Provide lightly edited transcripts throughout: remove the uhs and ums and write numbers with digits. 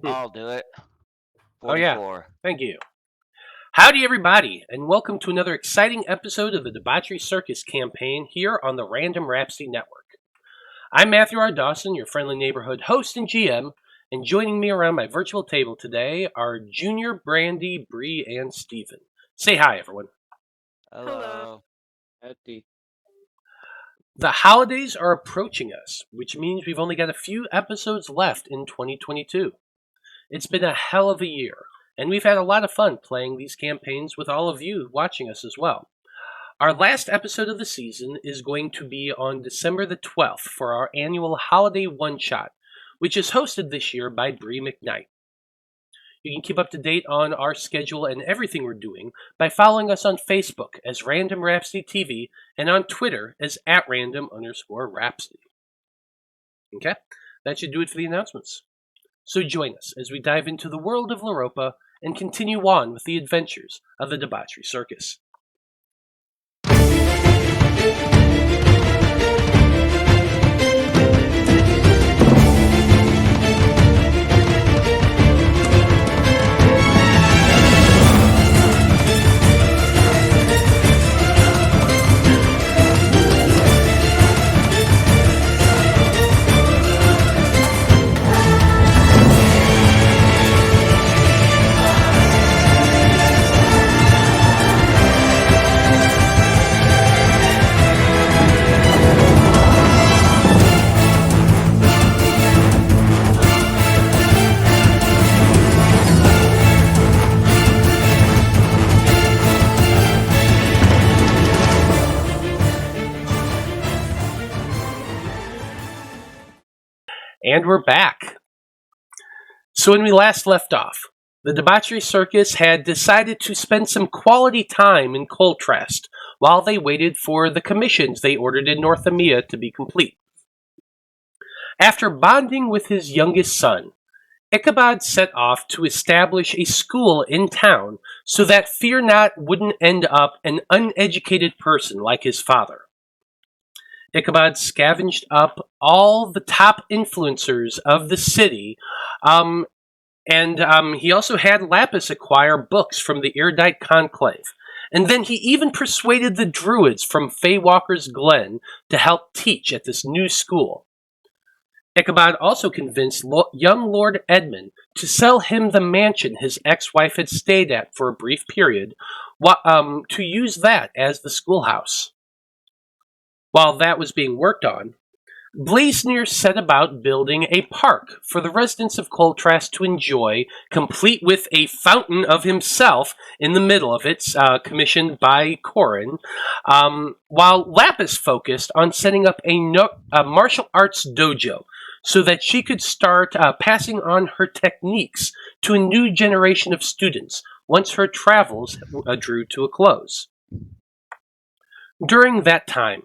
I'll do it. Oh, yeah. 44. Thank you. Howdy, everybody, and welcome to another exciting episode of the Debauchery Circus campaign here on the Random Rhapsody Network. I'm Matthew R. Dawson, your friendly neighborhood host and GM, and joining me around my virtual table today are Junior, Brandie, Brie, and Steven. Say hi, everyone. Hello. Howdy. The holidays are approaching us, which means we've only got a few episodes left in 2022. It's been a hell of a year, and we've had a lot of fun playing these campaigns with all of you watching us as well. Our last episode of the season is going to be on December the 12th for our annual holiday one-shot, which is hosted this year by Brie McKnight. You can keep up to date on our schedule and everything we're doing by following us on Facebook as Random Rhapsody TV and on Twitter as @random_Rhapsody. Okay, that should do it for the announcements. So join us as we dive into the world of Loroupa and continue on with the adventures of the Debauchery Circus. And we're back. So when we last left off, the Debauchery Circus had decided to spend some quality time in Coltrest while they waited for the commissions they ordered in North Emia to be complete. After bonding with his youngest son, Ichabod set off to establish a school in town so that Fear Not wouldn't end up an uneducated person like his father. Ichabod scavenged up all the top influencers of the city, and he also had Lapis acquire books from the Erudite Conclave. And then he even persuaded the druids from Feywalker's Glen to help teach at this new school. Ichabod also convinced young Lord Edmund to sell him the mansion his ex-wife had stayed at for a brief period, to use that as the schoolhouse. While that was being worked on, Blaznir set about building a park for the residents of Coltrest to enjoy, complete with a fountain of himself in the middle of it, commissioned by Corrin, while Lapis focused on setting up a martial arts dojo so that she could start passing on her techniques to a new generation of students once her travels drew to a close. During that time,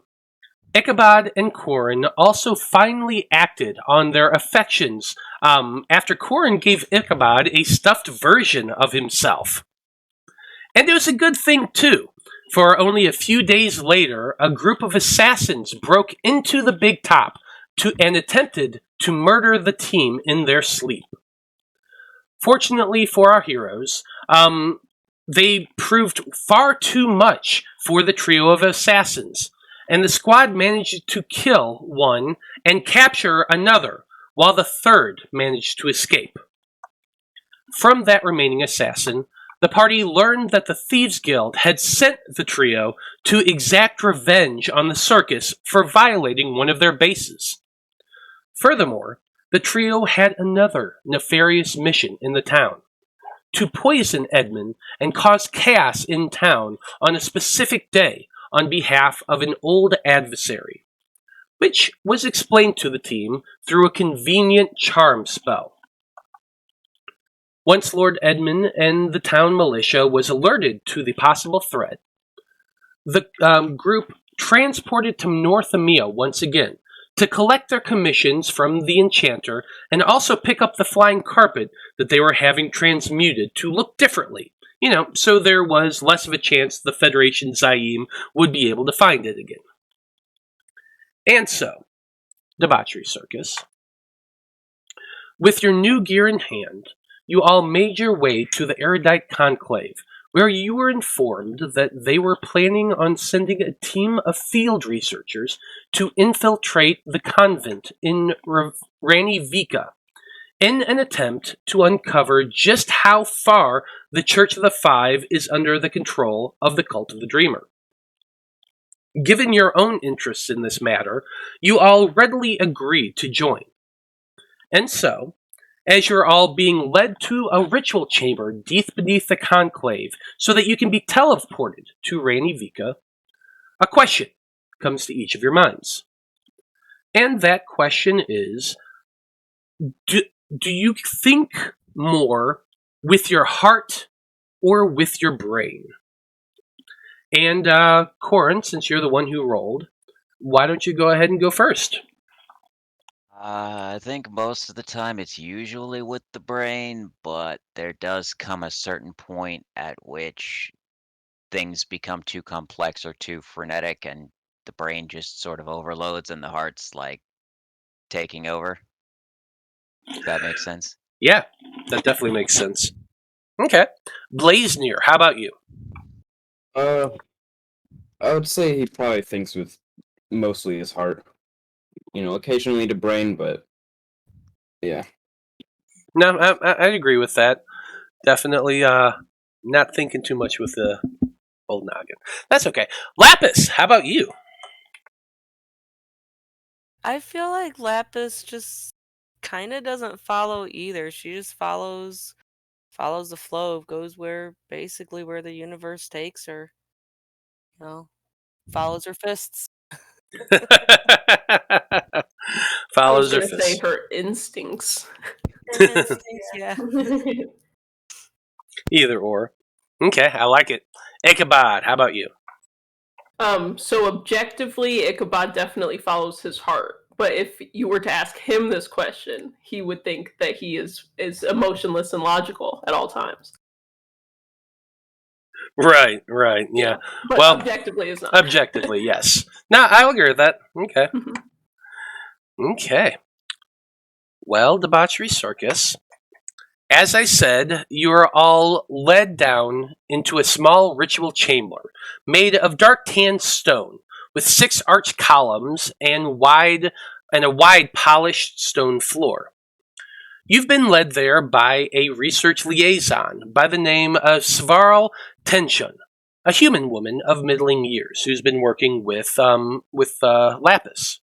Ichabod and Corrin also finally acted on their affections after Corrin gave Ichabod a stuffed version of himself. And it was a good thing, too, for only a few days later, a group of assassins broke into the Big Top and attempted to murder the team in their sleep. Fortunately for our heroes, they proved far too much for the trio of assassins, and the squad managed to kill one and capture another, while the third managed to escape. From that remaining assassin, the party learned that the Thieves Guild had sent the trio to exact revenge on the circus for violating one of their bases. Furthermore, the trio had another nefarious mission in the town: to poison Edmund and cause chaos in town on a specific day on behalf of an old adversary, which was explained to the team through a convenient charm spell. Once Lord Edmund and the town militia was alerted to the possible threat, the group transported to North Emia once again to collect their commissions from the enchanter and also pick up the flying carpet that they were having transmuted to look differently, so there was less of a chance the Federation Zaim would be able to find it again. And so, Debauchery Circus. With your new gear in hand, you all made your way to the Erudite Conclave, where you were informed that they were planning on sending a team of field researchers to infiltrate the convent in Ranivica in an attempt to uncover just how far the Church of the Five is under the control of the Cult of the Dreamer. Given your own interests in this matter, you all readily agreed to join. And so, as you're all being led to a ritual chamber deep beneath the conclave so that you can be teleported to Ranivica, a question comes to each of your minds. And that question is, do you think more with your heart or with your brain? And Corrin, since you're the one who rolled, why don't you go ahead and go first? I think most of the time it's usually with the brain, but there does come a certain point at which things become too complex or too frenetic and the brain just sort of overloads and the heart's like taking over. If that makes sense. Yeah, that definitely makes sense. Okay. Blaznir, how about you? I would say he probably thinks with mostly his heart. Occasionally the brain, but yeah. No, I'd agree with that. Definitely not thinking too much with the old noggin. That's okay. Lapis, how about you? I feel like Lapis just kind of doesn't follow either. She just follows the flow, goes basically where the universe takes her. Follows her fists. Follows her I was gonna say fist. her instincts. Yeah. Either or. Okay, I like it. Ichabod, how about you? So objectively, Ichabod definitely follows his heart. But if you were to ask him this question, he would think that he is emotionless and logical at all times. Right, yeah. But well, objectively is not. Objectively, yes. No, I'll agree with that. Okay. Okay. Well, Debauchery Circus, as I said, you are all led down into a small ritual chamber made of dark tan stone with 6 arched columns and a wide polished stone floor. You've been led there by a research liaison by the name of Svarl Tenshun, a human woman of middling years who's been working with Lapis.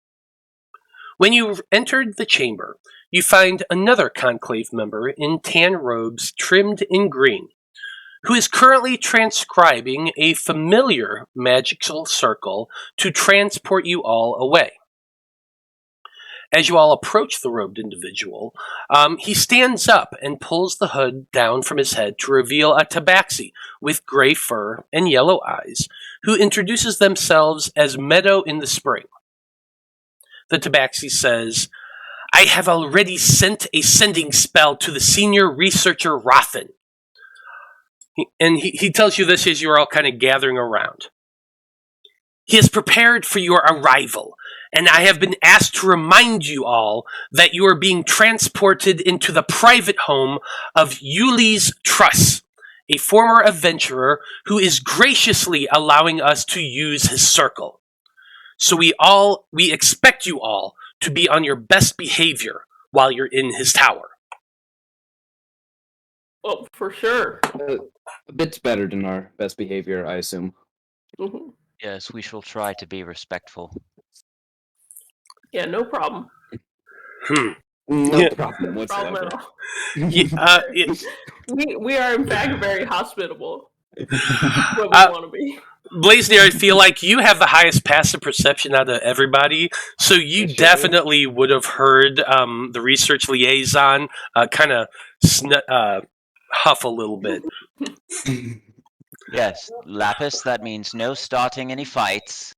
When you entered the chamber, you find another conclave member in tan robes trimmed in green, who is currently transcribing a familiar magical circle to transport you all away. As you all approach the robed individual, he stands up and pulls the hood down from his head to reveal a tabaxi with gray fur and yellow eyes, who introduces themselves as Meadow in the Spring. The tabaxi says, "I have already sent a sending spell to the senior researcher Rothan." He tells you this as you're all kind of gathering around. "He is prepared for your arrival, and I have been asked to remind you all that you are being transported into the private home of Yuli's Truss, a former adventurer who is graciously allowing us to use his circle. So we expect you all to be on your best behavior while you're in his tower." Well, for sure. A bit better than our best behavior, I assume. Mm-hmm. Yes, we shall try to be respectful. Yeah, no problem. No problem whatsoever. We are in fact very hospitable when we want to be. Blaznir, I feel like you have the highest passive perception out of everybody, so you definitely would have heard the research liaison kind of huff a little bit. Yes, Lapis, that means no starting any fights.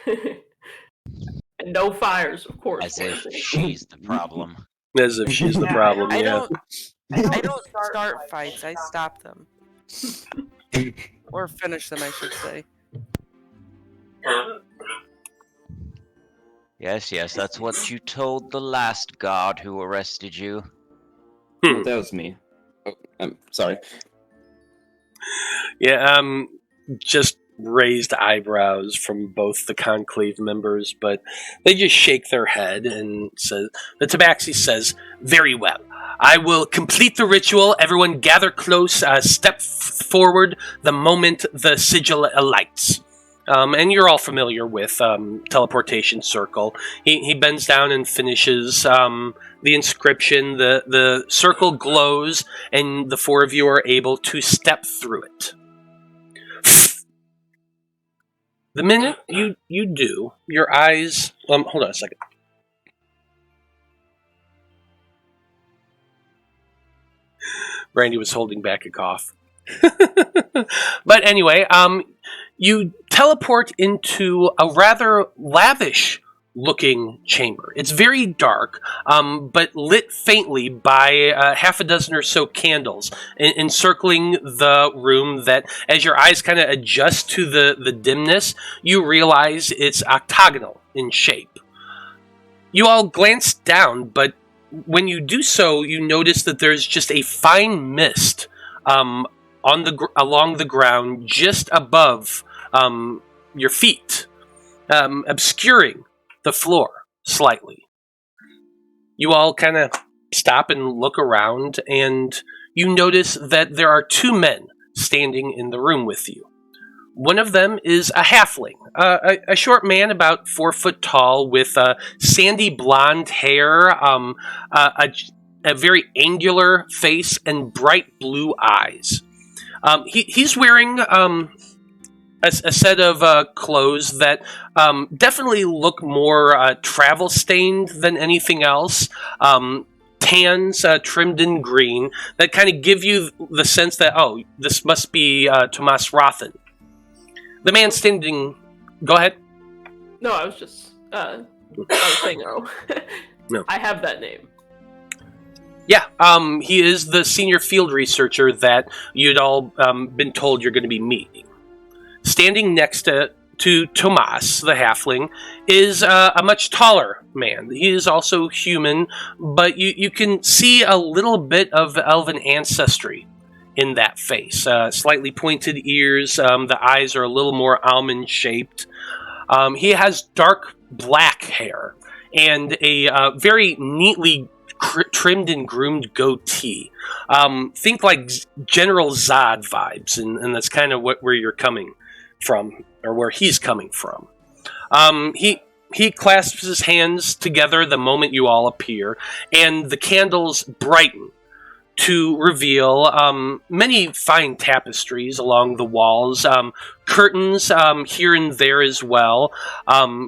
And no fires, of course. As if she's the problem. As if she's the problem, yeah. I don't start fights, I stop them. Or finish them, I should say. Yes, that's what you told the last god who arrested you. That was me. Oh, I'm sorry. Yeah, just raised eyebrows from both the conclave members, but they just shake their head and says, the Tabaxi says, "Very well. I will complete the ritual. Everyone gather close, step forward the moment the sigil alights." And you're all familiar with teleportation circle. He bends down and finishes the inscription. The circle glows, and the four of you are able to step through it. The minute you do, your eyes... hold on a second. Brandie was holding back a cough. But anyway, you teleport into a rather lavish-looking chamber. It's very dark, but lit faintly by half a dozen or so candles encircling the room that, as your eyes kind of adjust to the dimness, you realize it's octagonal in shape. You all glance down, but when you do so, you notice that there's just a fine mist along the ground just above your feet, obscuring the floor slightly. You all kind of stop and look around, and you notice that there are two men standing in the room with you. One of them is a halfling, a short man about 4 foot tall with sandy blonde hair, a very angular face, and bright blue eyes. He's wearing a set of clothes that definitely look more travel-stained than anything else. Tans trimmed in green that kind of give you the sense that, oh, this must be Tomas Rothen. The man standing... Go ahead. No, I was just... I was saying no. No. I have that name. Yeah, he is the senior field researcher that you'd all been told you're going to be meeting. Standing next to Tomas, the halfling, is a much taller man. He is also human, but you can see a little bit of elven ancestry in that face. Slightly pointed ears, the eyes are a little more almond-shaped. He has dark black hair and a very neatly trimmed and groomed goatee. Think like General Zod vibes, and that's kind of where you're coming from, or where he's coming from. He clasps his hands together the moment you all appear, and the candles brighten to reveal many fine tapestries along the walls, curtains here and there as well,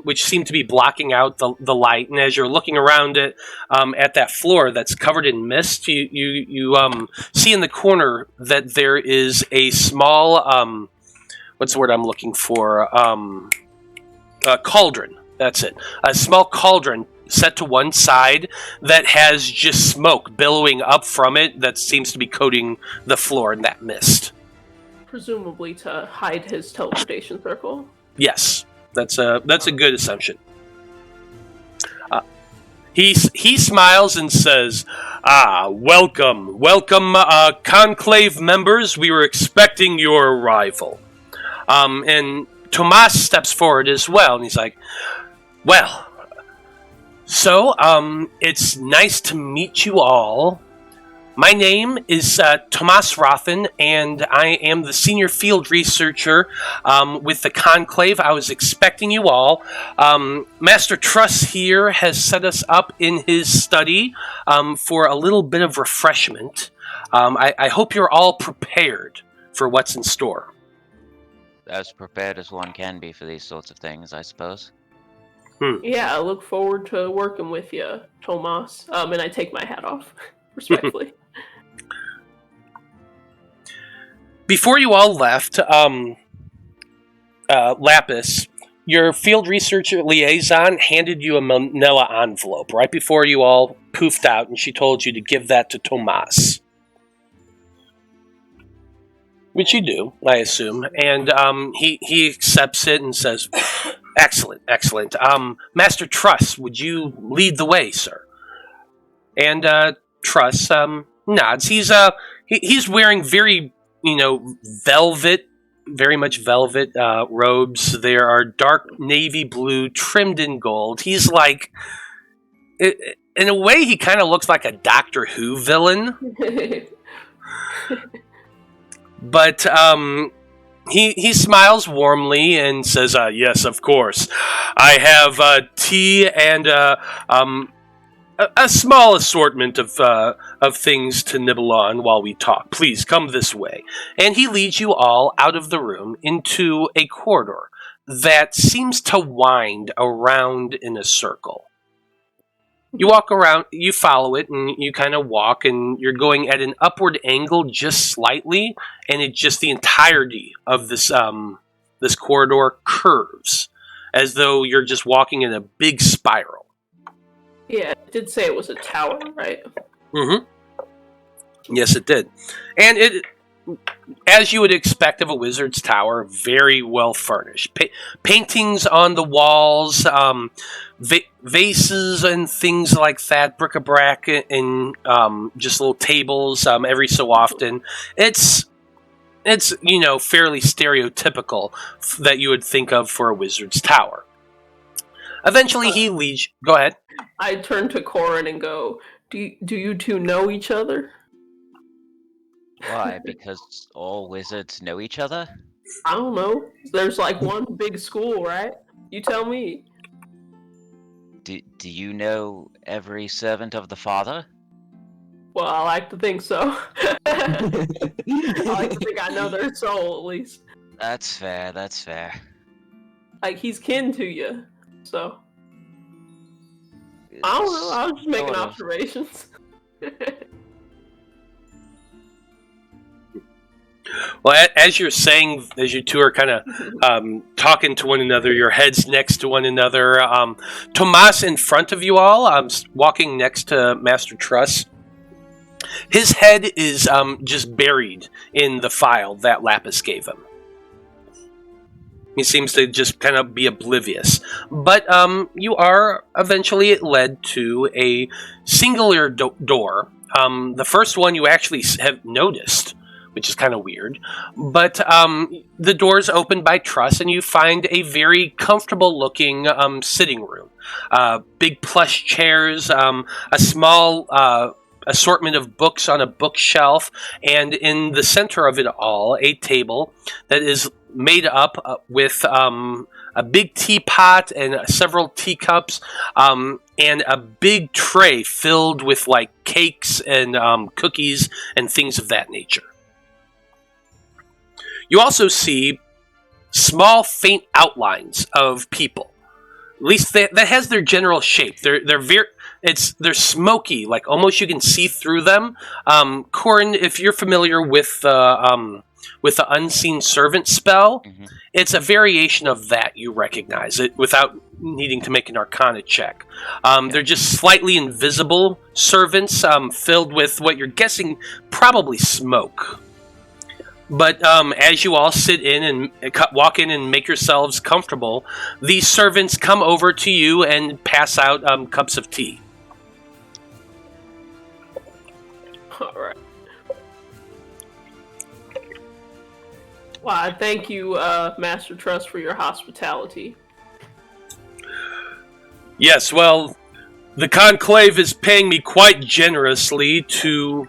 which seem to be blocking out the light. And as you're looking around at that floor that's covered in mist, you see in the corner that there is a small, what's the word I'm looking for? A cauldron. That's it. A small cauldron set to one side that has just smoke billowing up from it that seems to be coating the floor in that mist. Presumably to hide his teleportation circle. Yes, that's a good assumption. He smiles and says, welcome, conclave members. We were expecting your arrival." And Tomas steps forward as well, and he's like, "Well, so, it's nice to meet you all. My name is Tomas Rothen, and I am the senior field researcher with the Conclave. I was expecting you all. Master Truss here has set us up in his study for a little bit of refreshment. I hope you're all prepared for what's in store." As prepared as one can be for these sorts of things, I suppose. Yeah, I look forward to working with you, Tomas. And I take my hat off, respectfully. Before you all left, Lapis, your field researcher liaison handed you a manila envelope right before you all poofed out, and she told you to give that to Tomas. Which you do, I assume. And he accepts it and says, Excellent. Master Truss, would you lead the way, sir? And Truss nods. He's wearing very, very much velvet robes. There are dark navy blue trimmed in gold. He's like, in a way, he kind of looks like a Doctor Who villain. But he smiles warmly and says, "Yes, of course. I have tea and a small assortment of things to nibble on while we talk. Please come this way." And he leads you all out of the room into a corridor that seems to wind around in a circle. You walk around, you follow it, and you kind of walk, and you're going at an upward angle just slightly, and it just the entirety of this this corridor curves, as though you're just walking in a big spiral. Yeah, it did say it was a tower, right? Mm-hmm. Yes, it did. And it, as you would expect of a wizard's tower, very well furnished. Paintings on the walls, vases and things like that, bric-a-brac, and just little tables every so often. It's fairly stereotypical that you would think of for a wizard's tower. Eventually, he leads. Go ahead. I turn to Corrin and go, do you two know each other? Why? Because all wizards know each other? I don't know. There's like one big school, right? You tell me. Do you know every servant of the Father? Well, I like to think so. I like to think I know their soul, at least. That's fair, that's fair. Like, he's kin to you, so... I don't know, I was just making observations. Well, as you're saying, as you two are kind of talking to one another, your heads next to one another, Tomas in front of you all, walking next to Master Truss. His head is just buried in the file that Lapis gave him. He seems to just kind of be oblivious. But you are eventually led to a singular door. The first one you actually have noticed, which is kind of weird. But the door's opened by Truss, and you find a very comfortable-looking sitting room. Big plush chairs, a small assortment of books on a bookshelf, and in the center of it all, a table that is made up with a big teapot and several teacups, and a big tray filled with like cakes and cookies and things of that nature. You also see small, faint outlines of people. At least that has their general shape. They're smoky, like almost you can see through them. Corrin, if you're familiar with the unseen servant spell, it's a variation of that. You recognize it without needing to make an Arcana check. They're just slightly invisible servants, filled with what you're guessing probably smoke. But as you all sit in and walk in and make yourselves comfortable, these servants come over to you and pass out cups of tea. All right. Well, I thank you, Master Trust, for your hospitality. Yes, well, the Conclave is paying me quite generously to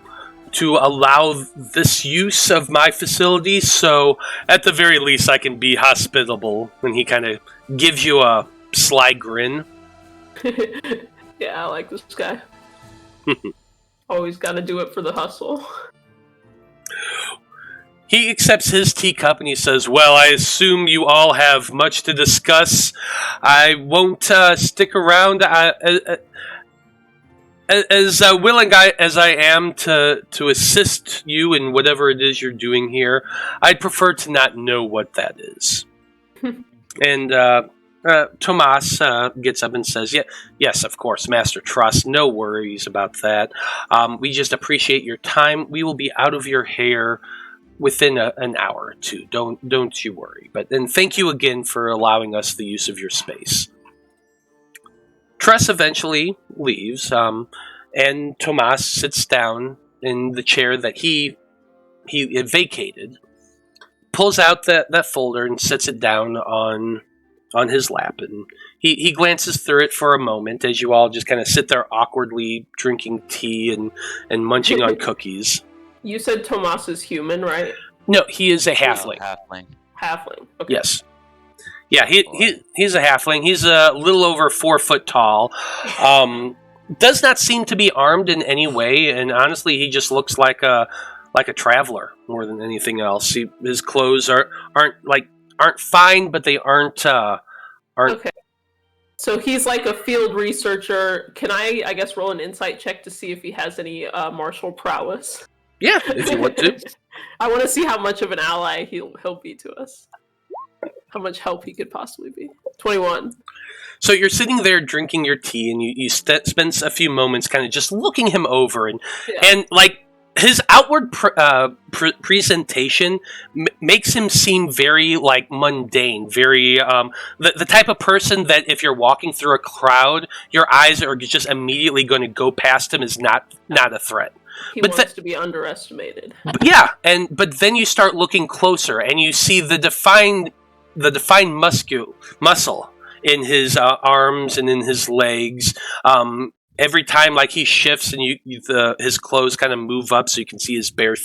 allow this use of my facility, so at the very least I can be hospitable. And he kind of gives you a sly grin. Yeah, I like this guy. Always got to do it for the hustle. He accepts his teacup and he says, "Well, I assume you all have much to discuss. I won't stick around. As willing as I am to assist you in whatever it is you're doing here, I'd prefer to not know what that is." And Tomas gets up and says, yes, of course, Master Trust, no worries about that. We just appreciate your time. We will be out of your hair within an hour or two. Don't you worry. But then thank you again for allowing us the use of your space. Tress eventually leaves, and Tomas sits down in the chair that he vacated, pulls out that folder and sets it down on his lap, and he glances through it for a moment as you all just kind of sit there awkwardly drinking tea and munching on cookies. You said Tomas is human, right? No, he is a halfling. Halfling. Okay. Yes. Yeah, he's a halfling. He's a little over 4 foot tall. Does not seem to be armed in any way, and honestly, he just looks like a traveler more than anything else. His clothes aren't fine, but they aren't. Okay. So he's like a field researcher. Can I guess, roll an insight check to see if he has any martial prowess? Yeah, if you want to. I want to see how much of an ally he'll be to us. How much help he could possibly be. 21. So you're sitting there drinking your tea, and you spend a few moments kind of just looking him over, and like his outward presentation makes him seem very like mundane, very the type of person that if you're walking through a crowd, your eyes are just immediately going to go past him is not a threat. He wants to be underestimated. But then you start looking closer, and you see the defined muscle in his arms and in his legs. Every time, like he shifts and his clothes kind of move up, so you can see his bare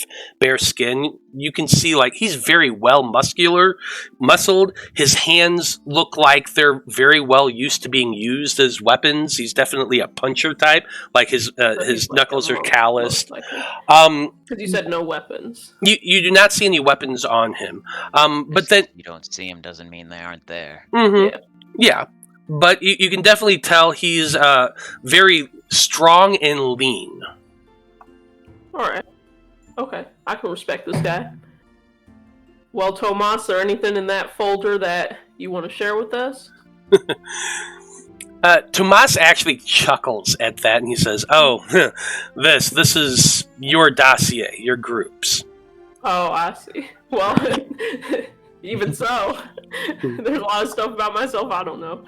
skin. You can see like he's very well muscled. His hands look like they're very well used to being used as weapons. He's definitely a puncher type. Like his knuckles are calloused. Because you said no weapons. You do not see any weapons on him. But then you don't see him doesn't mean they aren't there. Mm-hmm. Yeah. But you can definitely tell he's very strong and lean. Alright. Okay. I can respect this guy. Well, Tomas, is there anything in that folder that you want to share with us? Tomas actually chuckles at that, and he says, "Oh, this is your dossier, your groups." Oh, I see. Well, even so, there's a lot of stuff about myself I don't know.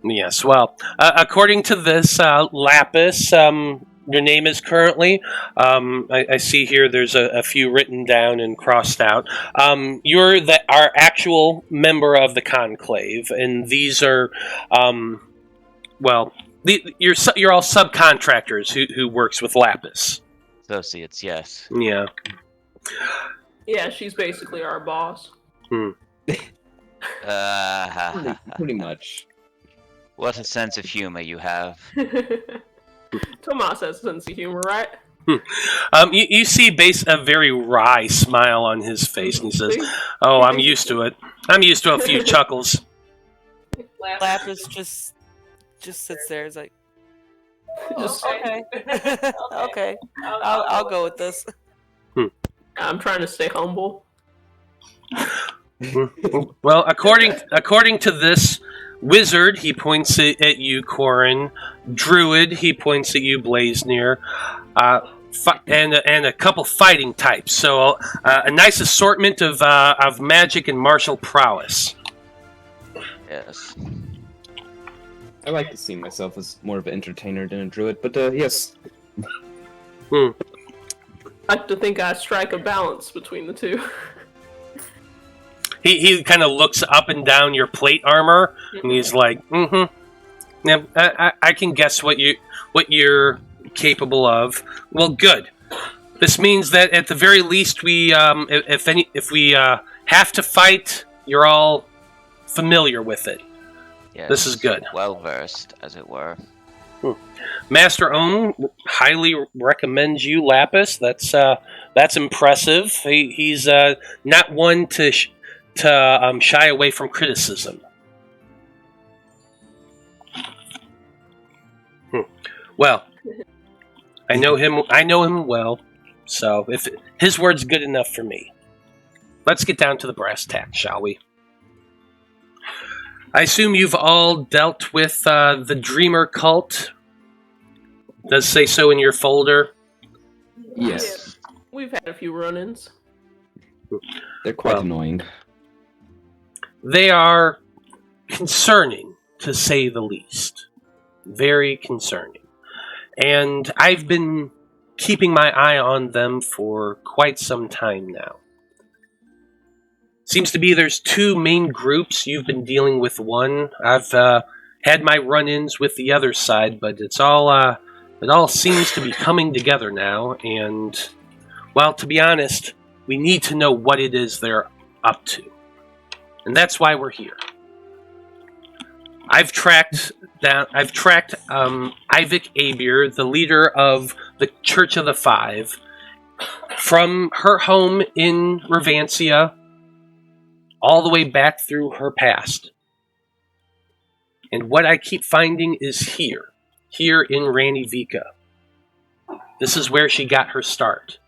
Yes, well, according to this, Lapis, your name is currently, I see here there's a few written down and crossed out. You're our actual member of the Conclave, and these are, you're all subcontractors who works with Lapis. Associates, yes. Yeah. Yeah, she's basically our boss. Pretty much. What a sense of humor you have. Tomas has a sense of humor, right? You see a very wry smile on his face, and he says, "Oh, I'm used to it. I'm used to a few chuckles." Lapis just sits there. It's like, okay, okay, I'll go with this. I'm trying to stay humble. Well, according to this wizard, he points at you, Corrin. Druid, he points at you, Blaznir. And a couple fighting types. So a nice assortment of magic and martial prowess. Yes. I like to see myself as more of an entertainer than a druid, but yes. I like to think I strike a balance between the two. He kind of looks up and down your plate armor, and he's like, yeah, I can guess what you're capable of. Well, good. This means that at the very least, if we have to fight, you're all familiar with it. Yes, this is good. Well versed, as it were. Master Own highly recommends you, Lapis. That's impressive. He's not one to shy away from criticism. Well, I know him well, so if his word's good enough for me. Let's get down to the brass tacks, shall we? I assume you've all dealt with the Dreamer cult. Does say so in your folder? Yes. Yeah, we've had a few run-ins. They're quite annoying. They are concerning, to say the least. Very concerning. And I've been keeping my eye on them for quite some time now. Seems to be there's two main groups. You've been dealing with one. I've had my run-ins with the other side, but it all seems to be coming together now. And, well, to be honest, we need to know what it is they're up to, and that's why we're here. I've tracked Ivik Abir, the leader of the Church of the Five, from her home in Revancia all the way back through her past. And what I keep finding is here in Ranivica. This is where she got her start.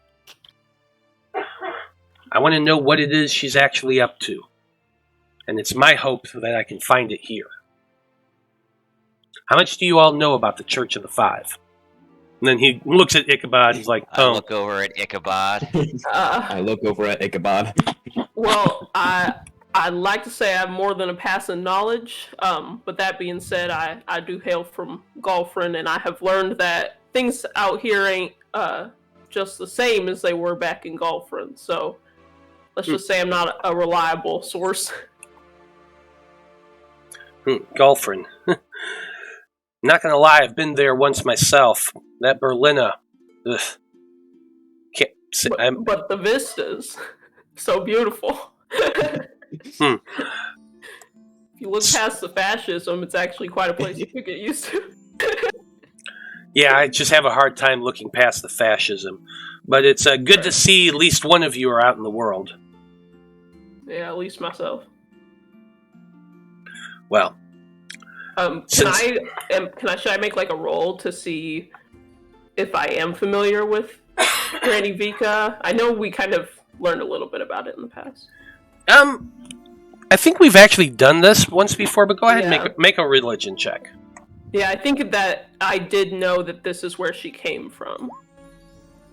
I want to know what it is she's actually up to. And it's my hope that I can find it here. How much do you all know about the Church of the Five? And then he looks at Ichabod. He's like, I look over at Ichabod. I look over at Ichabod. Well, I'd like to say I have more than a passing knowledge, but that being said, I do hail from Golfrin, and I have learned that things out here ain't just the same as they were back in Golfrin, so let's just say I'm not a reliable source. Golfrin. Not gonna lie, I've been there once myself. That Berlina. Ugh. Can't say, but the vistas, so beautiful. If you look past the fascism, it's actually quite a place you could get used to. Yeah, I just have a hard time looking past the fascism. But it's good to see at least one of you are out in the world. Yeah, at least myself. Well, should I make like a roll to see if I am familiar with Ranivica? I know we kind of learned a little bit about it in the past. I think we've actually done this once before, but go ahead and make a religion check. Yeah, I think that I did know that this is where she came from.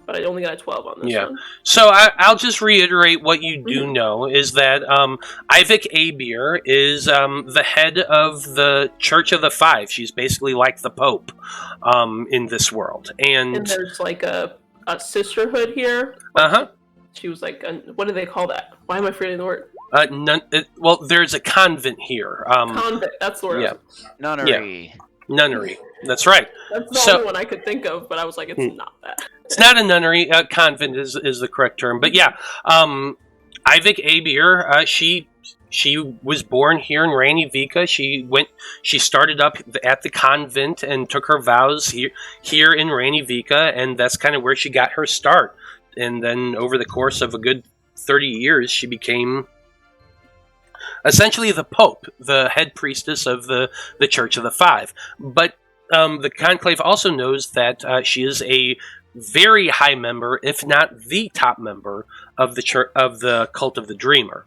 But I only got a 12 on this one. So I'll just reiterate what you do know, is that Ivik Abir is the head of the Church of the Five. She's basically like the Pope in this world. And there's like a sisterhood here. Uh-huh. She was like, what do they call that? Why am I forgetting the word? Well, there's a convent here. Convent, that's the word. Yeah. Nunnery. Yeah. Nunnery. That's right. That's the only one I could think of, but I was like, it's not that. It's not a nunnery. Convent is the correct term. But yeah, Ivik Abir, she was born here in Ranivica. She started up at the convent and took her vows here in Ranivica, and that's kind of where she got her start. And then over the course of a good 30 years, she became essentially the Pope, the head priestess of the Church of the Five. But the Conclave also knows that she is a very high member, if not the top member, of the Cult of the Dreamer.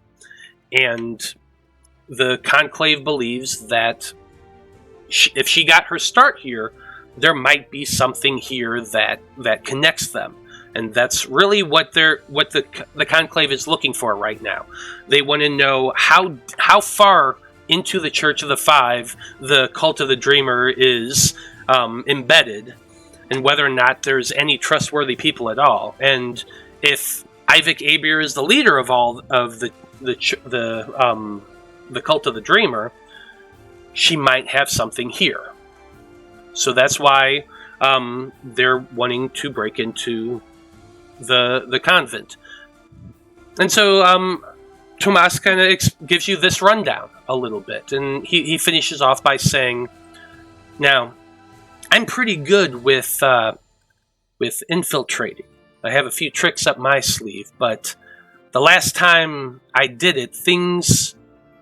And the Conclave believes that if she got her start here, there might be something here that connects them. And that's really what the Conclave is looking for right now. They want to know how far into the Church of the Five the Cult of the Dreamer is embedded, and whether or not there's any trustworthy people at all. And if Ivik Abir is the leader of all of the Cult of the Dreamer, she might have something here. So that's why they're wanting to break into the convent. And so Tomas kind of gives you this rundown a little bit, and he finishes off by saying, now, I'm pretty good with infiltrating. I have a few tricks up my sleeve, but the last time I did it, things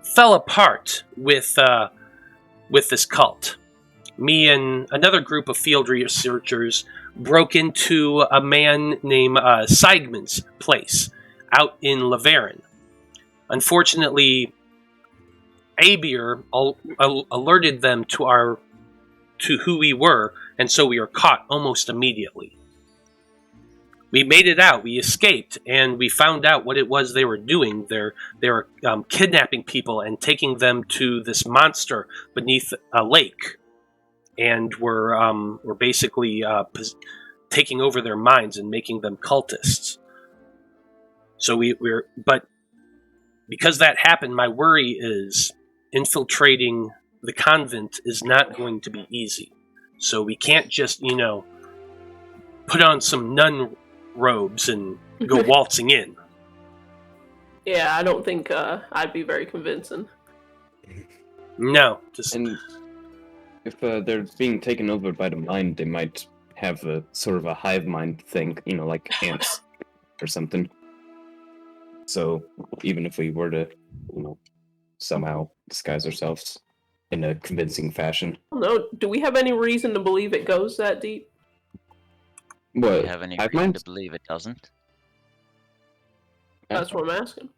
fell apart with this cult. Me and another group of field researchers broke into a man named Seigman's place out in Lavaren. Unfortunately, Abir alerted them to who we were, and so we were caught almost immediately. We made it out, we escaped, and we found out what it was they were doing. They were kidnapping people and taking them to this monster beneath a lake. And were basically taking over their minds and making them cultists. So but because that happened, my worry is infiltrating the convent is not going to be easy. So we can't just, put on some nun robes and go waltzing in. Yeah, I don't think I'd be very convincing. No. And if they're being taken over by the mind, they might have a sort of a hive mind thing, like ants or something. So even if we were to, somehow disguise ourselves in a convincing fashion. No, do we have any reason to believe it goes that deep? Do What? you have any hive reason minds? to believe it doesn't? That's what I'm asking.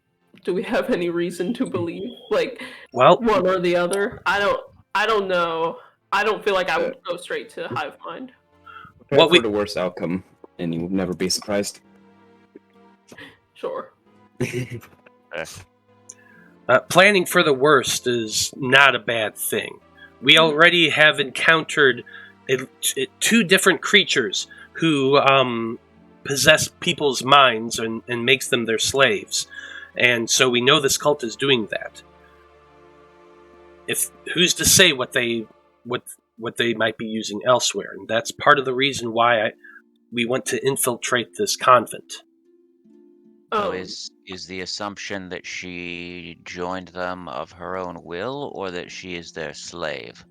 Do we have any reason to believe, Well, one or the other? I don't know. I don't feel like I would go straight to hive mind. Prepare for the worst outcome, and you will never be surprised. Sure. Planning for the worst is not a bad thing. We already have encountered two different creatures who possess people's minds and makes them their slaves. And so we know this cult is doing that. Who's to say what they might be using elsewhere? And that's part of the reason why we want to infiltrate this convent. So is the assumption that she joined them of her own will, or that she is their slave?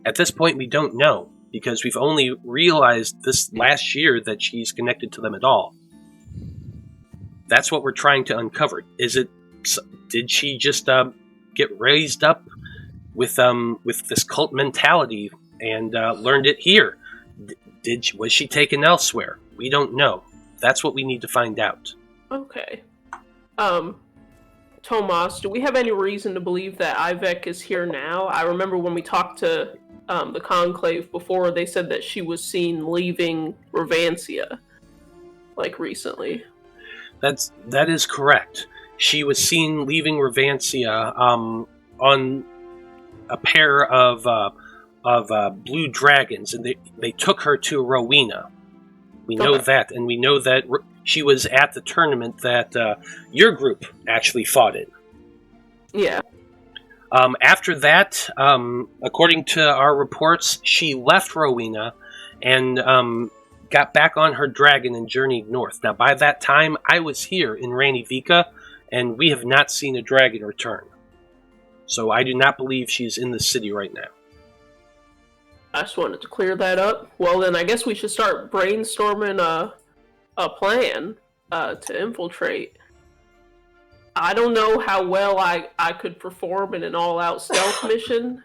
At this point, we don't know, because we've only realized this last year that she's connected to them at all. That's what we're trying to uncover. Did she just get raised up with this cult mentality and learned it here? Was she taken elsewhere? We don't know. That's what we need to find out. Okay. Tomas, do we have any reason to believe that Ivek is here now? I remember when we talked to the Conclave before, they said that she was seen leaving Revancia, recently. That is correct. She was seen leaving Revancia on a pair of blue dragons, and they took her to Rowena. We know that, and we know that she was at the tournament that your group actually fought in. Yeah. After that, according to our reports, she left Rowena and got back on her dragon and journeyed north. Now, by that time, I was here in Ranivica, and we have not seen a dragon return. So I do not believe she's in the city right now. I just wanted to clear that up. Well, then I guess we should start brainstorming a plan to infiltrate. I don't know how well I could perform in an all-out stealth mission,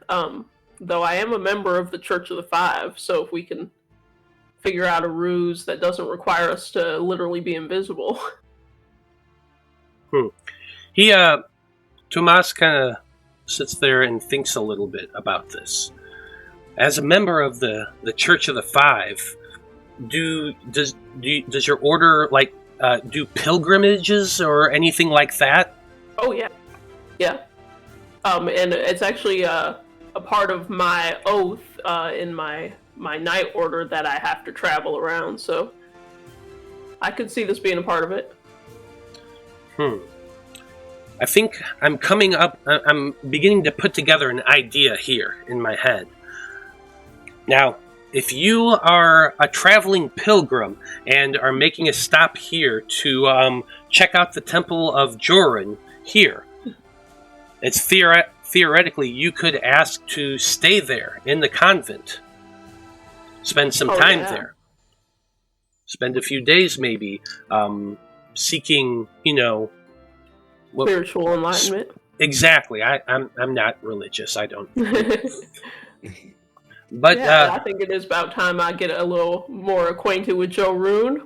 though I am a member of the Church of the Five, so if we can figure out a ruse that doesn't require us to literally be invisible. Tomas kind of sits there and thinks a little bit about this. As a member of the Church of the Five, does your order do pilgrimages or anything like that? Oh yeah, yeah. And it's actually a part of my oath in my knight order that I have to travel around. So I could see this being a part of it. I think I'm beginning to put together an idea here in my head. Now, if you are a traveling pilgrim and are making a stop here to check out the Temple of Jorun here, it's theoretically you could ask to stay there in the convent, spend some time there, spend a few days maybe seeking, spiritual enlightenment. Exactly. I'm not religious. I don't. But yeah, I think it is about time I get a little more acquainted with Jorun.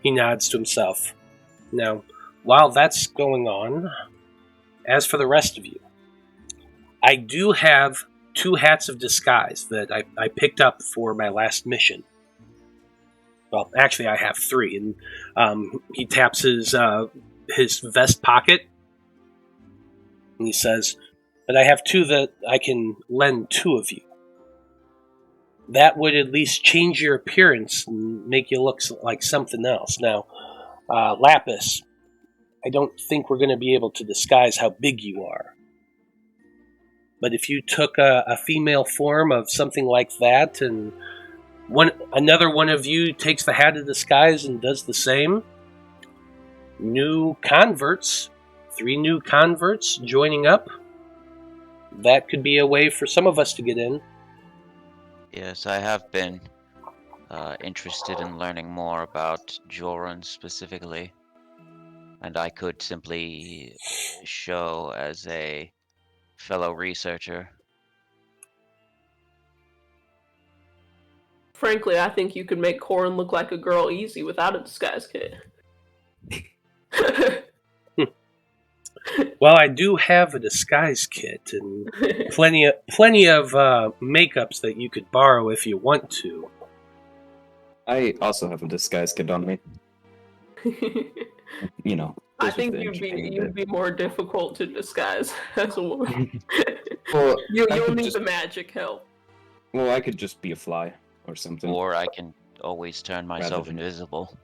He nods to himself. Now, while that's going on, as for the rest of you, I do have 2 hats of disguise that I picked up for my last mission. Well, actually, I have 3, and he taps his vest pocket, and he says, "But I have 2 that I can lend 2 of you." that would at least change your appearance and make you look like something else. Now, Lapis, I don't think we're going to be able to disguise how big you are. But if you took a female form of something like that, and another one of you takes the hat of disguise and does the same, new converts, 3 new converts joining up, that could be a way for some of us to get in. Yes, I have been interested in learning more about Jorun specifically, and I could simply show as a fellow researcher. Frankly, I think you could make Corrin look like a girl easy without a disguise kit. Well, I do have a disguise kit and plenty of makeups that you could borrow if you want to. I also have a disguise kit on me. You know. I just think the you'd entertainment be more difficult to disguise as a woman. Well, You'll I could need just- the magic help. Well, I could just be a fly or something. Or I can always turn myself than- invisible.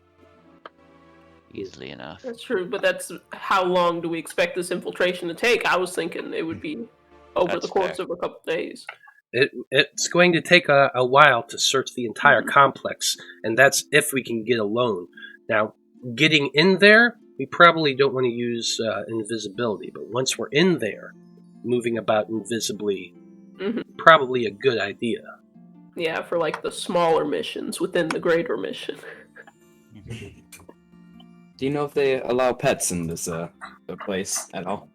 Easily enough. That's true, but that's how long do we expect this infiltration to take? I was thinking it would be over That's the course fair. of a couple days. It's going to take a while to search the entire complex, and that's if we can get alone. Now, getting in there, we probably don't want to use invisibility, but once we're in there, moving about invisibly, probably a good idea. Yeah, for like the smaller missions within the greater mission. Do you know if they allow pets in this place at all?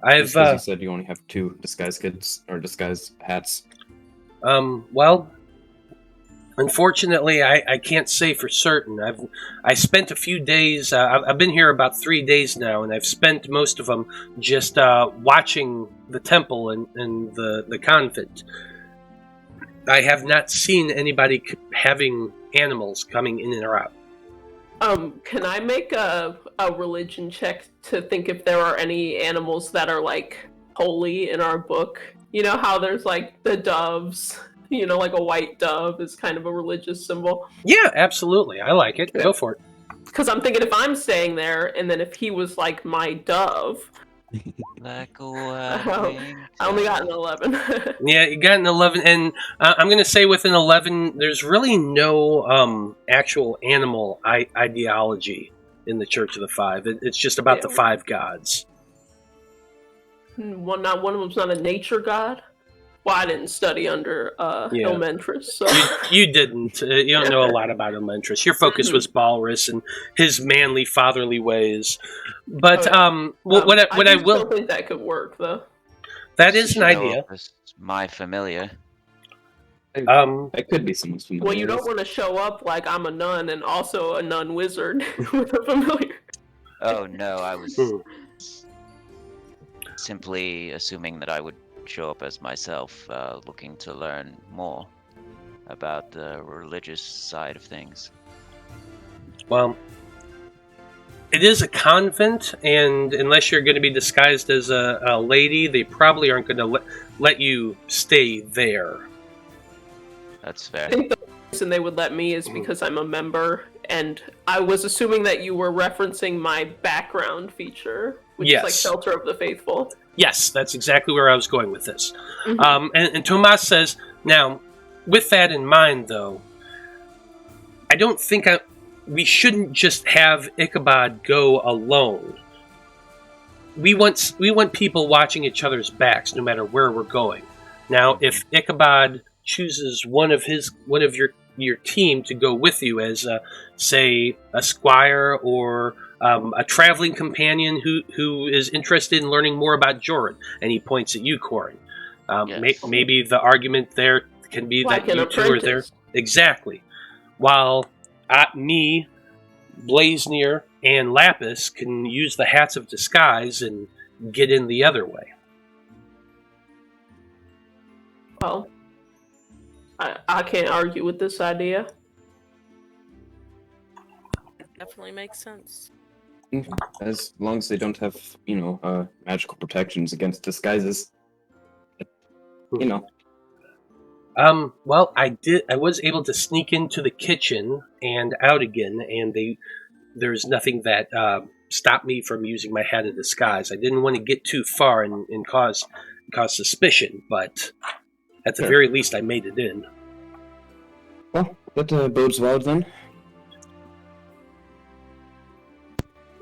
I've Just 'cause you said you only have 2 disguise kits or disguise hats. well, unfortunately, I can't say for certain. I spent a few days. I've been here about 3 days now, and I've spent most of them just watching the temple and the convent. I have not seen anybody having animals coming in or out. Can I make a religion check to think if there are any animals that are like holy in our book? You know how there's like the doves, you know, like a white dove is kind of a religious symbol. Yeah, absolutely. I like it. Yeah. Go for it. Because I'm thinking if I'm staying there, and then if he was like my dove, Like a Oh, winged I only got an dove. 11. Yeah, you got an 11, and I'm going to say with an 11, there's really no actual animal ideology in the Church of the Five. It's just about the 5 gods. One of them's not a nature god. Well, I didn't study under Ilmentris, so You didn't. You don't know a lot about Ilmentris. Your focus was Balrus and his manly, fatherly ways. But what I do will... still think that could work, though. That is an Show idea. up as my familiar. It could be someone's familiar. Well, you don't want to show up like I'm a nun and also a nun wizard with a familiar. Oh no, I was simply assuming that I would show up as myself, looking to learn more about the religious side of things. Well, it is a convent, and unless you're going to be disguised as a lady, they probably aren't going to let you stay there. That's I fair. think the reason they would let me is because I'm a member, and I was assuming that you were referencing my background feature, which is like Yes. Shelter of the Faithful. Yes, that's exactly where I was going with this. And Tomas says, now, with that in mind, though, I don't think we shouldn't just have Ichabod go alone. We want people watching each other's backs, no matter where we're going. Now, if Ichabod chooses one of your team to go with you as, say, a squire or a traveling companion who is interested in learning more about Jorun, and he points at you, Corrin. Yes. Maybe the argument there can be Like that an you two are there. apprentice. Exactly. While me, Blaznir, and Lapis can use the hats of disguise and get in the other way. Well, I can't argue with this idea. Definitely makes sense. As long as they don't have, magical protections against disguises. Well, I was able to sneak into the kitchen and out again, and there's nothing that stopped me from using my hat of disguise. I didn't want to get too far and cause suspicion, but at the very least, I made it in. Well, that bodes well then.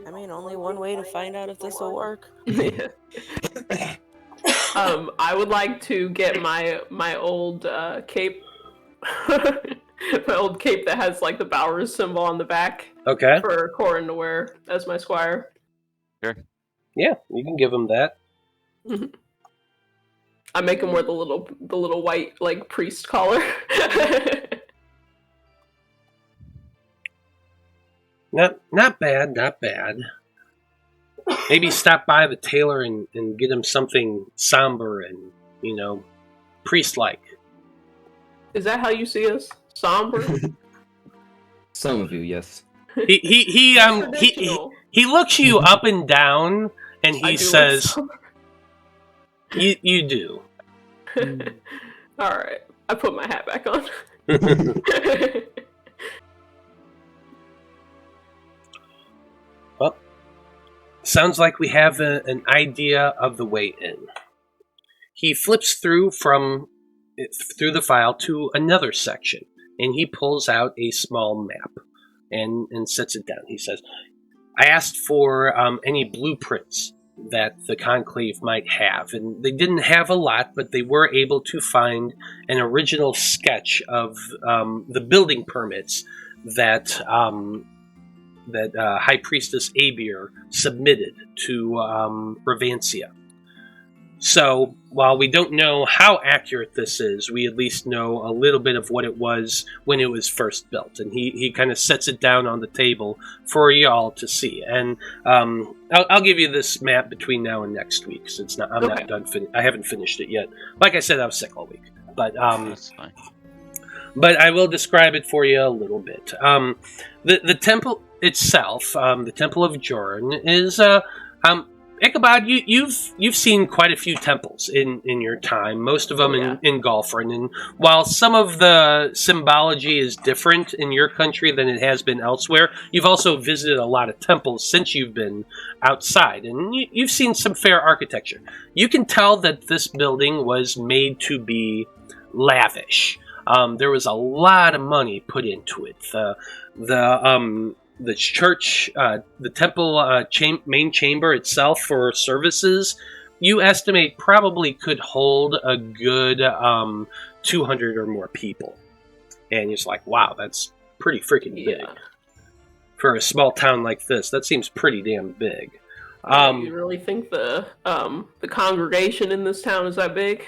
I mean, only one way to find out if this will work. I would like to get my old cape, my old cape that has like the Bowers symbol on the back. Okay. For Corrin to wear as my squire. Sure. Yeah, you can give him that. I make him wear the little white like priest collar. Not bad, not bad. Maybe stop by the tailor and get him something somber and, priest-like. Is that how you see us? Somber? Some of you, yes. He looks you up and down and he says, you do. Alright. I put my hat back on. Well, sounds like we have an idea of the way in. He flips through the file to another section, and he pulls out a small map and sets it down. He says, I asked for any blueprints that the Conclave might have, and they didn't have a lot, but they were able to find an original sketch of the building permits that High Priestess Abir submitted to Revancia. So, while we don't know how accurate this is, we at least know a little bit of what it was when it was first built. And he kind of sets it down on the table for y'all to see. And I'll give you this map between now and next week, since I'm not done. I haven't finished it yet. Like I said, I was sick all week. But That's fine. But I will describe it for you a little bit. The temple itself, the Temple of Jorun, is Ichabod, you've seen quite a few temples in your time, most of them in Golfrin, and while some of the symbology is different in your country than it has been elsewhere, you've also visited a lot of temples since you've been outside, and you've seen some fair architecture. You can tell that this building was made to be lavish. There was a lot of money put into it. The church, the temple main chamber itself for services, you estimate probably could hold a good 200 or more people. And you're just like, wow, that's pretty freaking big. For a small town like this, that seems pretty damn big. You really think the congregation in this town is that big?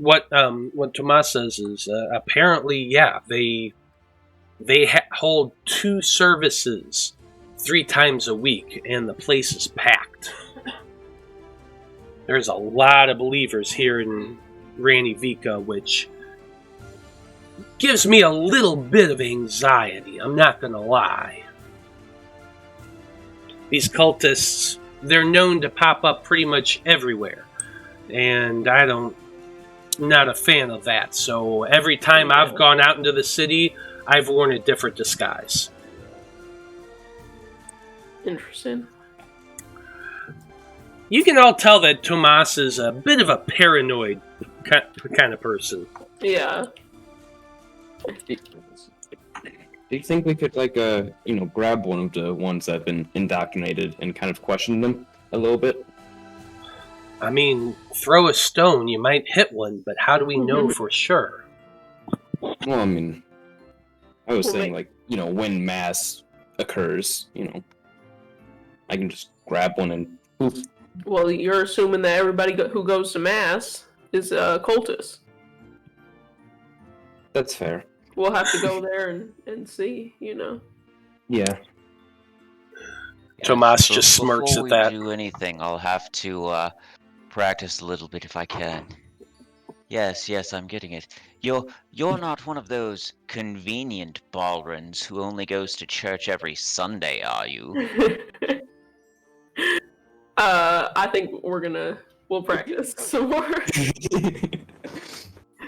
What Tomas says is apparently, yeah, they hold 2 services 3 times a week, and the place is packed. There's a lot of believers here in Ranivica, which gives me a little bit of anxiety, I'm not gonna lie. These cultists, they're known to pop up pretty much everywhere, and I'm not a fan of that, so every time I've gone out into the city, I've worn a different disguise. Interesting. You can all tell that Tomas is a bit of a paranoid kind of person. Yeah. Do you think we could, grab one of the ones that have been indoctrinated and kind of question them a little bit? I mean, throw a stone, you might hit one, but how do we know for sure? Well, I mean, I was saying, when mass occurs, I can just grab one and poof. Well, you're assuming that everybody who goes to mass is a cultist. That's fair. We'll have to go there and see, Yeah. Tomas just smirks at that. Before we do anything, I'll have to practice a little bit if I can. Yes, I'm getting it. You're not one of those convenient Balrans who only goes to church every Sunday, are you? I think we're gonna we'll practice some more.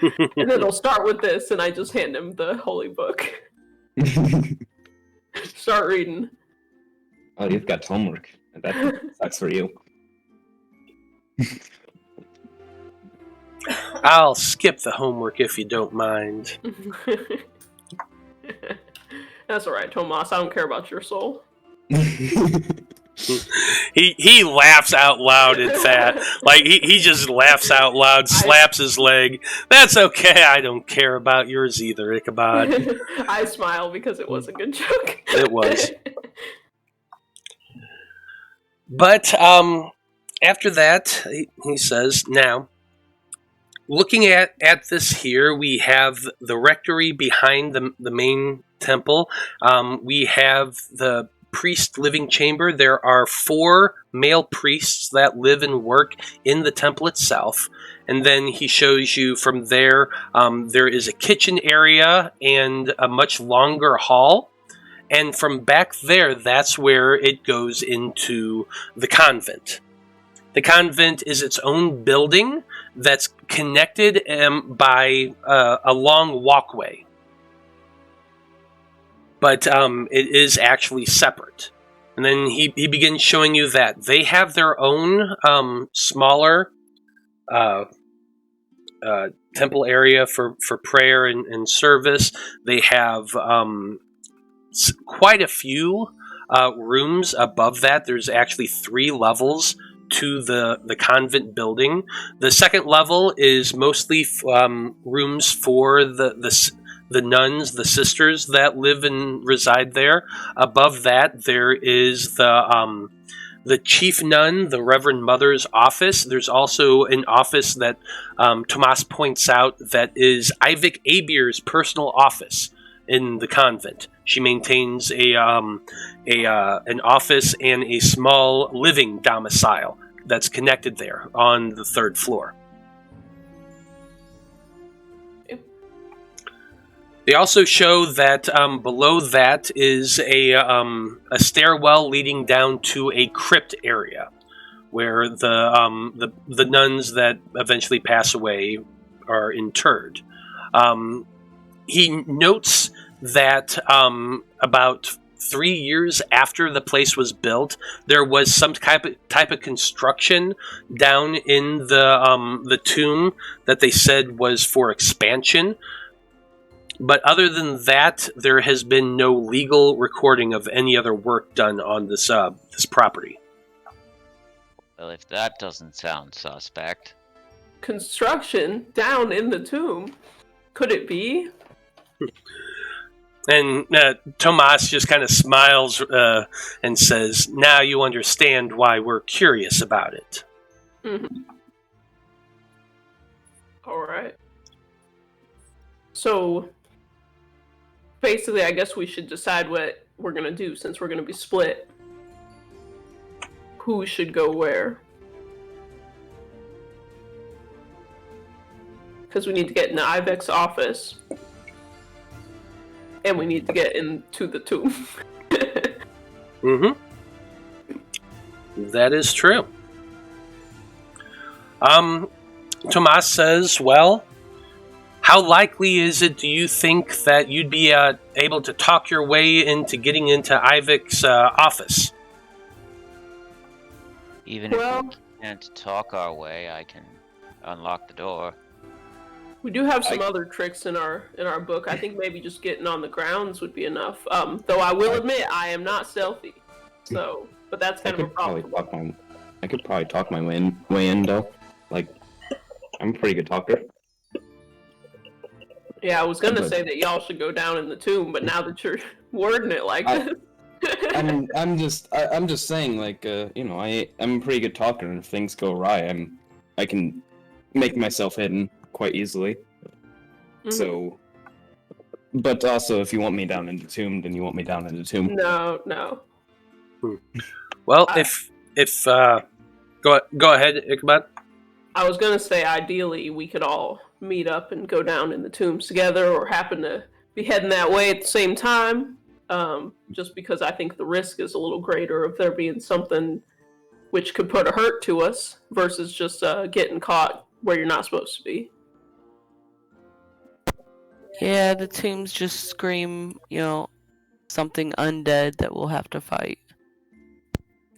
And then it'll start with this, and I just hand him the holy book. Start reading. Oh, you've got homework. That sucks for you. I'll skip the homework if you don't mind. That's alright, Tomas. I don't care about your soul. He laughs out loud at that. Like, he just laughs out loud, slaps his leg. That's okay, I don't care about yours either, Ichabod. I smile because it was a good joke. It was. But after that, he says, now, looking at this here, we have the rectory behind the main temple. We have the priest living chamber. There are 4 male priests that live and work in the temple itself. And then he shows you from there, there is a kitchen area and a much longer hall. And from back there, that's where it goes into the convent. The convent is its own building that's connected by a long walkway. But it is actually separate. And then he begins showing you that they have their own smaller temple area for prayer and service. They have quite a few rooms above that. There's actually 3 levels to the convent building. The second level is mostly rooms for the nuns, the sisters that live and reside there. Above that, there is the chief nun, the Reverend Mother's office. There's also an office that Tomas points out that is Ivic Abier's personal office in the convent. She maintains an office and a small living domicile that's connected there on the 3rd floor. They also show that below that is a stairwell leading down to a crypt area, where the nuns that eventually pass away are interred. He notes that about 3 years after the place was built, there was some type of construction down in the tomb that they said was for expansion. But other than that, there has been no legal recording of any other work done on this property. Well, if that doesn't sound suspect. Construction down in the tomb? Could it be? And Tomas just kind of smiles and says, now you understand why we're curious about it. Mm-hmm. All right. So, basically, I guess we should decide what we're going to do since we're going to be split. Who should go where? Because we need to get into Ivek's office. And we need to get into the tomb. Mm-hmm. That is true. Tomas says, well, how likely is it, do you think, that you'd be able to talk your way into getting into Ivek's office? Even if we can't talk our way, I can unlock the door. We do have some other tricks in our book. I think maybe just getting on the grounds would be enough. Though I will admit, I am not stealthy. So, but that's kind of a problem. I could probably talk my way in, though. Like, I'm a pretty good talker. Yeah, I was gonna say that y'all should go down in the tomb, but now that you're wording it like this, I'm just saying, like, I'm a pretty good talker, and if things go awry, I can make myself hidden quite easily. Mm-hmm. So, but also, if you want me down in the tomb, then you want me down in the tomb. No. Well, if go ahead, Ichabod. I was gonna say, ideally, we could all meet up and go down in the tombs together, or happen to be heading that way at the same time. Just because I think the risk is a little greater of there being something which could put a hurt to us, versus just getting caught where you're not supposed to be. Yeah, the tombs just scream, something undead that we'll have to fight.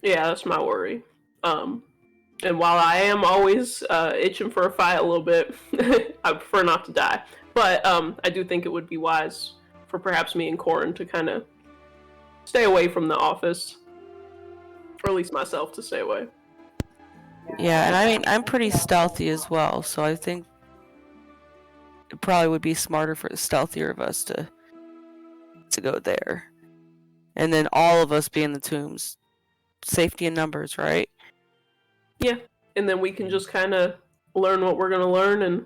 Yeah, that's my worry. And while I am always itching for a fight a little bit, I prefer not to die. But I do think it would be wise for perhaps me and Corrin to kind of stay away from the office. Or at least myself to stay away. Yeah, and I mean, I'm pretty stealthy as well, so I think it probably would be smarter for the stealthier of us to go there. And then all of us be in the tombs. Safety in numbers, right? Yeah, and then we can just kind of learn what we're going to learn and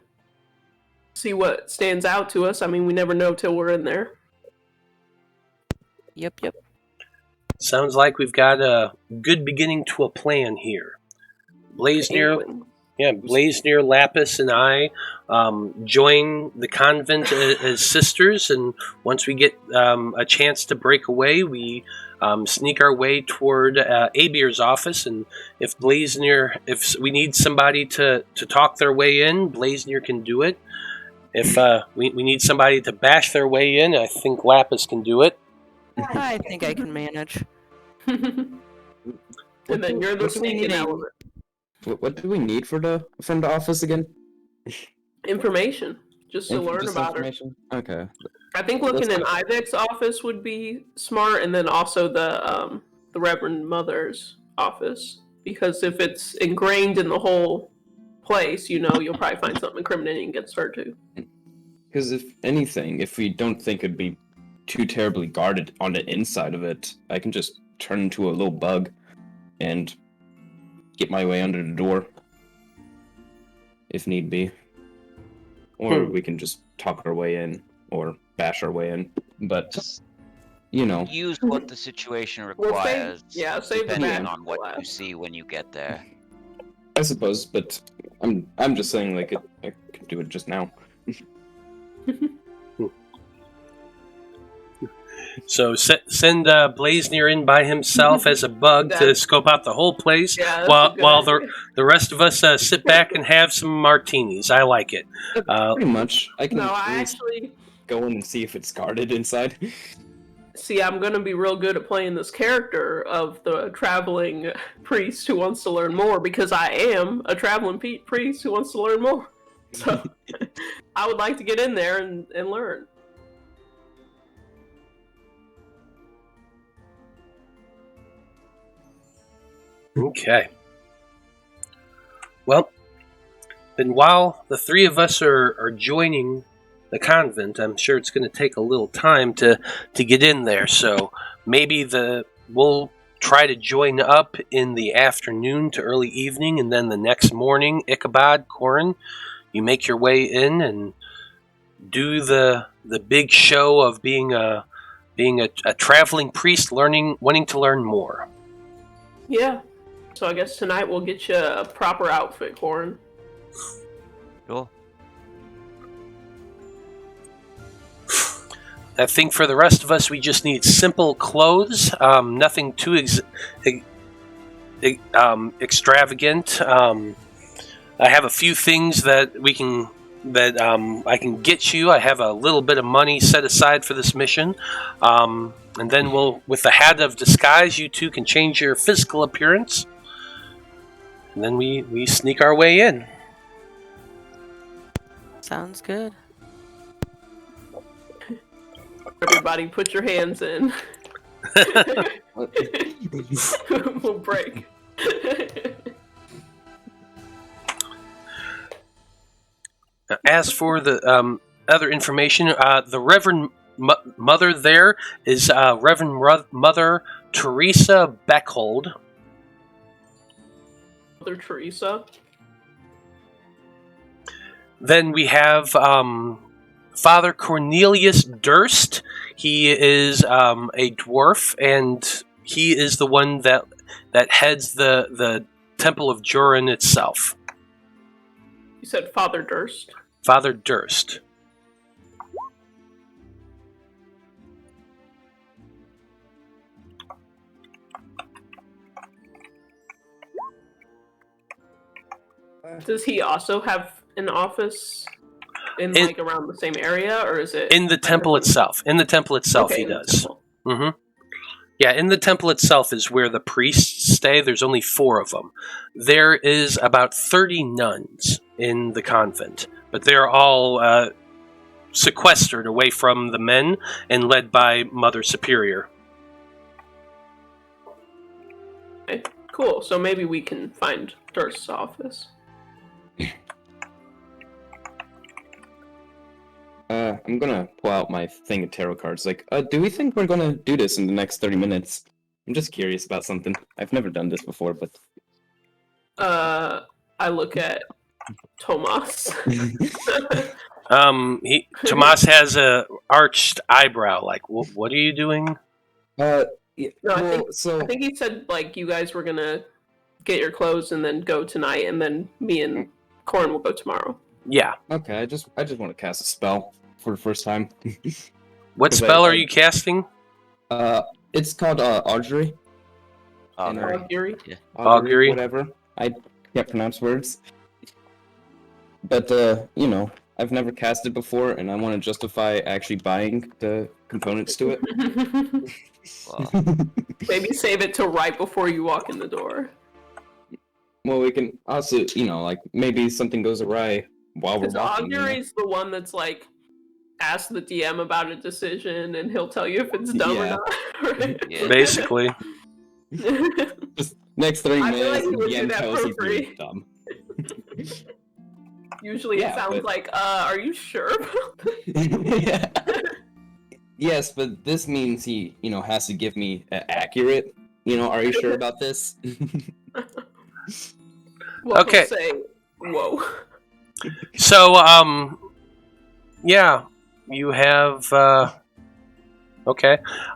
see what stands out to us. I mean, we never know till we're in there. Yep. Sounds like we've got a good beginning to a plan here. Blaznir, Lapis, and I join the convent as sisters, and once we get a chance to break away, we sneak our way toward Abir's office. And if we need somebody to talk their way in, Blaznir can do it. If we need somebody to bash their way in, I think Lapis can do it. I think I can manage. And then you're the sneaking element. What do we need from the office again? Information, just to learn about her. Okay. I think looking in Ivic's office would be smart, and then also the Reverend Mother's office, because if it's ingrained in the whole place, you'll probably find something incriminating against her too. Because if anything, if we don't think it'd be too terribly guarded on the inside of it, I can just turn into a little bug and get my way under the door if need be. Or we can just talk our way in or bash our way in. But, use what the situation requires, save depending on what you see when you get there. I suppose, but I'm just saying, like, I could do it just now. So send Blaznir in by himself as a bug to scope out the whole place, while the rest of us sit back and have some martinis. I like it. Pretty much. I can actually go in and see if it's guarded inside. See, I'm going to be real good at playing this character of the traveling priest who wants to learn more, because I am a traveling priest who wants to learn more. So I would like to get in there and learn. Okay. Well, then while the three of us are joining the convent, I'm sure it's going to take a little time to get in there. So maybe we'll try to join up in the afternoon to early evening, and then the next morning, Ichabod, Corrin, you make your way in and do the big show of being a traveling priest, wanting to learn more. Yeah. So I guess tonight we'll get you a proper outfit, Corrin. Cool. I think for the rest of us, we just need simple clothes, nothing too extravagant. I have a few things that I can get you. I have a little bit of money set aside for this mission, and then with the hat of disguise, you two can change your physical appearance, and then we sneak our way in. Sounds good. Everybody put your hands in. We'll break. As for the other information, the Reverend Mother there is Reverend Mother Teresa Beckhold. Mother Teresa. Then we have Father Cornelius Durst. He is a dwarf, and he is the one that heads the Temple of Jorun itself. You said Father Durst? Father Durst. Does he also have an office in like around the same area, or is it in the temple itself? In the temple itself, okay, he in the does. temple. Mm-hmm. Yeah, in the temple itself is where the priests stay. There's only 4 of them. There is about 30 nuns in the convent, but they're all sequestered away from the men and led by Mother Superior. Okay, cool. So maybe we can find Durst's office. I'm gonna pull out my thing of tarot cards. Like, do we think we're gonna do this in the next 30 minutes? I'm just curious about something. I've never done this before, but... I look at Tomas. Tomas has a arched eyebrow. Like, what are you doing? Yeah, No, well, I think he said like you guys were gonna get your clothes and then go tonight, and then me and Corrin will go tomorrow. Yeah. Okay, I just want to cast a spell for the first time. What spell are you casting? It's called Augury. Augury? Yeah. Augury? Whatever. I can't pronounce words. But, I've never cast it before, and I want to justify actually buying the components to it. Well, Maybe save it till right before you walk in the door. Well, we can also, maybe something goes awry while we're Because walking. Augury's the one that's like, ask the DM about a decision, and he'll tell you if it's dumb or Yeah. not. Right? Yeah. Basically. Just next 30 I feel minutes, like he the would do DM that tells for he's free. really dumb. Usually Yeah, it sounds but- like, are you sure about this? Yeah. Yes, but this means he, has to give me accurate, are you sure about this? Well, Okay. he'll say, whoa. So, yeah, you have,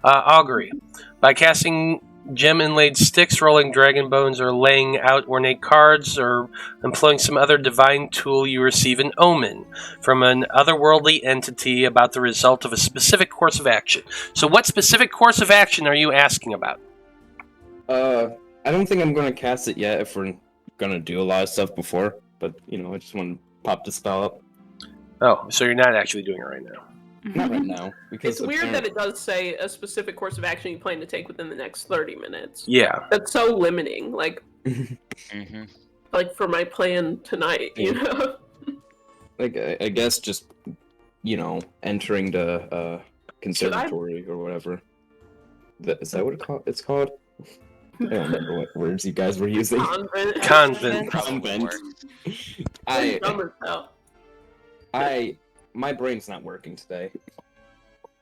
augury. By casting gem-inlaid sticks, rolling dragon bones, or laying out ornate cards, or employing some other divine tool, you receive an omen from an otherworldly entity about the result of a specific course of action. So what specific course of action are you asking about? I don't think I'm gonna cast it yet if we're gonna do a lot of stuff before, but, I just want to pop the spell up. Oh, so you're not actually doing it right now. Not right now. Because It's weird that it does say a specific course of action you plan to take within the next 30 minutes. Yeah. That's so limiting. Like mhm. like for my plan tonight, you know? Like, I guess just, entering the conservatory or whatever. Is that what it's called? I don't remember what words you guys were using. Convent. Convent. Dumb as hell. My brain's not working today.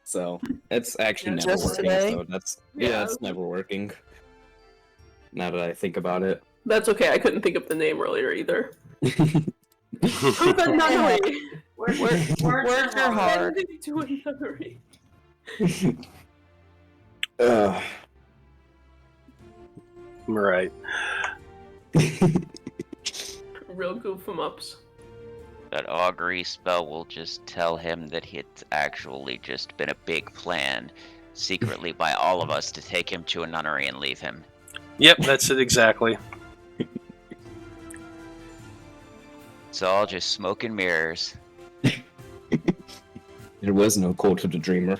So, it's actually never Just working. today? So that's Yeah. it's never working. Now that I think about it. That's okay, I couldn't think of the name earlier either. Convent nunnery! Words are hard. Convent to a nunnery. Right. Real goof 'em ups. That augury spell will just tell him that it's actually just been a big plan, secretly by all of us, to take him to a nunnery and leave him. Yep, that's it exactly. It's all just smoke and mirrors. There was no cult of the dreamer.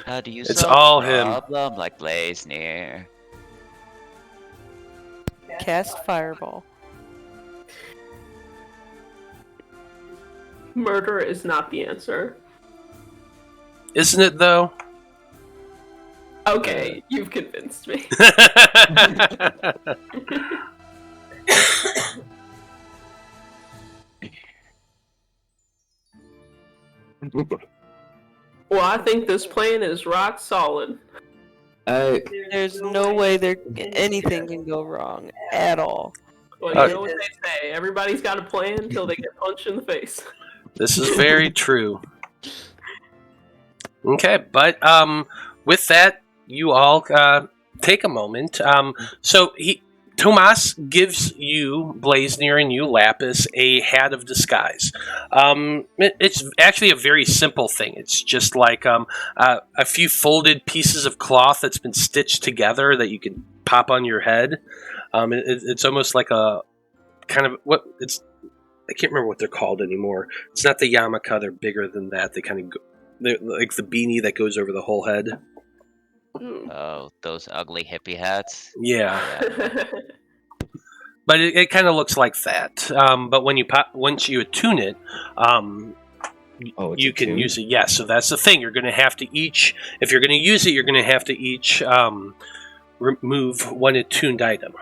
How do you It's solve all a him. problem like Blaznir? Cast fireball. Murder is not the answer. Isn't it, though? Okay, you've convinced me. Well, I think this plan is rock solid. There's no way anything can go wrong at all. Well, you know what they say. Everybody's got a plan until they get punched in the face. This is very true. Okay, but with that, you all take a moment. Tomas gives you, Blaznir, and you, Lapis, a hat of disguise. It's actually a very simple thing. It's just like a few folded pieces of cloth that's been stitched together that you can pop on your head. It's almost like a kind of what it's. I can't remember what they're called anymore. It's not the yarmulke; they're bigger than that. They kind of they're like the beanie that goes over the whole head. Oh, those ugly hippie hats. Yeah. Yeah. But it kind of looks like that. But when once you attune it, you can use it. Yes, so that's the thing. You're going to have to each, if you're going to use it, you're going to have to each remove one attuned item.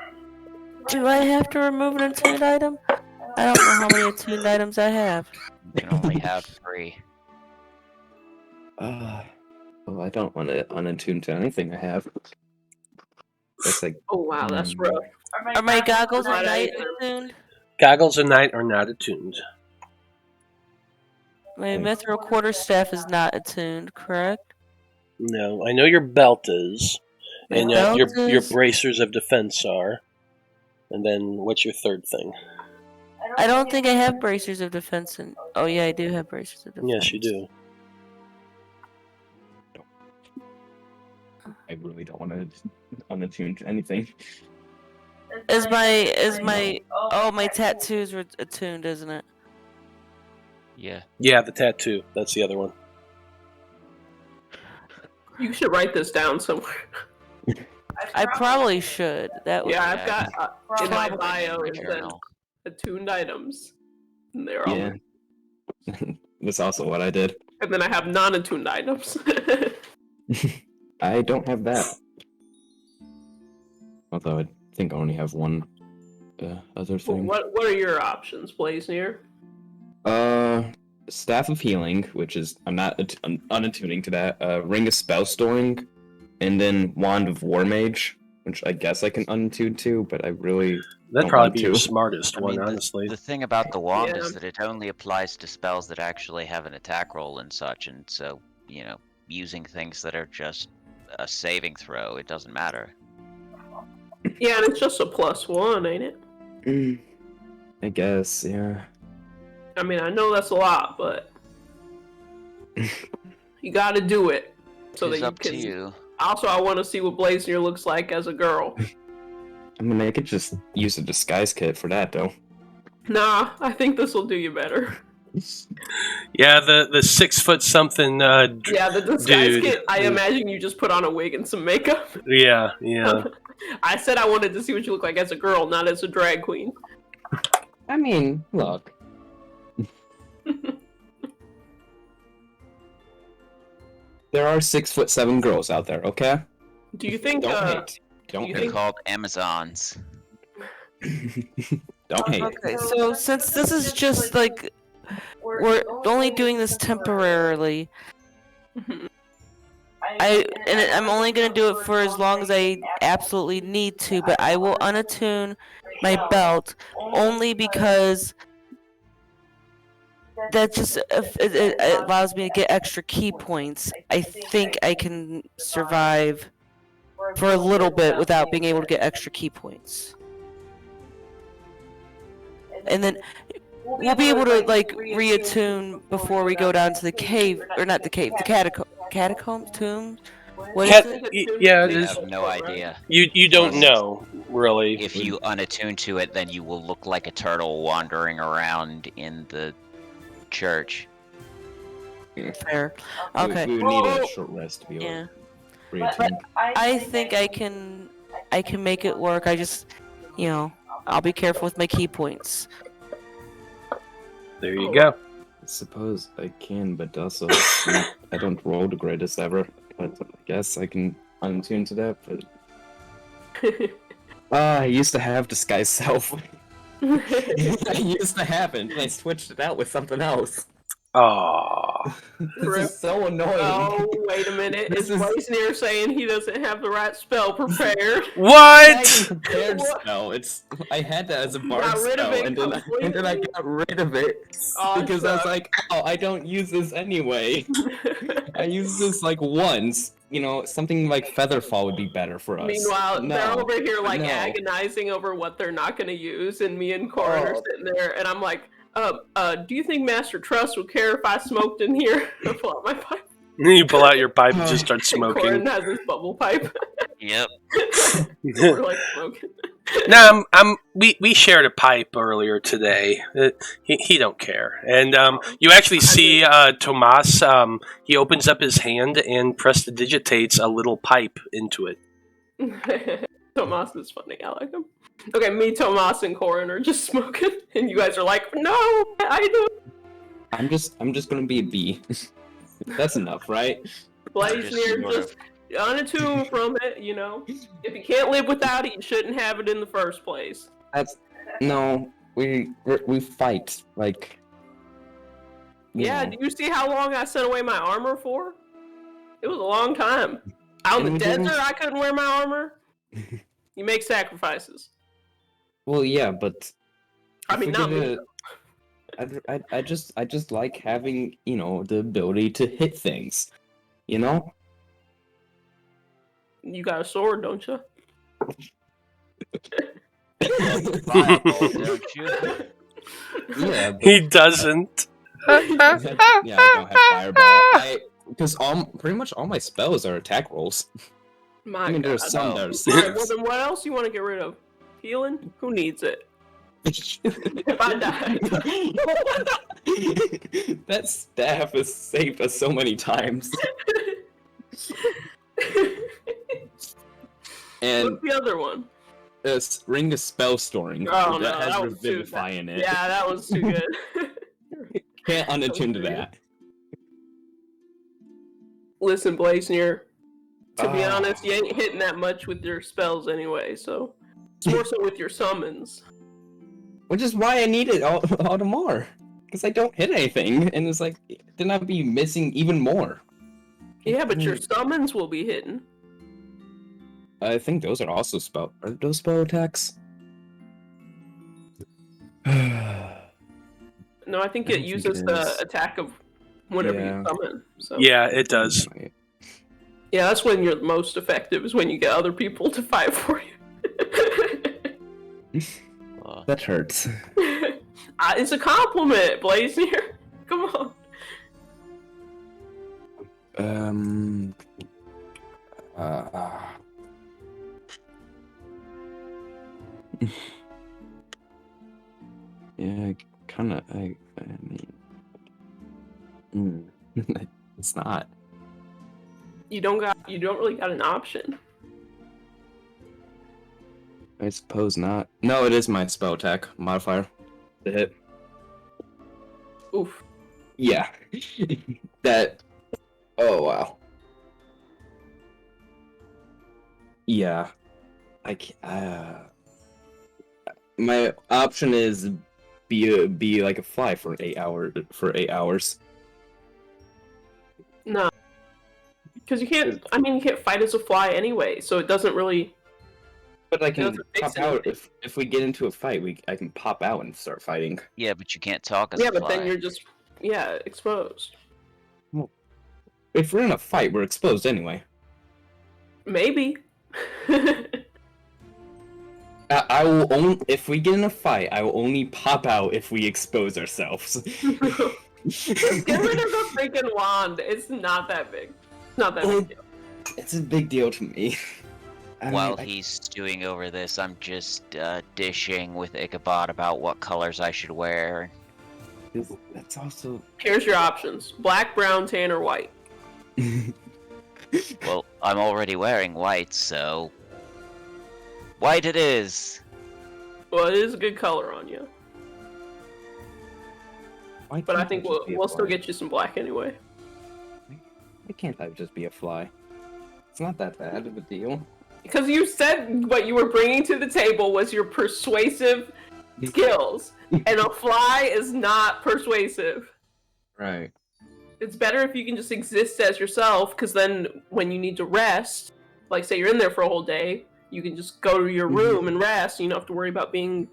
Do I have to remove an attuned item? I don't know how many attuned items I have. You can only have 3. I don't want to unattune to anything I have. That's like. Oh wow, that's rough. Are my goggles Not at night either. attuned? Goggles at night are not attuned. My mithril quarterstaff is not attuned, correct? No, I know your belt is, and My belt your is- bracers of defense are. And then what's your third thing? I don't think I have bracers of defense. Oh yeah, I do have bracers of defense. Yes, you do. I really don't want to unattune to anything. My tattoos were attuned, isn't it? Yeah. Yeah, the tattoo. That's the other one. You should write this down somewhere. I probably should. That would. Yeah, I've got in my Probably bio in it the says journal. attuned items. And they're all, Yeah. That's also what I did. and then I have non-attuned items. I don't have that. Although I think I only have one other thing. What are your options, Blaznir? Staff of Healing, which is I'm not unattuning to that. Ring of Spell Storing, and then Wand of War Mage, which I guess I can unattune to, but I really That'd don't probably want be to. your smartest I one, mean, honestly. the thing about the wand Yeah. is that it only applies to spells that actually have an attack roll and such, and so, using things that are just a saving throw, it doesn't matter. Yeah, and it's just a +1, ain't it? I guess, yeah. I mean, I know that's a lot, but you got to do it so that It's you up can. to you. Also, I want to see what Blaznir looks like as a girl. I mean, I could just use a disguise kit for that, though. Nah, I think this will do you better. Yeah, the 6 foot something. Yeah, the disguise Dude. kit. I imagine you just put on a wig and some makeup. Yeah. I said I wanted to see what you look like as a girl, not as a drag queen. I mean, look. There are 6'7" girls out there, okay? Do you think? Don't hate. Don't do you They're think- called Amazons. hate. Don't hate. Okay, so since this is just like we're only doing this temporarily, I'm only gonna do it for as long as I absolutely need to, but I will unattune my belt only because that just it allows me to get extra key points. I think I can survive for a little bit without being able to get extra key points. And then we'll be able to like reattune before we go down to the cave, or not the cave, the catacombs, tomb. What is it? Yeah, I it is. have no idea. You don't know, really. If you unattune to it, then you will look like a turtle wandering around in the church. Fair. Okay. We would need a short rest to be able Yeah. to reattune. I think I can make it work. I just, I'll be careful with my key points. There you go. I suppose I can, but also I don't roll the greatest ever. But I guess I can unattune to that. But I used to have disguise self. I used to have it, and I switched it out with something else. Aww. This is so annoying. Oh, wait a minute. This Is is- Blaznir saying he doesn't have the right spell prepared? What? Prepared What? spell. I had that as a bard got rid of spell, it and then I got rid of it Oh, because I was sucks. like, oh, I don't use this anyway. I use this like once. Something like Featherfall would be better for us. Meanwhile, No, they're over here like no. agonizing over what they're not going to use, and me and Corin are sitting there, and I'm like, do you think Master Trust would care if I smoked in here? I pull out my pipe. You pull out your pipe and just start And Corin smoking. has his bubble pipe. Yep. We're like smoking. No, we shared a pipe earlier today. He don't care. And you actually see Tomas. He opens up his hand and prestidigitates a little pipe into it. Tomas is funny. I like him. Okay, me, Tomas, and Corrin are just smoking, and you guys are like, "No, I don't." I'm just gonna be a bee. That's enough, right? Blaznir just unattune from it. If you can't live without it, you shouldn't have it in the first place. No. We fight like. Yeah, do you see how long I sent away my armor for? It was a long time. Out in the desert, I couldn't wear my armor. You make sacrifices. Well, yeah, but I mean, not me. I just like having the ability to hit things. You got a sword, don't you? Fireball, don't you? Yeah, but, He doesn't. yeah, I don't have fireball. Because pretty much all my spells are attack rolls. My God. There's some that are Alright, well then what else you want to get rid of? Healing? Who needs it? If I die. That staff has saved us so many times. And what's the other one? this ring of spell storing. Oh, that no, has that was Revivify in it. Yeah, that was too good. Can't unattune to that. Listen, Blaznir, to be honest, you ain't hitting that much with your spells anyway, so it's more so with your summons. Which is why I need it all the more. Because I don't hit anything, and it's like, then I'd be missing even more. Yeah, but your summons will be hitting. I think those are also spell. Are those spell attacks? No, I think it uses the attack of whenever you summon. So. Yeah, it does. Yeah, that's when you're most effective, is when you get other people to fight for you. That hurts. It's a compliment, Blaznir. Come on. Yeah, kinda. I mean, it's not. You don't really got an option. I suppose not. No, it is my spell attack modifier. The hit. Oof. Yeah. That. Oh wow. Yeah. My option is be like a fly for 8 hours. No. Because you can't fight as a fly anyway, so it doesn't really. But I can pop out if we get into a fight. I can pop out and start fighting. Yeah, but you can't talk as a but fly. then you're just exposed. Well, if we're in a fight, we're exposed anyway. Maybe. I will only if we get in a fight. I will only pop out if we expose ourselves. Just get rid of the freaking wand. It's not that big. It's not that big deal. It's a big deal to me. While he's stewing over this, I'm just dishing with Ichabod about what colors I should wear. That's also. Here's your options: black, brown, tan, or white. Well, I'm already wearing white, so white it is. Well, it is a good color on you. But I think we'll still get you some black anyway. Why can't I just be a fly? It's not that bad of a deal. Because you said what you were bringing to the table was your persuasive skills, and a fly is not persuasive. Right. It's better if you can just exist as yourself, because then when you need to rest, like say you're in there for a whole day, you can just go to your room and rest, and you don't have to worry about being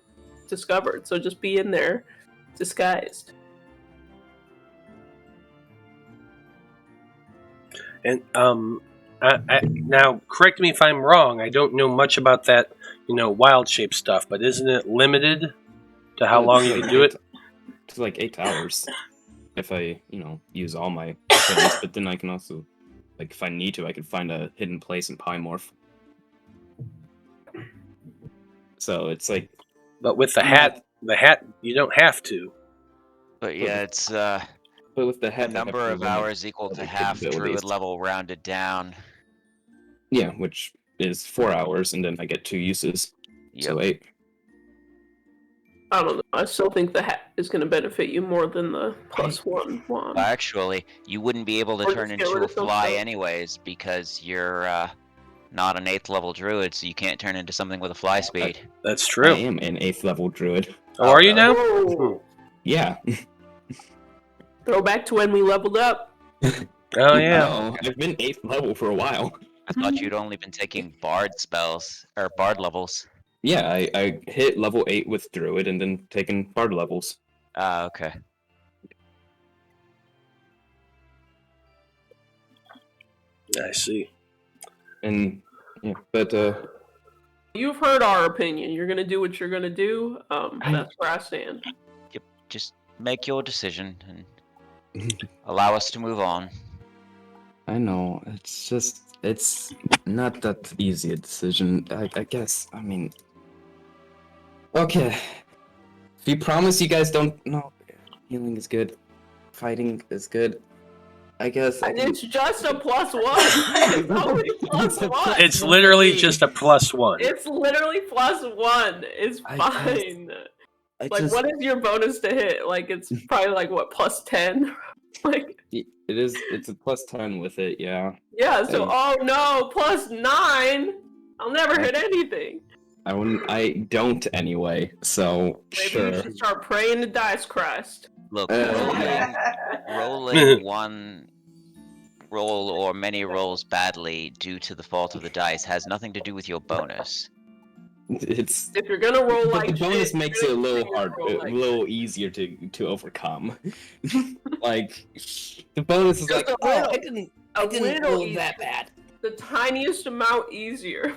discovered. So just be in there, disguised. And now, correct me if I'm wrong. I don't know much about that, wild shape stuff. But isn't it limited to how long you can do it? It's like 8 hours. If I, use all my things, but then I can also, if I need to, I can find a hidden place and polymorph. So it's like, But with the hat, you don't have to. But yeah, it's but with the a hat, I have number to of limit hours equal to other half druid capabilities. level rounded down. Yeah, which is 4 hours, and then I get 2 uses. Yep. So 8. I don't know. I still think the hat is going to benefit you more than the +1 wand. Actually, you wouldn't be able to Or turn just get into rid a of some fly stuff. anyways because you're not an 8th level druid, so you can't turn into something with a fly speed. That's I true. am an 8th level druid. Oh, are you really? now? Whoa! Yeah. Throw back to when we leveled up. Oh yeah. No, I've been 8th level for a while. I thought you'd only been taking bard spells or bard levels. Yeah, I hit level 8 with druid and then taken bard levels. Ah, okay. I see. And yeah, but You've heard our opinion. You're going to do what you're going to do. That's where I stand. Yep. Just make your decision and allow us to move on. I know, it's not that easy a decision, I guess. I mean, okay. If you promise you guys don't, no, healing is good, fighting is good, I guess. It's just a +1. It's only +1. It's literally just a +1. It's literally +1. It's fine. What is your bonus to hit? Like, it's probably like what, +10? Like, it's a +10 with it, yeah. yeah. So, oh no, +9. I'll never hit anything. I don't anyway. So Maybe sure. you should start praying to Dice Christ. Look, Yeah. rolling one roll or many rolls badly due to the fault of the dice has nothing to do with your bonus. It's If you're gonna roll but like the bonus shit, makes you're it a gonna little hard, roll a like little easier to overcome. Like the bonus is Just like, a little- I didn't little roll easier. that bad. The tiniest amount easier.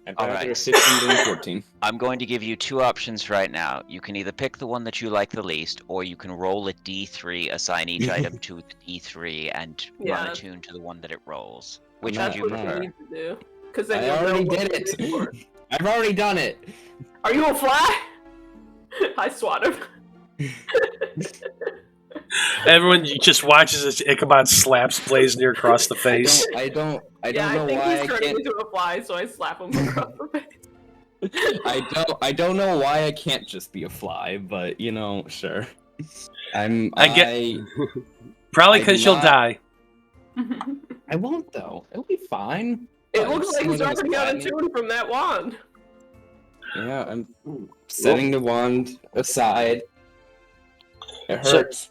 I'd All rather right. 15 than 14. I'm going to give you 2 options right now. You can either pick the one that you like the least, or you can roll a d3, assign each item to the d3, and run Yeah. attune to the one that it rolls. Which That's would you what prefer? you need to do. Because then I you'll know already what did to do for it. I've already done it. Are you a fly? I swat him. Everyone just watches as Ichabod slaps Blaznir across the face. I don't Yeah, I know think why he's I turning can't. into a fly, so I slap him across the face. I don't know why I can't just be a fly, but you know, sure. Probably I because you'll not- die. I won't though. It'll be fine. It looks like he's Someone was already out of flattening- tune from that wand. Yeah, I'm setting the wand aside. It So- hurts.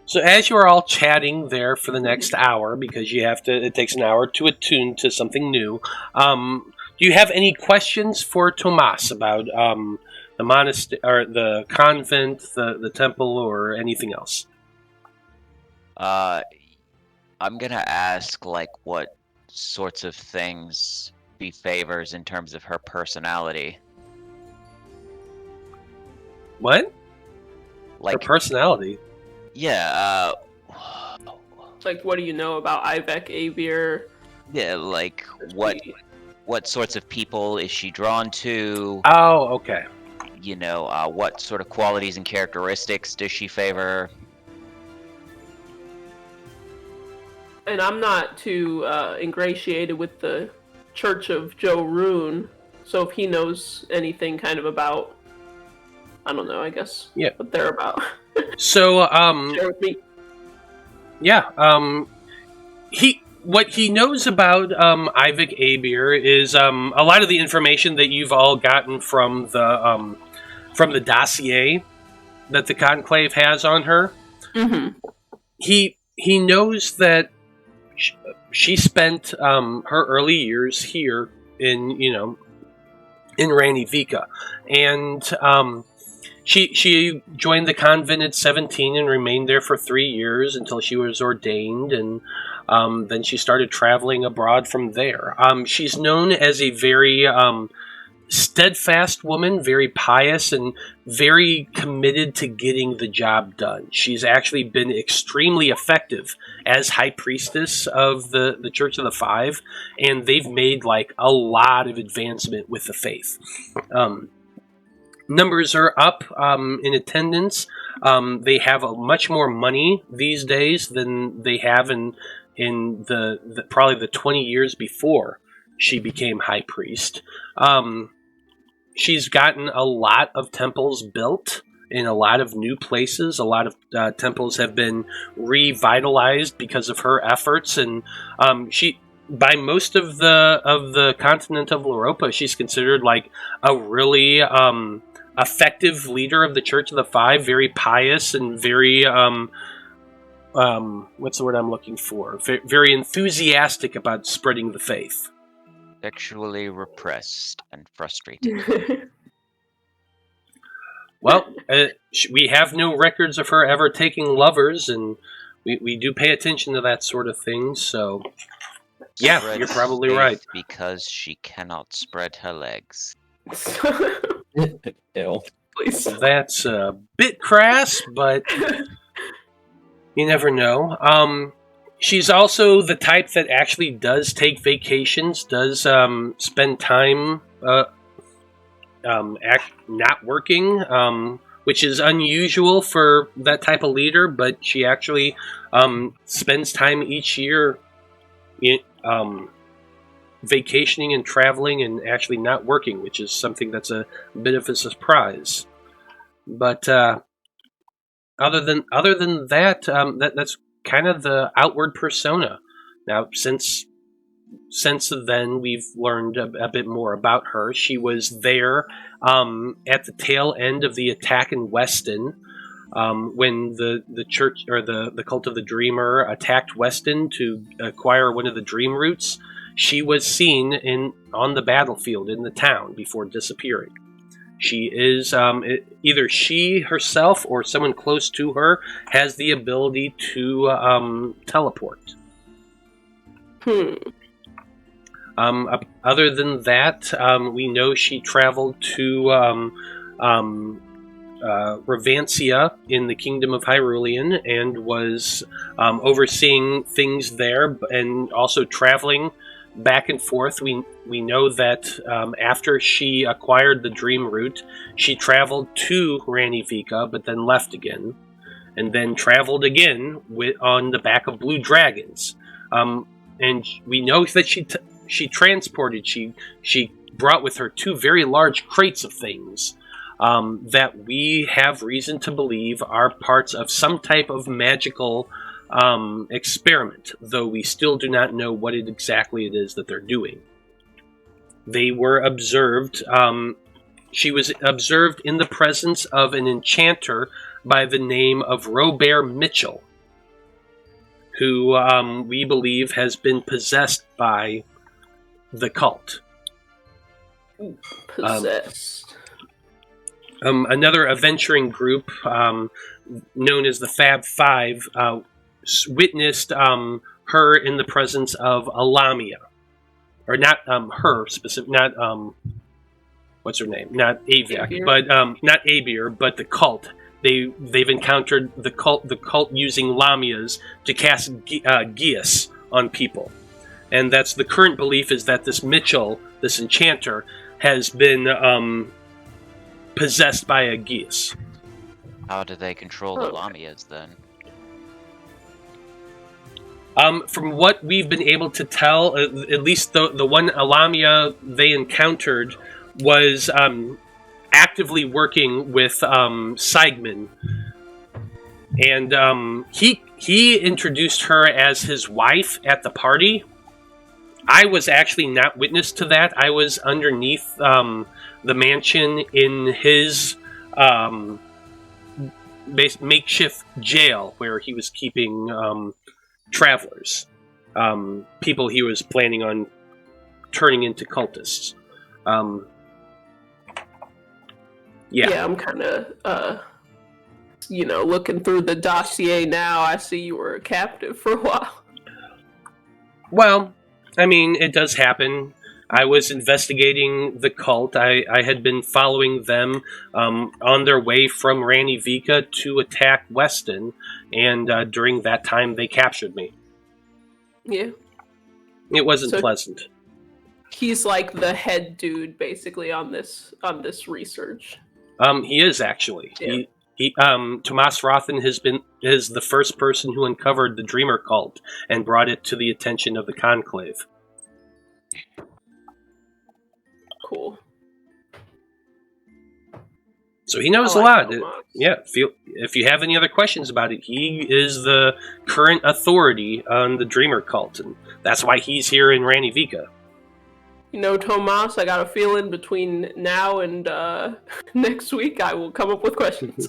So as you are all chatting there for the next hour, because it takes an hour to attune to something new, do you have any questions for Tomas about the monastery or the convent, the temple, or anything else? I'm gonna ask, like, what sorts of things she favors in terms of her personality. What? Like, Her personality? yeah, Like, what do you know about Ivek Avir? yeah, like, what sorts of people is she drawn to? Oh, okay. You know, what sort of qualities and characteristics does she favor? And I'm not too ingratiated with the Church of Jorun, so if he knows anything kind of about, I don't know, I guess, Yeah. what they're about. So, Share with me. yeah, what he knows about Ivek Abir is a lot of the information that you've all gotten from the dossier that the Conclave has on her. Mm-hmm. He knows that she spent her early years here in Ranivica, and she joined the convent at 17 and remained there for 3 years until she was ordained, and then she started traveling abroad from there. She's known as a very steadfast woman, very pious, and very committed to getting the job done. She's actually been extremely effective as High Priestess of the Church of the Five, and they've made like a lot of advancement with the faith. numbers are up in attendance. They have much more money these days than they have in the probably the 20 years before she became high priest. She's gotten a lot of temples built in a lot of new places. A lot of temples have been revitalized because of her efforts, and she. By most of the continent of Loroupa, she's considered like a really effective leader of the Church of the Five, very pious and very what's the word I'm looking for? Very enthusiastic about spreading the faith. Sexually repressed and frustrated. Well, we have no records of her ever taking lovers, and we do pay attention to that sort of thing, so... Yeah, Spreads you're probably faith right. Because she cannot spread her legs. Ew. Please. That's a bit crass, but you never know. She's also the type that actually does take vacations, does spend time not working, which is unusual for that type of leader, but she actually spends time each year vacationing and traveling and actually not working, which is something that's a bit of a surprise. But other than that, that's kind of the outward persona. Now, since then, we've learned a bit more about her. She was there at the tail end of the attack in Weston. When the church or the cult of the Dreamer attacked Weston to acquire one of the dream roots, she was seen on the battlefield in the town before disappearing. She is either she herself or someone close to her has the ability to teleport. Other than that, we know she traveled to Revancia in the Kingdom of Hyrulean and was overseeing things there, and also traveling back and forth. We know that after she acquired the Dream Root, she traveled to Ranivica, but then left again, and then traveled again on the back of blue dragons. And we know that she transported. She brought with her 2 very large crates of things. That we have reason to believe are parts of some type of magical experiment, though we still do not know what exactly it is that they're doing. They were observed. She was observed in the presence of an enchanter by the name of Robert Mitchell, who we believe has been possessed by the cult. Possessed. Another adventuring group known as the Fab Five witnessed her in the presence of Alamia. Or not her specific, not what's her name? Not Aviak, Abir. but not Abir, but the cult. They've encountered the cult using Lamias to cast Geas on people. And that's the current belief, is that this Mitchell, this enchanter, has been possessed by a Geas. How do they control the Lamias then? From what we've been able to tell, at least the one Alamia they encountered was actively working with Sigmund. And he introduced her as his wife at the party. I was actually not witness to that. I was underneath the mansion in his makeshift jail where he was keeping travelers, people he was planning on turning into cultists. Yeah, I'm kind of, looking through the dossier now. I see you were a captive for a while. Well, I mean, it does happen. I was investigating the cult. I had been following them on their way from Ranivica to attack Weston, and during that time they captured me. Yeah. It wasn't pleasant. He's like the head dude, basically, on this research. He is actually. Yeah. Tomas Rothen is the first person who uncovered the Dreamer cult and brought it to the attention of the Conclave. Cool. So he knows I a like lot. Tomas. Yeah, if you have any other questions about it, he is the current authority on the Dreamer cult, and that's why he's here in Ranivica. You know, Tomas, I got a feeling between now and next week I will come up with questions.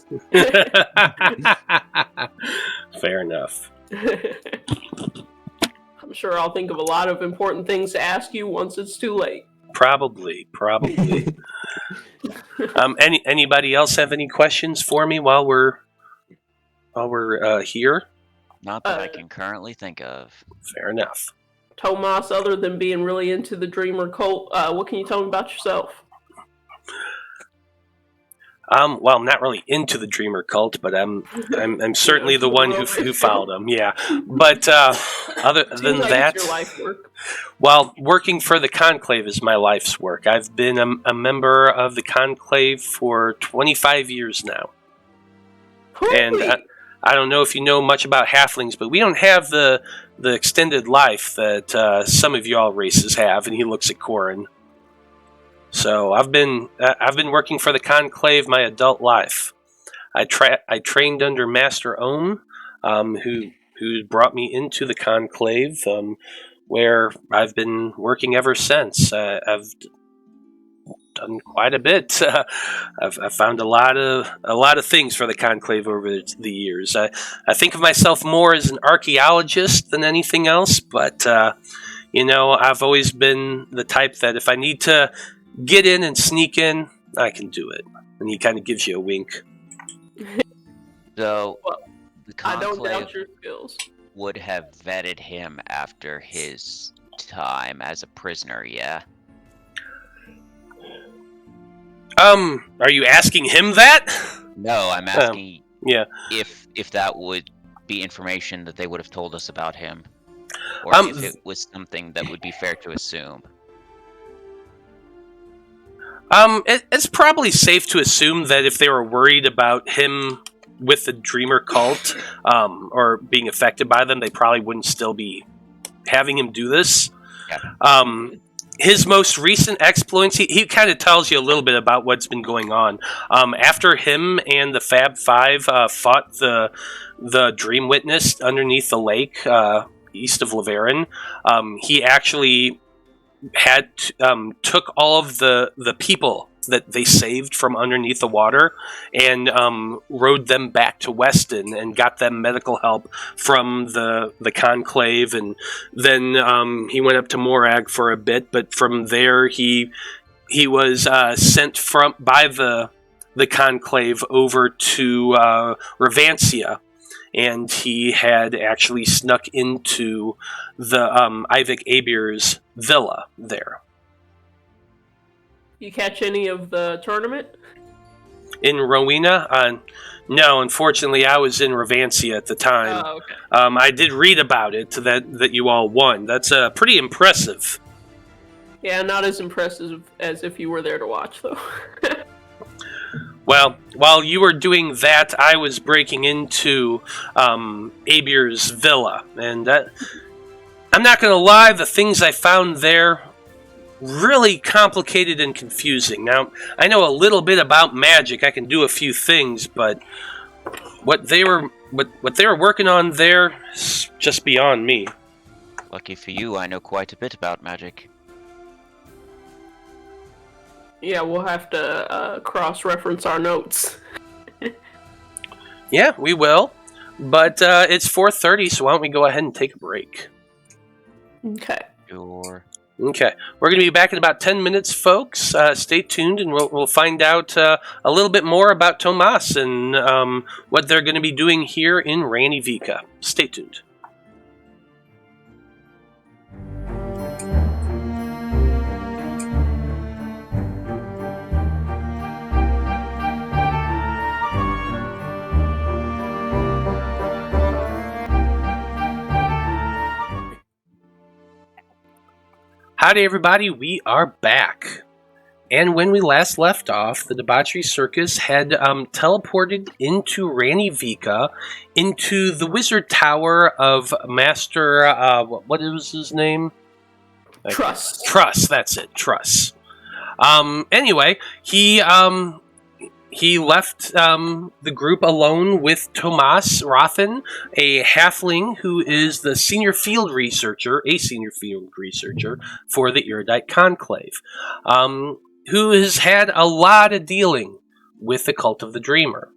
Fair enough. I'm sure I'll think of a lot of important things to ask you once it's too late. Probably. Anybody else have any questions for me while we're here? Not that I can currently think of. Fair enough. Tomas, other than being really into the Dreamer cult, what can you tell me about yourself? Well, I'm not really into the Dreamer cult, but I'm certainly the one who followed them. Yeah, but other than that, your life work? Well, working for the Conclave is my life's work. I've been a member of the Conclave for 25 years now, and I don't know if you know much about halflings, but we don't have the extended life that some of y'all races have. And he looks at Corrin. So I've been working for the Conclave my adult life. I trained under Master Ohm, who brought me into the Conclave, where I've been working ever since. I've done quite a bit. I've found a lot of things for the Conclave over the years. I think of myself more as an archaeologist than anything else, but I've always been the type that if I need to get in and sneak in, I can do it. And he kind of gives you a wink. So, Well, the I don't Conclave doubt your skills. would have vetted him after his time as a prisoner, yeah? Are you asking him that? No, I'm asking Yeah. if that would be information that they would have told us about him. Or if it was something that would be fair to assume. It's probably safe to assume that if they were worried about him with the Dreamer cult, or being affected by them, they probably wouldn't still be having him do this. Yeah. His most recent exploits, he kind of tells you a little bit about what's been going on. After him and the Fab Five fought the Dream Witness underneath the lake east of Laverin, he actually took all of the people that they saved from underneath the water and rowed them back to Weston and got them medical help from the Conclave, and then he went up to Morag for a bit, but from there he was sent by the Conclave over to Revancia, and he had actually snuck into the Ivik Abir's villa there. You catch any of the tournament? In Rowena? No, unfortunately, I was in Revancia at the time. Oh, okay. I did read about it, that you all won. That's pretty impressive. Yeah, not as impressive as if you were there to watch, though. Well, while you were doing that, I was breaking into Abir's villa, and I'm not going to lie, the things I found there really complicated and confusing. Now, I know a little bit about magic. I can do a few things, but what they were working on there is just beyond me. Lucky for you, I know quite a bit about magic. Yeah, we'll have to cross-reference our notes. Yeah, we will. But it's 4:30, so why don't we go ahead and take a break? Okay. Sure. Okay, we're going to be back in about 10 minutes, folks. Stay tuned, and we'll find out a little bit more about Tomas and what they're going to be doing here in Ranivica. Stay tuned. Howdy, everybody. We are back. And when we last left off, the Debauchery Circus had teleported into Ranivica, into the Wizard Tower of Master... what was his name? Truss. Truss, that's it, Truss. Anyway, he left the group alone with Tomas Rothen, a halfling who is a senior field researcher for the Erudite Conclave, who has had a lot of dealing with the Cult of the Dreamer.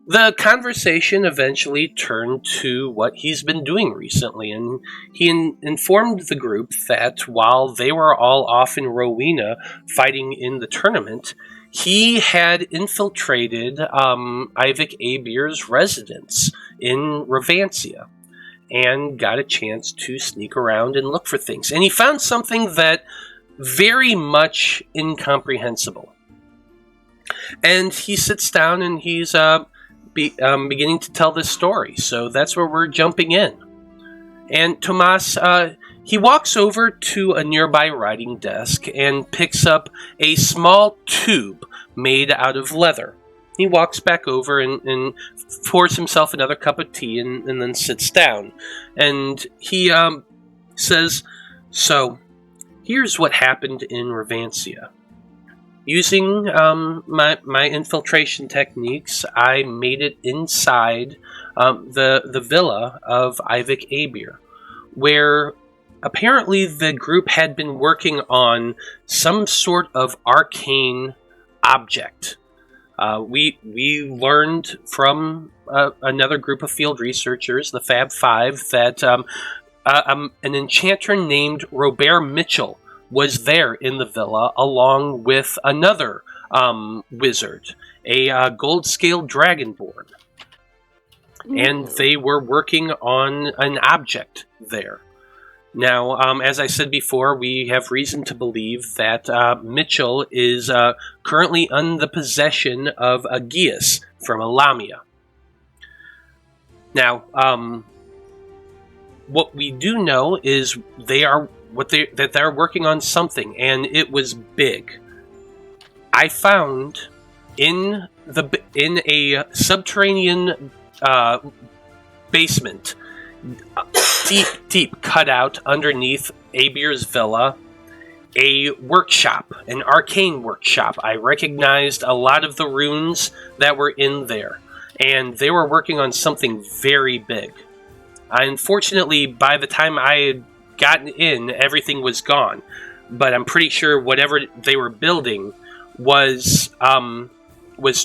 The conversation eventually turned to what he's been doing recently, and he informed the group that while they were all off in Rowena fighting in the tournament, he had infiltrated Ivic Abir's residence in Revancia and got a chance to sneak around and look for things. And he found something that very much incomprehensible. And he sits down and he's beginning to tell this story. So that's where we're jumping in. And Tomas, he walks over to a nearby writing desk and picks up a small tube made out of leather. He walks back over and pours himself another cup of tea and then sits down. And he says, "So, here's what happened in Revancia. Using my infiltration techniques, I made it inside the villa of Ivic Abir, where apparently the group had been working on some sort of arcane object. We learned from another group of field researchers, the Fab Five, that an enchanter named Robert Mitchell was there in the villa along with another wizard, a gold-scaled dragonborn. And they were working on an object there. Now, as I said before, we have reason to believe that Mitchell is currently in the possession of Aegeus from Elamia. Now, what we do know is they're working on something, and it was big. I found in a subterranean basement, deep cut out underneath Abir's villa, a workshop, an arcane workshop. I recognized a lot of the runes that were in there, and they were working on something very big. Unfortunately, by the time I had gotten in, everything was gone, but I'm pretty sure whatever they were building was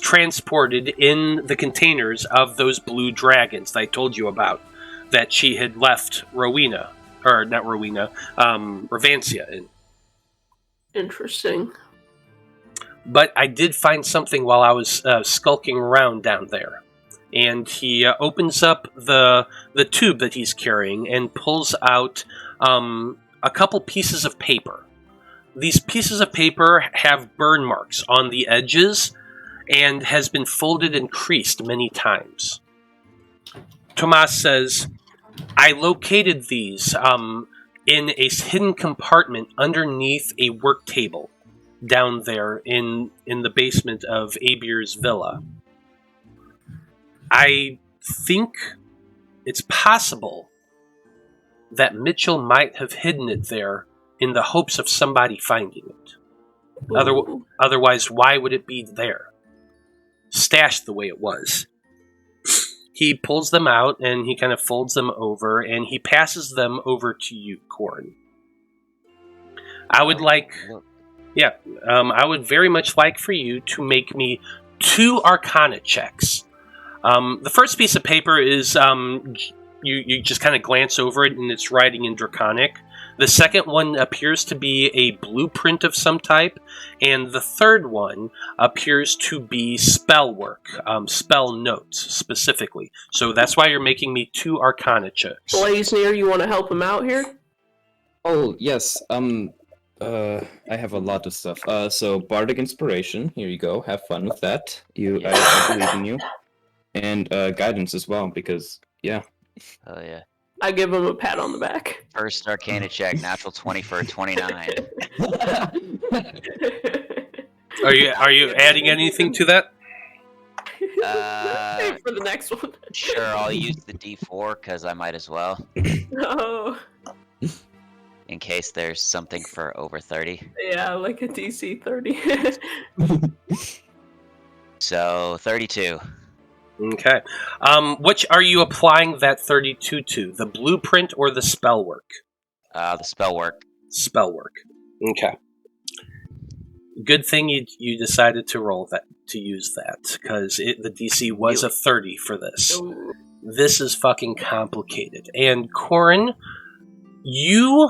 transported in the containers of those blue dragons that I told you about, that she had left Revancia in. Interesting. But I did find something while I was skulking around down there. And he opens up the tube that he's carrying and pulls out a couple pieces of paper. These pieces of paper have burn marks on the edges and has been folded and creased many times. Tomas says, "I located these in a hidden compartment underneath a work table down there in the basement of Abir's villa. I think it's possible that Mitchell might have hidden it there in the hopes of somebody finding it. Otherwise, why would it be there? Stashed the way it was." He pulls them out and he kind of folds them over and he passes them over to you, Corrin. I would very much like for you to make me 2 Arcana checks. The first piece of paper is, you just kind of glance over it and it's writing in Draconic. The second one appears to be a blueprint of some type, and the third one appears to be spell work, spell notes specifically. So that's why you're making me 2 Arcana checks. Blaznir, you want to help him out here? Oh, yes. I have a lot of stuff. So Bardic Inspiration, here you go. Have fun with that. I believe in you. And Guidance as well, because, yeah. Oh, yeah. I give him a pat on the back. First Arcana check, natural 20 for a 29. Are you adding anything to that? For the next one. Sure, I'll use the D4 because I might as well, Oh, in case there's something for over 30. yeah, like a DC 30. So 32. Okay. Which are you applying that 32 to? The blueprint or the spell work? The spell work. Spell work. Okay. Good thing you decided to roll that, to use that, because the DC was a 30 for this. Ooh. This is fucking complicated. And Corrin, you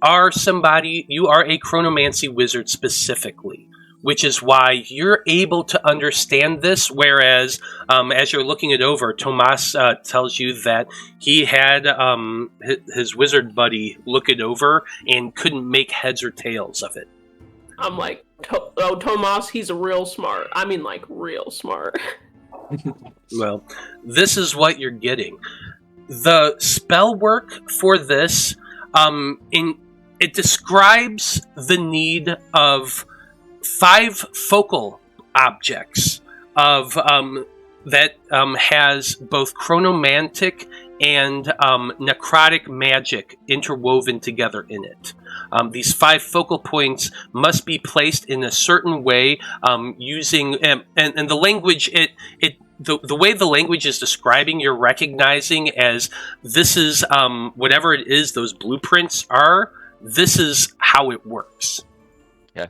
are a chronomancy wizard specifically, which is why you're able to understand this, whereas as you're looking it over, Tomas tells you that he had his wizard buddy look it over and couldn't make heads or tails of it. I'm like, Tomas, he's real smart. I mean, like, real smart. Well, this is what you're getting. The spell work for this, it describes the need of 5 focal objects of that has both chronomantic and necrotic magic interwoven together in it. These 5 focal points must be placed in a certain way using and the language the way the language is describing, you're recognizing as this is whatever it is those blueprints are. This is how it works. Yeah.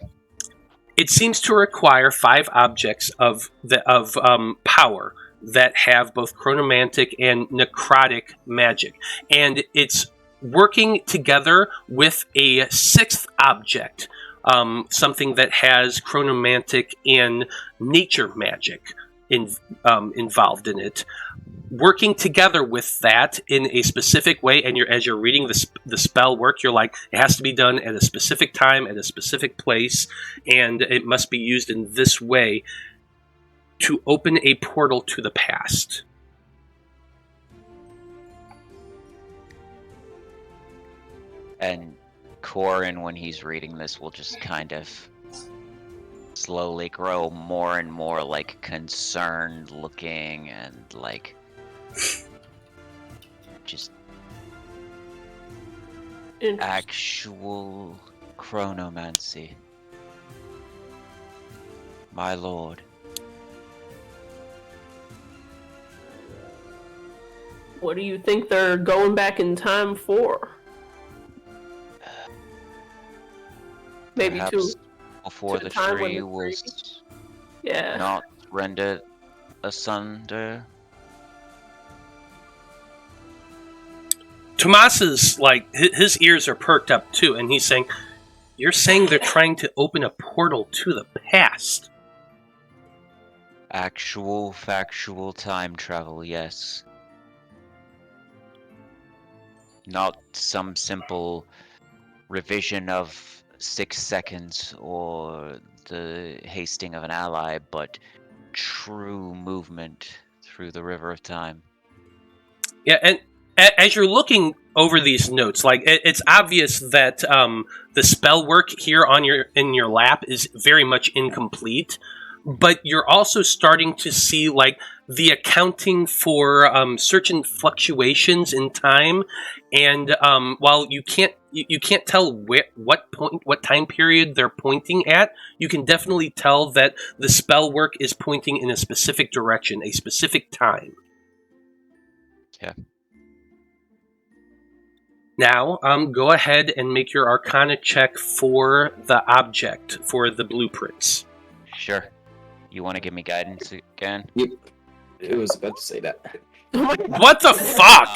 It seems to require 5 objects of power that have both chronomantic and necrotic magic, and it's working together with a 6th object, something that has chronomantic and nature magic involved in it. Working together with that in a specific way, and as you're reading the spell work, you're like, it has to be done at a specific time, at a specific place, and it must be used in this way to open a portal to the past. And Corrin, when he's reading this, will just kind of slowly grow more and more like concerned looking and like just actual chronomancy. My lord. What do you think they're going back in time for? Maybe Perhaps before to the time when tree the was yeah. not rendered asunder. Tomas's, like, his ears are perked up too, and he's saying, you're saying they're trying to open a portal to the past? Actual, factual time travel, yes. Not some simple revision of 6 seconds or the hasting of an ally, but true movement through the river of time. Yeah, and as you're looking over these notes, like, it's obvious that the spell work here in your lap is very much incomplete, but you're also starting to see, like, the accounting for certain fluctuations in time, and while you can't tell what time period they're pointing at, you can definitely tell that the spell work is pointing in a specific direction, a specific time. Yeah. Now, go ahead and make your Arcana check for the object, for the blueprints. Sure. You want to give me guidance again? Yep. I was about to say that. What the fuck?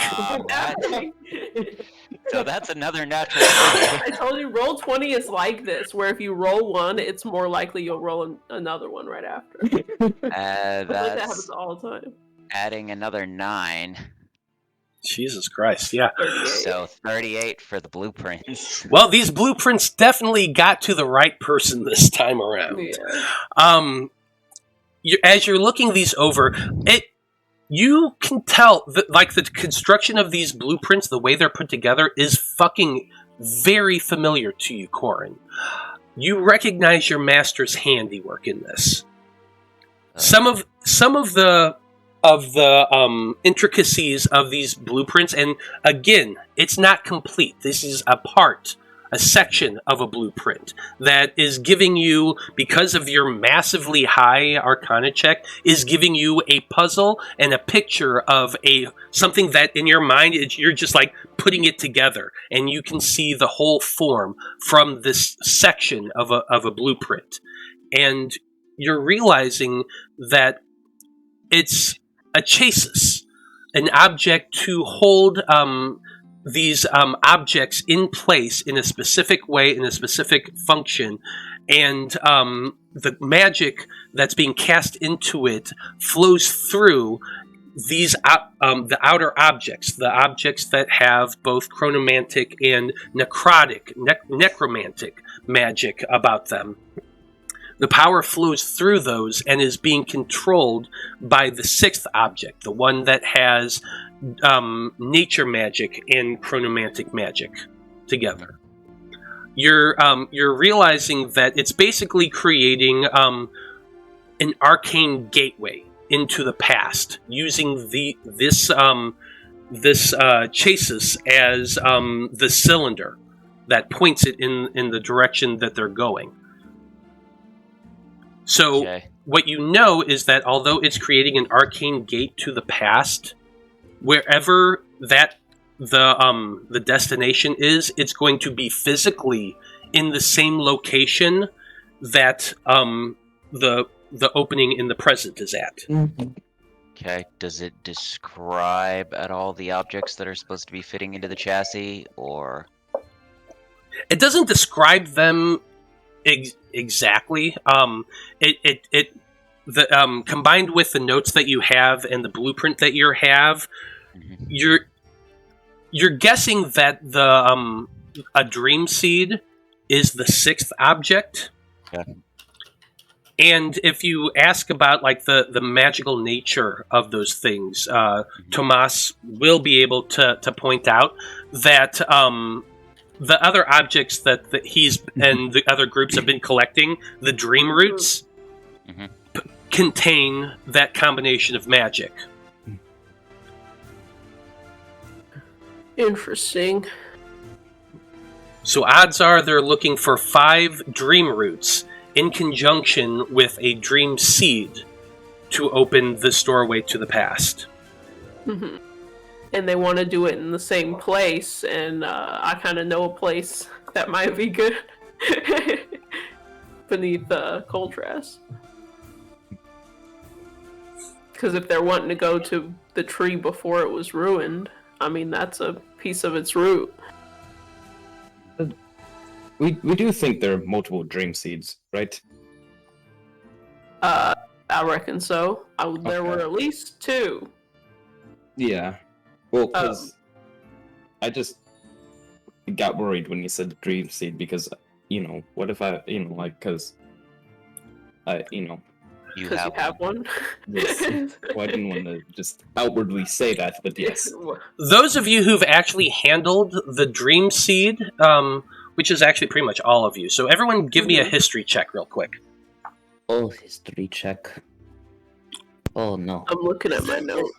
So that's another natural 20. I told you, roll 20 is like this, where if you roll one, it's more likely you'll roll another one right after. That That's happens all the time. adding another 9. Jesus Christ, yeah. 38. So 38 for the blueprints. Well, these blueprints definitely got to the right person this time around. Yeah. As you're looking these over, you can tell that, like, the construction of these blueprints, the way they're put together, is fucking very familiar to you, Corrin. you recognize your master's handiwork in this. Some of the intricacies of these blueprints, and again, it's not complete. This is a section of a blueprint that is giving you, because of your massively high Arcana check, is giving you a puzzle and a picture of something that in your mind you're just like putting it together, and you can see the whole form from this section of a blueprint, and you're realizing that it's a chassis, an object to hold these objects in place in a specific way, in a specific function, and the magic that's being cast into it flows through these the outer objects, the objects that have both chronomantic and necromantic magic about them. The power flows through those and is being controlled by the sixth object, the one that has nature magic and chronomantic magic together. You're realizing that it's basically creating an arcane gateway into the past, using this chassis as the cylinder that points it in the direction that they're going. So what you know is that although it's creating an arcane gate to the past, wherever that the destination is, it's going to be physically in the same location that the opening in the present is at. Okay. Does it describe at all the objects that are supposed to be fitting into the chassis, or? It doesn't describe them exactly. Combined with the notes that you have and the blueprint that you have, you're guessing that a dream seed is the sixth object. Okay. And if you ask about like the magical nature of those things, Tomas will be able to point out that the other objects that he's and the other groups have been collecting, the dream roots, contain that combination of magic. Interesting. So odds are they're looking for 5 dream roots in conjunction with a dream seed to open the doorway to the past. Mm-hmm. And they want to do it in the same place, and I kind of know a place that might be good beneath Coltras. Because if they're wanting to go to the tree before it was ruined, I mean, that's a piece of its root. We do think there are multiple dream seeds, right? I reckon so. There were at least 2. Yeah. Well, because I just got worried when you said dream seed, because, what if I, because you have one? Yes. Well, I didn't want to just outwardly say that, but yes. Those of you who've actually handled the dream seed, which is actually pretty much all of you, so everyone give me a history check real quick. Oh, history check. Oh, no. I'm looking at my notes.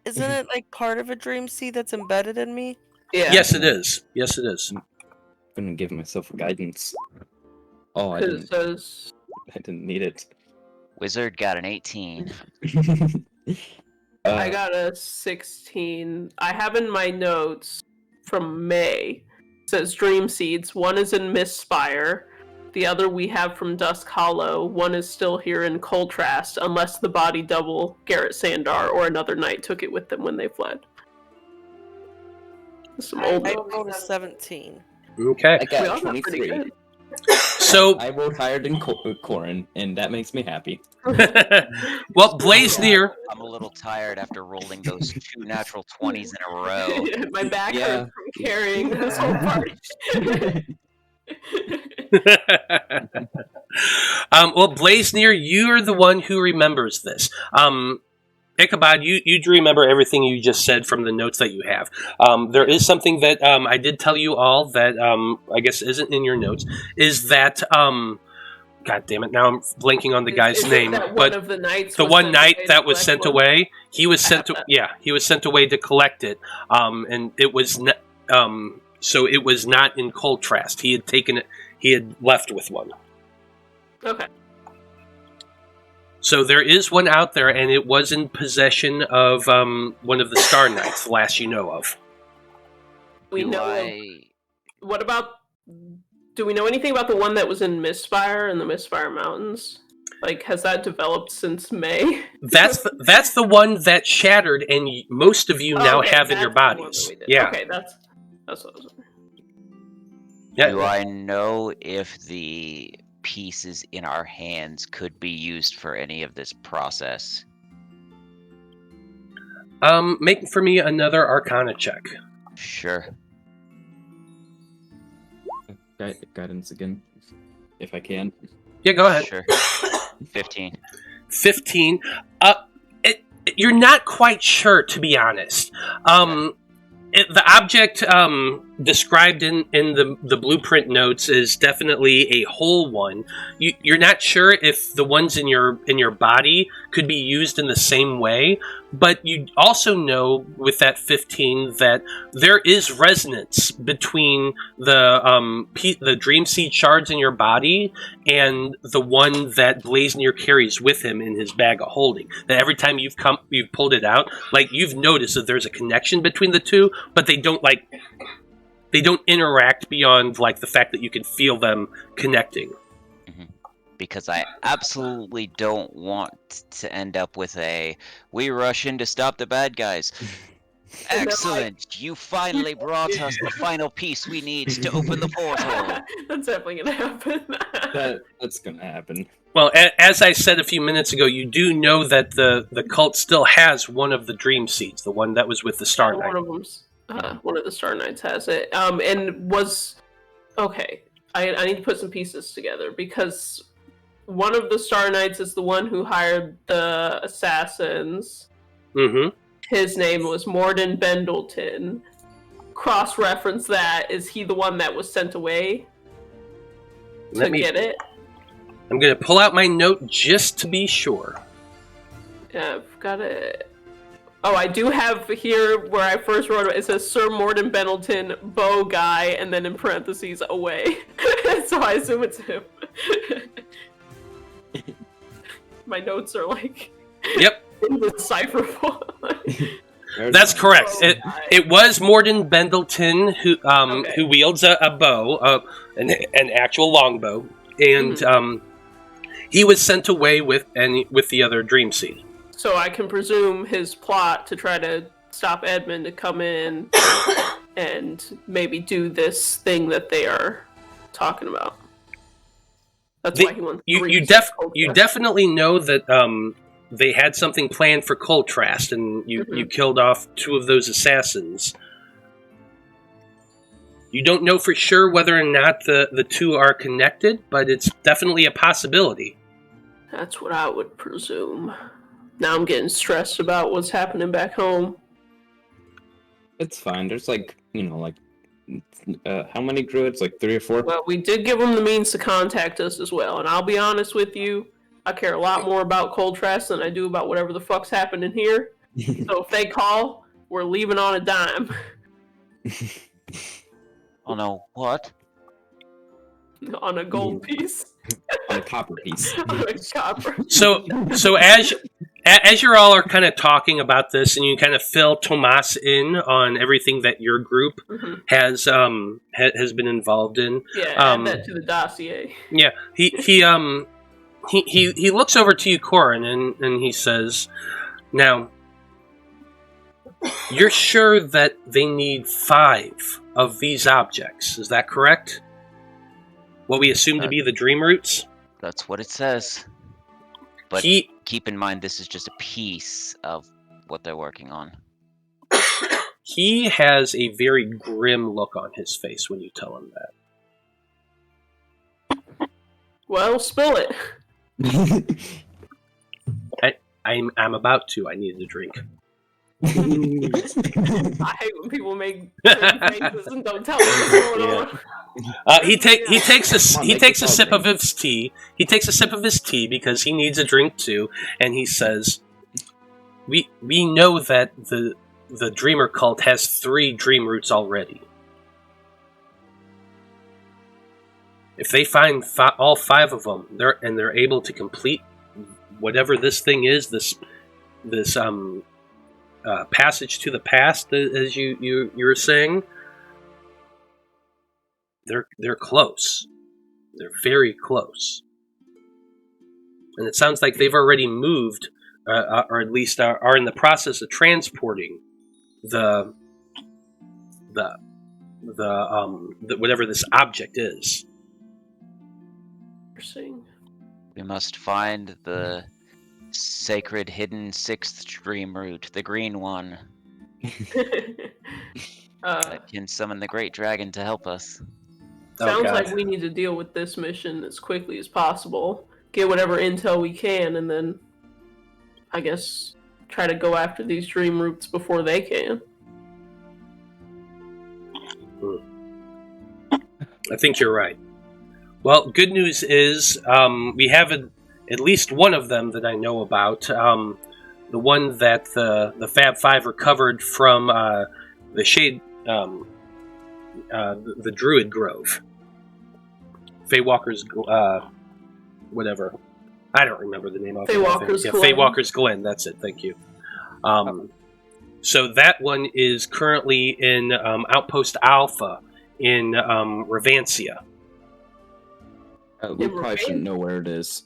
Isn't it like part of a dream seed that's embedded in me? Yeah. Yes, it is. Yes, it is. I'm gonna give myself guidance. Oh, I didn't need it. Wizard got an 18. I got a 16. I have in my notes from May. It says dream seeds. One is in Mistspire. The other we have from Dusk Hollow. One is still here in Coltrast, unless the body double Garrett Sandar or another knight took it with them when they fled. Some old. I rolled a 17. Okay. I got 23. So I rolled higher than Corrin, and that makes me happy. well, Blaznir. I'm a little tired after rolling those 2 natural 20s in a row. My back hurts from carrying this whole party. Well, Blaznir, you're the one who remembers this. Ichabod, you do remember everything you just said from the notes that you have. There is something that I did tell you all that I guess isn't in your notes, is that, God damn it, now I'm blanking on the guy's name. That but one of the knights the was one sent knight away that to was collect sent one? away, he was sent away to collect it. And it was so it was not in Contrast. He had taken it, he had left with one. Okay. So there is one out there, and it was in possession of one of the Star Knights, the last you know of. What about? Do we know anything about the one that was in Mistfire in the Mistfire Mountains? Like, has that developed since May? That's the one that shattered, and most of you now have in your bodies. Yeah. Okay, that's what I was. Yeah. Do I know if the pieces in our hands could be used for any of this process? Make for me another Arcana check. Sure. Guidance again, if I can. Yeah, go ahead. Sure. 15. 15. You're not quite sure, to be honest. The object described in the blueprint notes is definitely a whole one. You're not sure if the ones in your body could be used in the same way, but you also know with that 15 that there is resonance between the Dream Seed shards in your body and the one that Blaznir carries with him in his bag of holding. That every time you've pulled it out, like you've noticed that there's a connection between the two, but they don't interact beyond like the fact that you can feel them connecting. Because I absolutely don't want to end up with we rush in to stop the bad guys. Excellent! You finally brought us the final piece we need to open the portal. That's definitely gonna happen. That's gonna happen. Well, as I said a few minutes ago, you do know that the cult still has one of the Dream Seeds, the one that was with the Star Knight. One of them's one of the Star Knights has it. And was okay. I need to put some pieces together because one of the Star Knights is the one who hired the assassins. Mm-hmm. His name was Morden Bendleton. Cross-reference that. Is he the one that was sent away to get it? I'm going to pull out my note just to be sure. Yeah, I've got it. Oh, I do have here where I first wrote it says Sir Morden Bendleton, bow guy, and then in parentheses, away. So I assume it's him. My notes are like... Yep. Indecipherable. That's correct. It was Morden Bendleton who wields a bow, an actual longbow, and he was sent away with the other Dream Seed. So I can presume his plot to try to stop Edmund to come in and maybe do this thing that they are talking about. That's why he wants to you definitely know that they had something planned for Contrast, and you killed off two of those assassins. You don't know for sure whether or not the two are connected, but it's definitely a possibility. That's what I would presume. Now I'm getting stressed about what's happening back home. It's fine. There's how many druids? Like 3 or 4? Well, we did give them the means to contact us as well, and I'll be honest with you, I care a lot more about Contrast than I do about whatever the fuck's happening here. So if they call, we're leaving on a dime. On a what? On a gold piece. On a copper piece. On a copper. So as you all are kind of talking about this, and you kind of fill Tomas in on everything that your group has been involved in. Yeah, add that to the dossier. Yeah, he looks over to you, Corrin, and he says, "Now, you're sure that they need 5 of these objects? Is that correct? What we assume to be the dream roots?" That's what it says. But keep in mind, this is just a piece of what they're working on. He has a very grim look on his face when you tell him that. Well, spill it. I'm about to. I needed a drink. I hate when people make certain faces and don't tell me what's going on. He takes a sip of drink. his tea. He takes a sip of his tea because he needs a drink too, and he says, "We know that the Dreamer cult has 3 dream roots already. If they find all 5 of them, they're able to complete whatever this thing is, this passage to the past, as you were saying. They're close. They're very close, and it sounds like they've already moved, or at least are in the process of transporting the whatever this object is." Interesting. We must find the sacred hidden 6th dream root, the green one. That can summon the great dragon to help us. Sounds God. like we need to deal with this mission as quickly as possible. Get whatever intel we can, and then I guess try to go after these dream roots before they can. I think you're right. Well, good news is we have at least one of them that I know about. The one that the Fab Five recovered from the Shade, the Druid Grove. Feywalker's, whatever. I don't remember the name of it. Feywalker's Glen. Feywalker's Glen, that's it, thank you. So that one is currently in Outpost Alpha in Revancia. We probably shouldn't know where it is.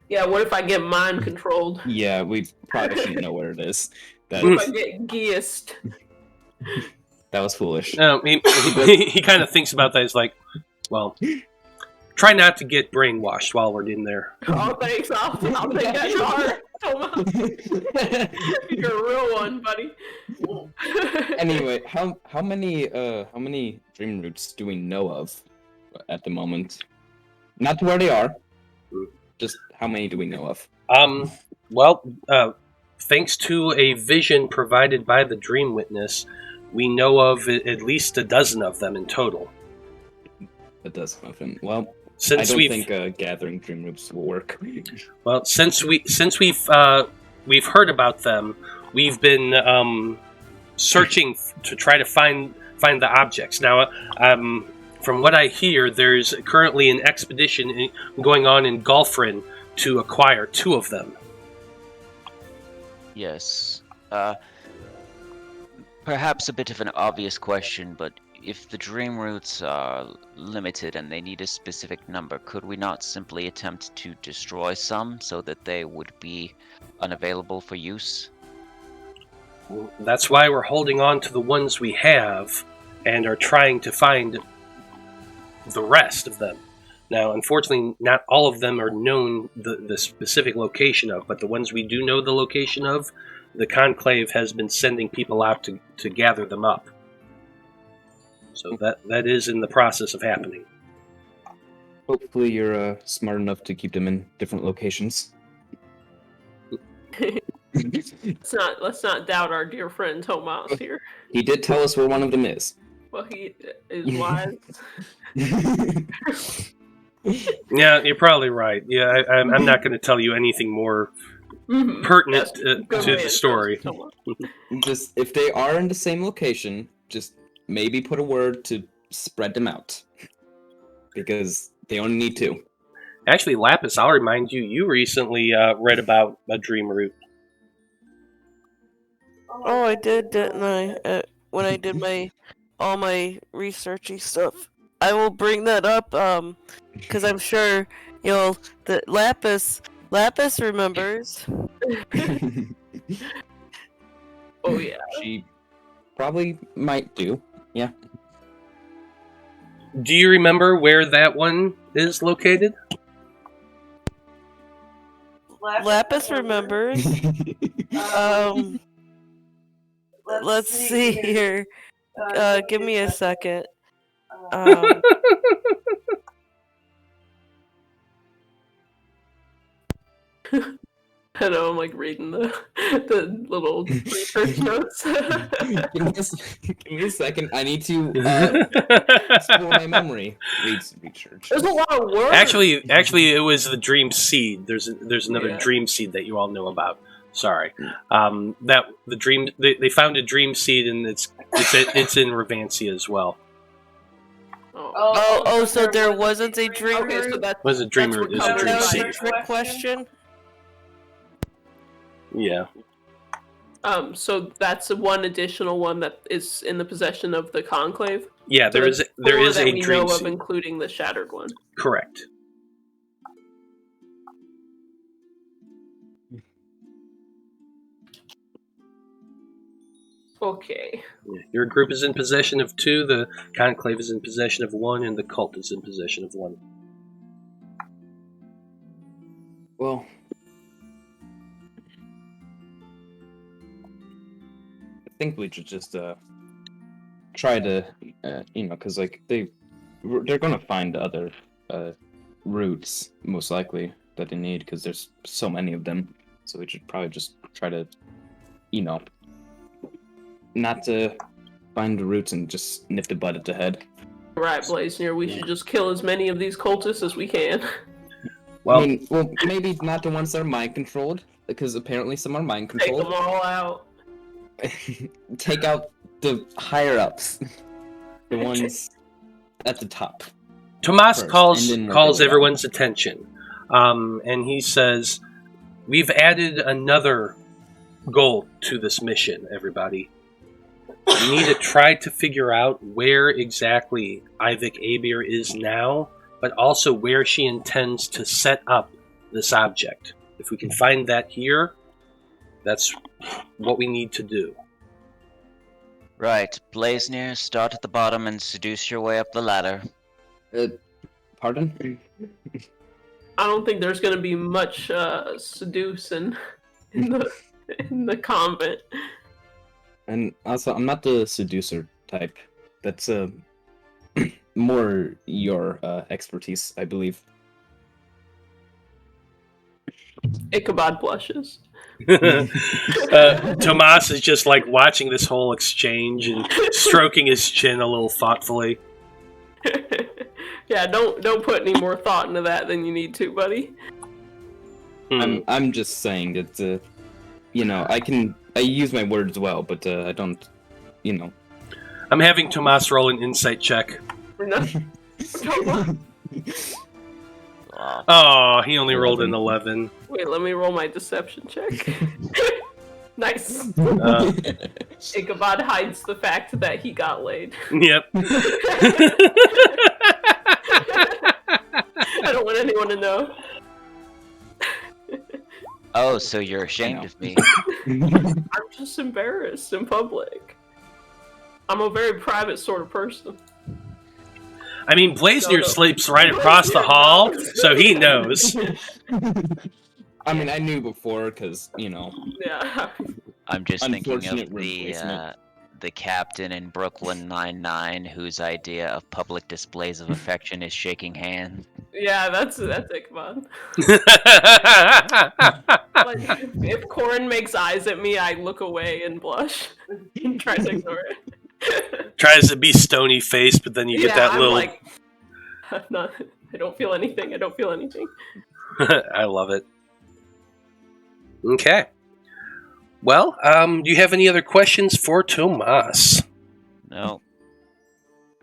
Yeah, what if I get mind controlled? Yeah, we probably shouldn't know where it is. What if I get geist? That was foolish. He kind of thinks about that. He's like, well, try not to get brainwashed while we're in there. Oh, thanks. I'll take that to heart. You're a real one, buddy. Anyway, how many dream roots do we know of at the moment? Not where they are. Just how many do we know of? Well, thanks to a vision provided by the Dream Witness, we know of at least a dozen of them in total. A dozen of them. Well, since I don't think gathering dream roots will work. Well, since we've heard about them, we've been searching to try to find the objects. Now, from what I hear, there's currently an expedition going on in Gulfrin to acquire 2 of them. Yes. Perhaps a bit of an obvious question, but if the dream roots are limited and they need a specific number, could we not simply attempt to destroy some so that they would be unavailable for use? That's why we're holding on to the ones we have and are trying to find the rest of them. Now, unfortunately, not all of them are known the specific location of, but the ones we do know the location of, the Conclave has been sending people out to gather them up. So that is in the process of happening. Hopefully you're smart enough to keep them in different locations. Let's not doubt our dear friend Tomas here. He did tell us where one of them is. Well, he is wise. Yeah, you're probably right. Yeah, I'm not going to tell you anything more pertinent to the story. Just if they are in the same location, just maybe put a word to spread them out, because they only need 2. Actually, Lapis, I'll remind you, you recently read about a dream root. Oh, I did, didn't I? When I did all my researchy stuff. I will bring that up, because I'm sure the Lapis remembers. Oh yeah. She probably might do. Yeah. Do you remember where that one is located? Lapis remembers. Let's see here. Give me a second. I know, I'm like reading the little research notes. Give me a second. I need to explore my memory. Research. There's a lot of work. Actually, it was the dream seed. There's another dream seed that you all know about. Sorry, that the dream they found a dream seed, and it's in Revancia as well. So there wasn't a dream Okay, so root? that Was a dreamer is a recovered dream by seed. That was a trick question? Yeah. So that's one additional one that is in the possession of the Conclave? Yeah, there is Four a that we dream know of, seed. including the Shattered one. Correct. Okay. Yeah. Your group is in possession of 2, the Conclave is in possession of 1, and the cult is in possession of 1. Well, I think we should just try to, because like they're gonna find other routes most likely that they need because there's so many of them. So we should probably just try to, not to find the roots and just nip the butt at the head. Right, Blaznir, we should just kill as many of these cultists as we can. Well, Maybe not the ones that are mind controlled, because apparently some are mind Take controlled. them all out. Take out the higher ups, the ones at the top. Tomas first, calls and then we'll go everyone's attention, and he says, "We've added another goal to this mission, everybody. We need to try to figure out where exactly Ivik Abir is now, but also where she intends to set up this object. If we can find that here, that's what we need to do." Right, Blaznir, start at the bottom and seduce your way up the ladder. Pardon? I don't think there's going to be much seducing in the convent. And also, I'm not the seducer type. That's more your expertise, I believe. Ichabod blushes. Tomas is just like watching this whole exchange and stroking his chin a little thoughtfully. Yeah, don't put any more thought into that than you need to, buddy. I'm just saying that I use my words well, but I don't, I'm having Tomas roll an insight check. Oh, he only rolled an 11. Wait, let me roll my deception check. Nice. Ichabod hides the fact that he got laid. Yep. I don't want anyone to know. Oh, so you're ashamed of me. I'm just embarrassed in public. I'm a very private sort of person. I mean, Blaznir No. sleeps right across the hall, so he knows. I mean, I knew before, because, Yeah. I'm just thinking Unfortunate of replacement. the captain in Brooklyn Nine-Nine whose idea of public displays of affection is shaking hands. Yeah, that's Ichabod. Like, if Corrin makes eyes at me, I look away and blush. Try to ignore it. Tries to be stony faced, but then you get that I'm little. like, I don't feel anything. I don't feel anything. I love it. Okay. Well, do you have any other questions for Tomas? No.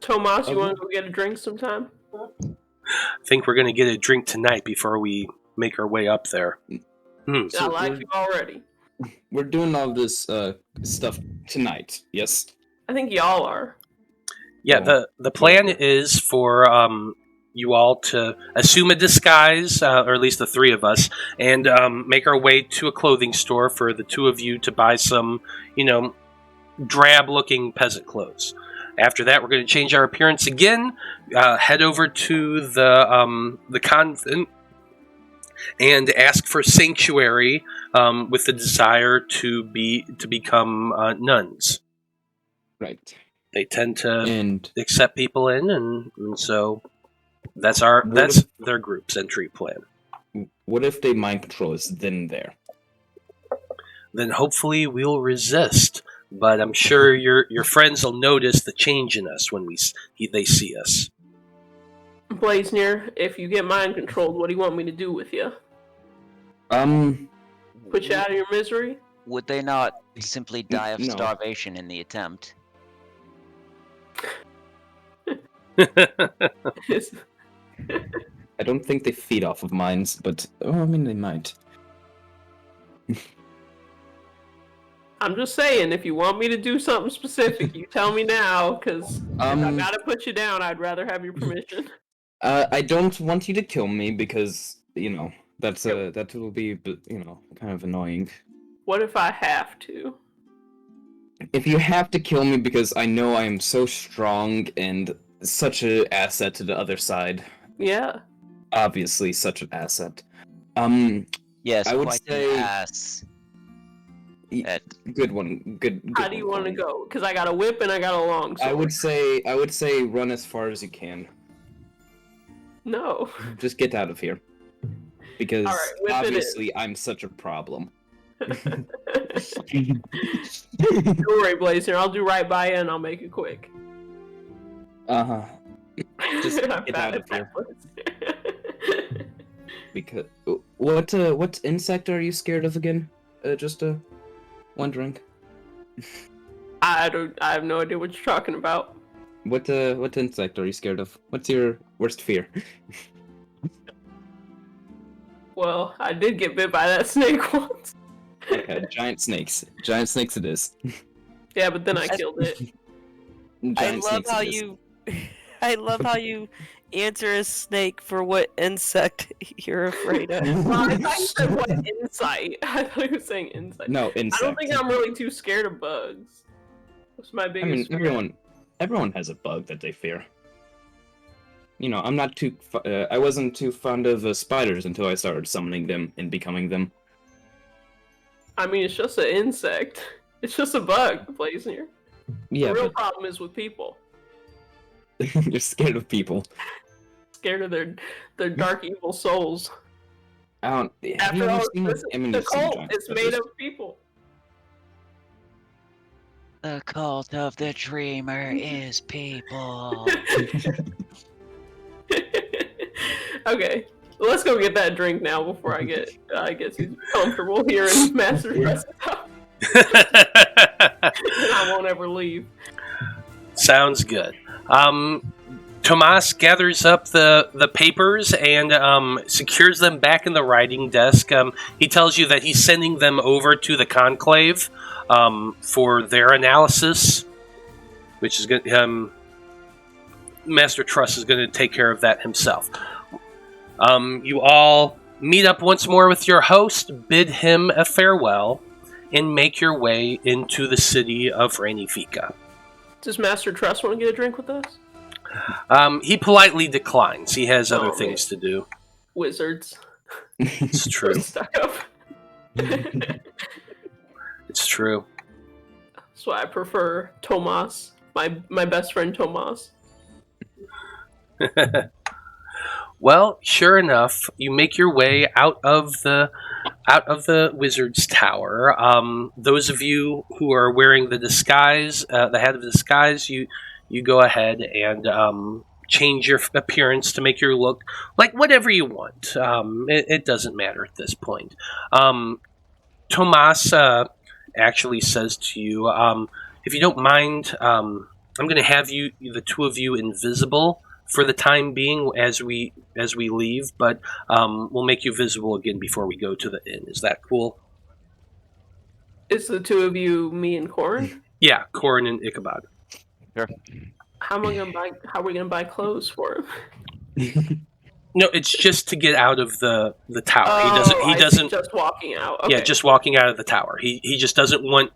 Tomas, you want to go get a drink sometime? I think we're going to get a drink tonight before we make our way up there. I So like we're- you already. We're doing all this stuff tonight, yes? I think y'all are. Yeah, the plan is for you all to assume a disguise, or at least the 3 of us, and make our way to a clothing store for the 2 of you to buy some, drab-looking peasant clothes. After that, we're going to change our appearance again, head over to the convent, and ask for sanctuary with the desire to become nuns. Right. They tend to And accept people in, and so that's their group's entry plan. what if they mind control us then there? then hopefully we'll resist. But I'm sure your friends will notice the change in us when they see us. Blaznir, if you get mind controlled, what do you want me to do with you? Put you out of your misery? Would they not simply die of starvation in the attempt? I don't think they feed off of mines, but I mean they might. I'm just saying, if you want me to do something specific, you tell me now, because if I gotta put you down, I'd rather have your permission. I don't want you to kill me because, that will be, kind of annoying. What if I have to? If you have to kill me because I know I am so strong and such an asset to the other side. Yeah. Obviously, such an asset. Yes, I would quite say... the ass. Good one. Good. How do you want to go? Because I got a whip and I got a long sword. I would say run as far as you can. No. Just get out of here. Because obviously I'm such a problem. Don't worry, Blaznir. I'll do right by you and I'll make it quick. Just get out of here. Because what insect are you scared of again? Just wondering. I have no idea what you're talking about. What insect are you scared of? What's your worst fear? Well, I did get bit by that snake once. Okay, giant snakes. Giant snakes it is. Yeah, but then I killed it. I love how you answer a snake for what insect you're afraid of. Well, I thought you said what insight. I thought you were saying insight. No, insect. I don't think I'm really too scared of bugs. That's my biggest fear. Everyone has a bug that they fear. I'm not too... I wasn't too fond of spiders until I started summoning them and becoming them. I mean, it's just an insect. It's just a bug, Blaznir. Yeah, the real problem is with people. You're scared of people. Scared of their dark, evil souls. After all, the cult is made of people. The cult of the dreamer is people. Okay, let's go get that drink now before I get too comfortable here in Master Dress. I won't ever leave. Sounds good. Tomas gathers up the papers and secures them back in the writing desk. He tells you that he's sending them over to the Conclave for their analysis, which is going. Master Truss is going to take care of that himself. You all meet up once more with your host, bid him a farewell, and make your way into the city of Ranivica. Does Master Truss want to get a drink with us? He politely declines. He has other things to do. Wizards. It's true. Stuck up. It's true. That's why I prefer Tomas, my best friend Tomas. Well, sure enough, you make your way out of the wizard's tower. Those of you who are wearing the disguise, the head of the disguise, you go ahead and change your appearance to make your look like whatever you want. It doesn't matter at this point. Tomas actually says to you, if you don't mind, I'm going to have the two of you invisible for the time being as we leave, but we'll make you visible again before we go to the inn. Is that cool? Is the two of you me and Corrin? Yeah, Corrin and Ichabod. Sure. How are we gonna buy clothes for him? No, it's just to get out of the tower. Oh, he doesn't just walking out. Okay. Yeah, just walking out of the tower. He just doesn't want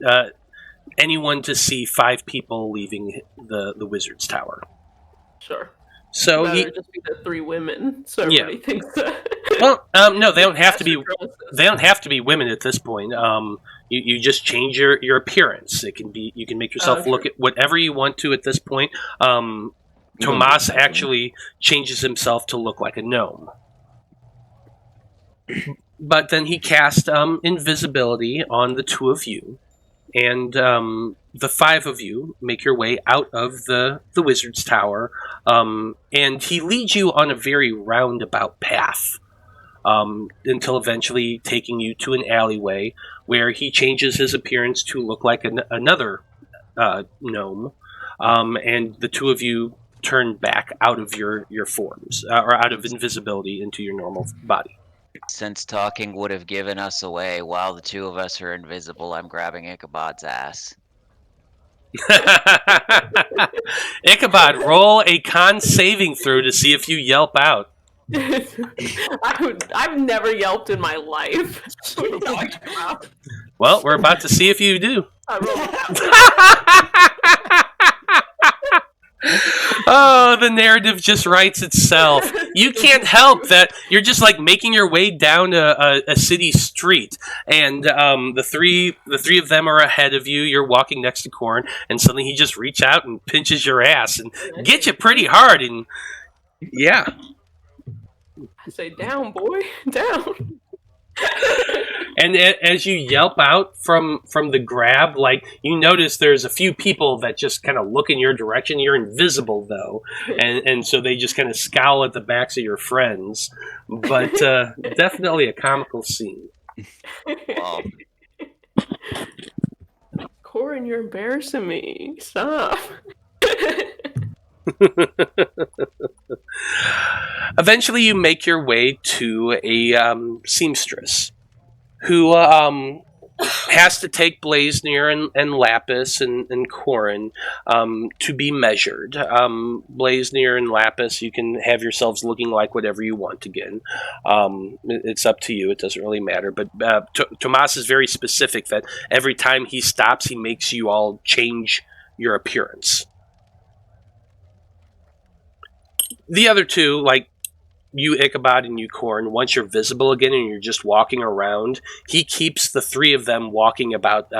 anyone to see 5 people leaving the wizard's tower. Sure. So just be the 3 women, so everybody thinks that. Well, no, they don't have to be. They don't have to be women at this point. You just change your appearance. It can be. You can make yourself look at whatever you want to at this point. Tomas actually changes himself to look like a gnome. But then he cast invisibility on the two of you, and the five of you make your way out of the wizard's tower, and he leads you on a very roundabout path until eventually taking you to an alleyway where he changes his appearance to look like another gnome, and the two of you turn back out of your forms, or out of invisibility into your normal body. Since talking would have given us away while the two of us are invisible, I'm grabbing Ichabod's ass. Ichabod, roll a con saving throw to see if you yelp out. I've never yelped in my life. What are you talking about? Well, we're about to see if you do. Oh, the narrative just writes itself. You can't help that you're just like making your way down a city street, and the three of them are ahead of you. You're walking next to Corrin, and suddenly he just reaches out and pinches your ass and gets you pretty hard. And yeah, I say, down, boy, down. And as you yelp out from the grab, like, you notice there's a few people that just kind of look in your direction. You're invisible, though, and so they just kind of scowl at the backs of your friends. But definitely a comical scene. Corrin, you're embarrassing me. Stop. Eventually, you make your way to a seamstress who has to take Blaznir and Lapis and Corrin to be measured. Blaznir and Lapis, you can have yourselves looking like whatever you want again. It's up to you. It doesn't really matter. But Tomas is very specific that every time he stops, he makes you all change your appearance. The other two, like you, Ichabod, and you, Corrin, once you're visible again and you're just walking around, he keeps the three of them walking about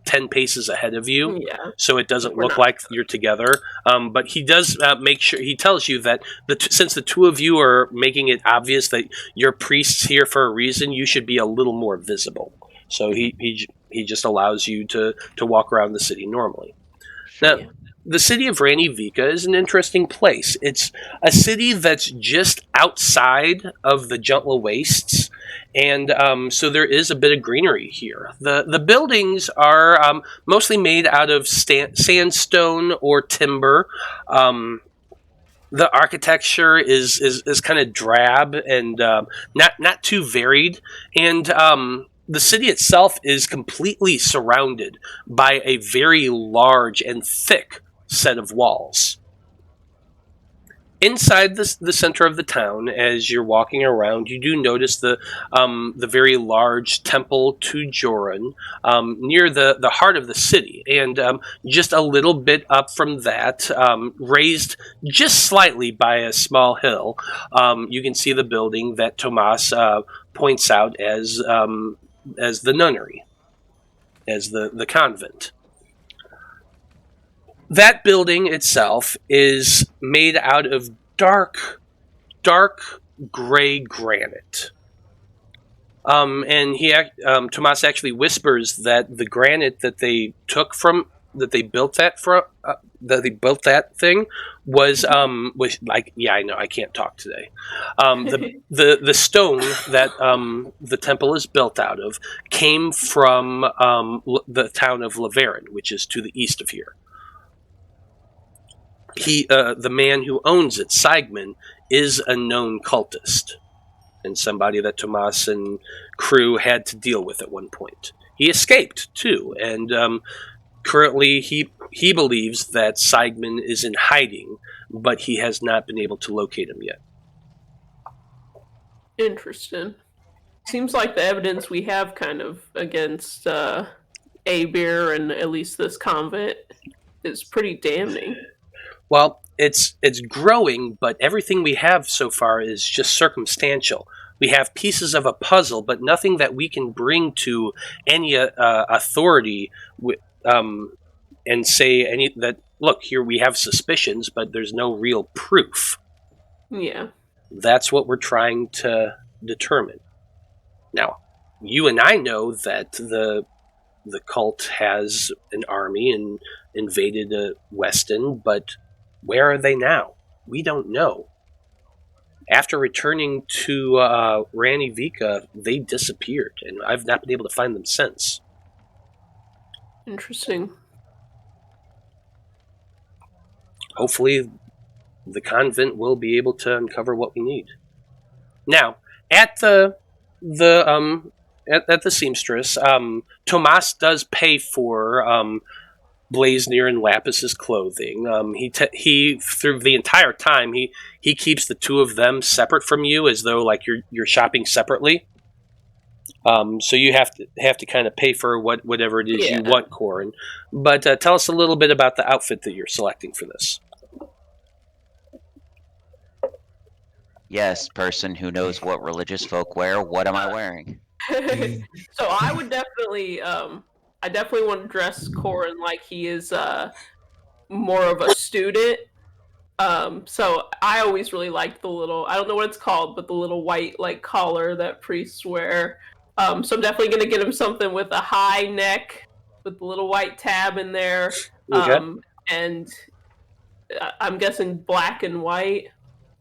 10 paces ahead of you, so it doesn't look like you're together. But he does make sure, he tells you that since the two of you are making it obvious that you're priests here for a reason, you should be a little more visible. So he just allows you to walk around the city normally. Now, the city of Ranivica is an interesting place. It's a city that's just outside of the Gentle Wastes, and so there is a bit of greenery here. The buildings are mostly made out of sandstone or timber. The architecture is kind of drab and not too varied, and the city itself is completely surrounded by a very large and thick set of walls. Inside the center of the town, as you're walking around, you do notice the very large Temple to Jorun near the heart of the city, and just a little bit up from that, raised just slightly by a small hill, you can see the building that Tomas points out as the nunnery, as the convent. That building itself is made out of dark gray granite. And Tomas actually whispers that the granite that they took from, that they built that thing was like, yeah, I know, I can't talk today. The stone that the temple is built out of came from the town of Laverin, which is to the east of here. The man who owns it, Sigmund, is a known cultist and somebody that Tomas and crew had to deal with at one point. He escaped too, and currently he believes that Sigmund is in hiding, but he has not been able to locate him yet. Interesting. Seems like the evidence we have kind of against Abir and at least this convent is pretty damning. Well, it's growing, but everything we have so far is just circumstantial. We have pieces of a puzzle, but nothing that we can bring to any authority and say that, look, here we have suspicions, but there's no real proof. Yeah. That's what we're trying to determine. Now, you and I know that the cult has an army and invaded Weston, but where are they now? We don't know. After returning to Ranivica, they disappeared, and I've not been able to find them since. Interesting. Hopefully, the convent will be able to uncover what we need. Now, at the seamstress, Tomas does pay for Blaznir and Lapis's clothing. He through the entire time he keeps the two of them separate from you, as though like you're shopping separately. So you have to kind of pay for whatever it is you want, Corrin. But tell us a little bit about the outfit that you're selecting for this. Yes, person who knows what religious folk wear. What am I wearing? So I would definitely, I definitely want to dress Corrin like he is more of a student. So I always really liked the little, I don't know what it's called, but the little white like collar that priests wear. So I'm definitely gonna get him something with a high neck with the little white tab in there. Okay. And I'm guessing black and white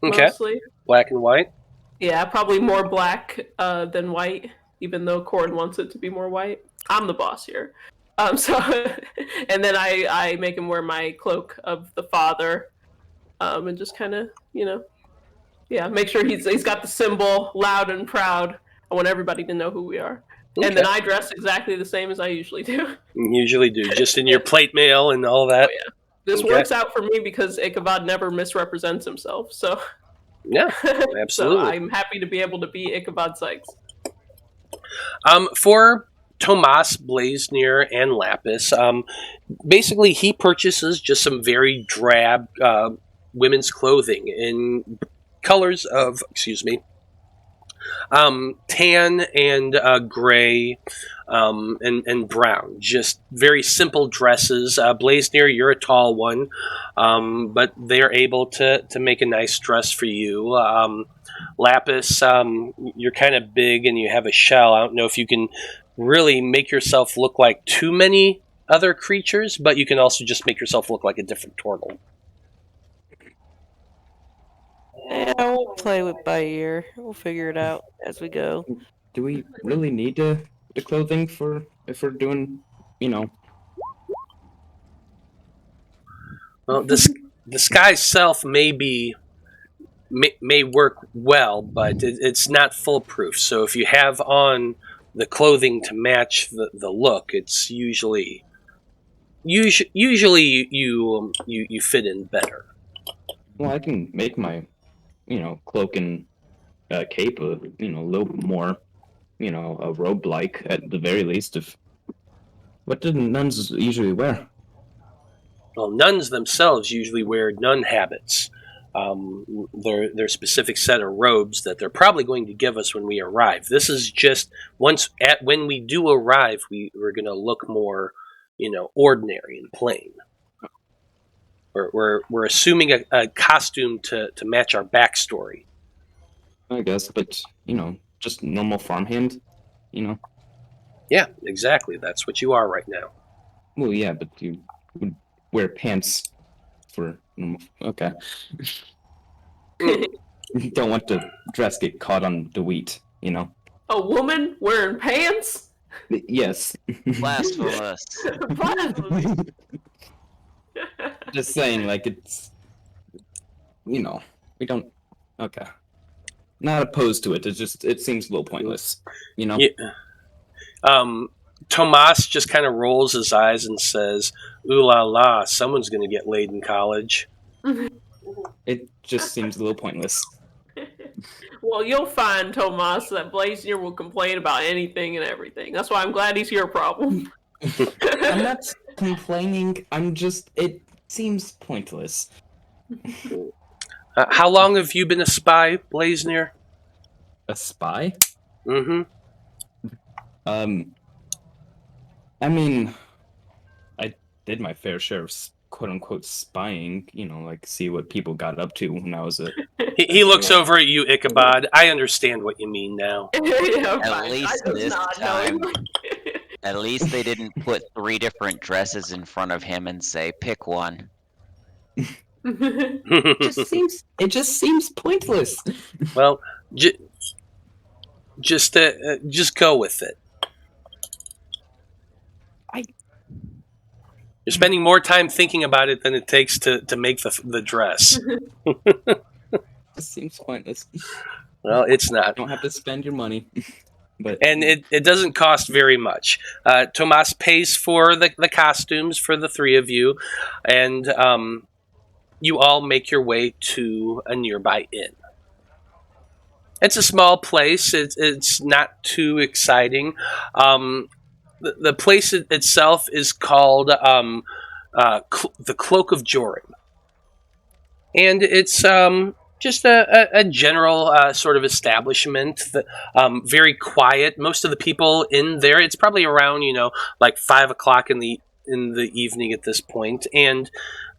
Okay. mostly. Black and white. Yeah, probably more black than white, even though Corrin wants it to be more white. I'm the boss here. So, and then I make him wear my cloak of the father, and just kind of, make sure he's got the symbol loud and proud. I want everybody to know who we are. Okay. And then I dress exactly the same as I usually do. Usually do, just in your plate mail and all that. Oh, yeah. This works out for me because Ichabod never misrepresents himself, so... Yeah, absolutely. So I'm happy to be able to be Ichabod Sykes. For Tomas, Blaznir, and Lapis, basically he purchases just some very drab women's clothing in colors of, tan and gray and brown. Just very simple dresses. Blaznir, you're a tall one, but they're able to make a nice dress for you. Lapis, you're kind of big and you have a shell. I don't know if you can really make yourself look like too many other creatures, but you can also just make yourself look like a different turtle. Yeah, we'll play with by ear. We'll figure it out as we go. Do we really need the clothing if we're doing, Well, the disguise self may work well, but it's not foolproof. So if you have on the clothing to match the look, it's usually you fit in better. Well, I can make my cloak and cape a little more a robe like at the very least. What do nuns usually wear? Well, nuns themselves usually wear nun habits. Their specific set of robes that they're probably going to give us when we arrive. This is just when we do arrive, we're going to look more, ordinary and plain. We're assuming a costume to match our backstory. I guess, but just normal farmhand, Yeah, exactly. That's what you are right now. Well, yeah, but you would wear pants for normal. Okay. You don't want the dress get caught on the wheat, A woman wearing pants? Yes. Blasphemous. Blasphemy. Just saying, like, it's, we don't, okay. Not opposed to it, it seems a little pointless, Yeah. Tomas just kind of rolls his eyes and says, "Ooh la la, someone's going to get laid in college." It just seems a little pointless. Well, you'll find, Tomas, that Blaznir will complain about anything and everything. That's why I'm glad he's your problem. I'm not complaining, it seems pointless. How long have you been a spy, Blaznir? A spy? Mm-hmm. I mean, I did my fair share of quote unquote spying, like see what people got up to when I was a. He looks over at you, Ichabod. I understand what you mean now. Yeah, At fine. least I just this nod time, knowingly. at least they didn't put 3 different dresses in front of him and say, pick one. It just seems pointless. Well, just go with it. You're spending more time thinking about it than it takes to make the dress. It seems pointless. Well, it's not. You don't have to spend your money. And it doesn't cost very much. Tomas pays for the costumes for the 3 of you, and you all make your way to a nearby inn. It's a small place. It's not too exciting. The place itself is called the Cloak of Jorun. And it's just a general sort of establishment, that, very quiet. Most of the people in there, it's probably around, like 5 o'clock in the evening at this point. And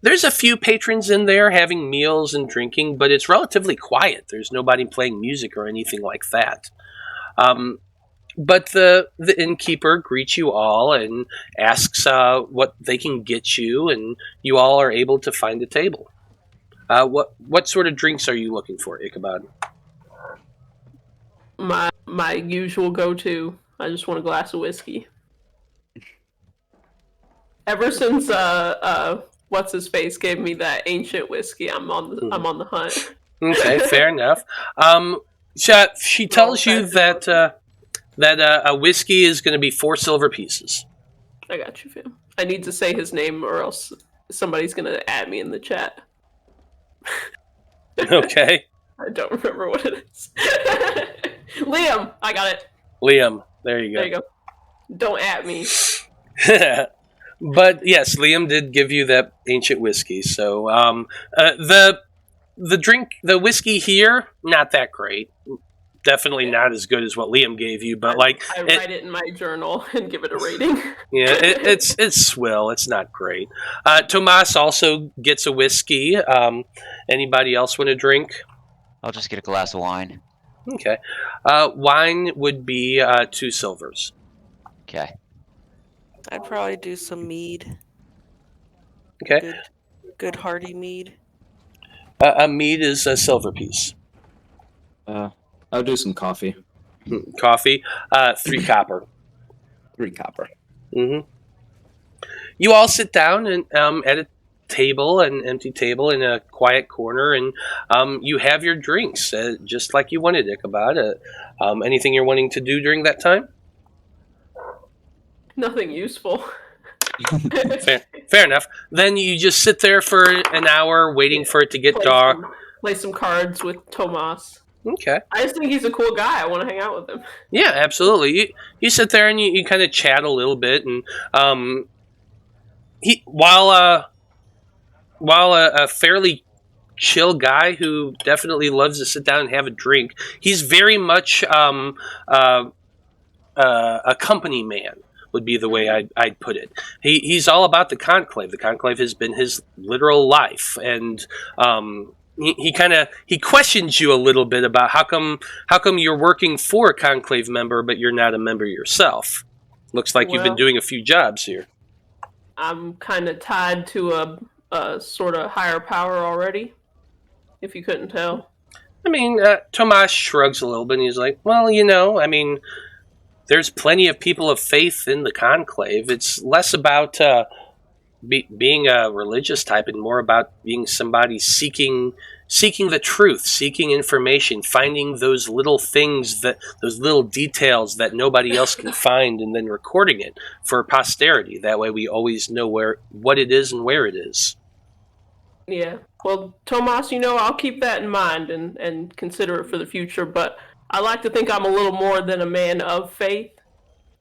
there's a few patrons in there having meals and drinking, but it's relatively quiet. There's nobody playing music or anything like that. But the innkeeper greets you all and asks what they can get you, and you all are able to find a table. What sort of drinks are you looking for, Ichabod? My usual go-to. I just want a glass of whiskey. Ever since what's his face gave me that ancient whiskey, I'm on the hunt. Okay, fair enough. She tells you that a whiskey is going to be 4 silver pieces. I got you, fam. I need to say his name, or else somebody's going to add me in the chat. Okay. I don't remember what it is. Liam, I got it. Liam, there you go. There you go. Don't at me. But yes, Liam did give you that ancient whiskey. So the whiskey here, not that great. Definitely not as good as what Liam gave you, but I write it in my journal and give it a rating. Yeah, it's swill. It's not great. Tomas also gets a whiskey. Anybody else want to drink? I'll just get a glass of wine. Okay. Wine would be 2 silvers. Okay. I'd probably do some mead. Okay. Good hearty mead. A mead is a silver piece. I'll do some coffee. Coffee, 3 copper. 3 copper. Mm-hmm. You all sit down and at a table, an empty table in a quiet corner, and you have your drinks, just like you wanted, Ichabod. Anything you're wanting to do during that time? Nothing useful. Fair enough. Then you just sit there for an hour waiting for it to get dark. Play some cards with Tomas. Okay. I just think he's a cool guy. I want to hang out with him. Yeah, absolutely. You sit there and you kind of chat a little bit, and while a fairly chill guy who definitely loves to sit down and have a drink, he's very much a company man, would be the way I'd put it. He's all about the Conclave. The Conclave has been his literal life, and he questions you a little bit about how come you're working for a Conclave member but you're not a member yourself. Looks like you've been doing a few jobs here. I'm kind of tied to a sort of higher power already, if you couldn't tell. I mean, Tomas shrugs a little bit and he's like, well, there's plenty of people of faith in the Conclave. It's less about being a religious type and more about being somebody seeking the truth, seeking information, finding those little things, those little details that nobody else can find, and then recording it for posterity. That way we always know what it is and where it is. Yeah. Well, Tomas, I'll keep that in mind and consider it for the future, but I like to think I'm a little more than a man of faith.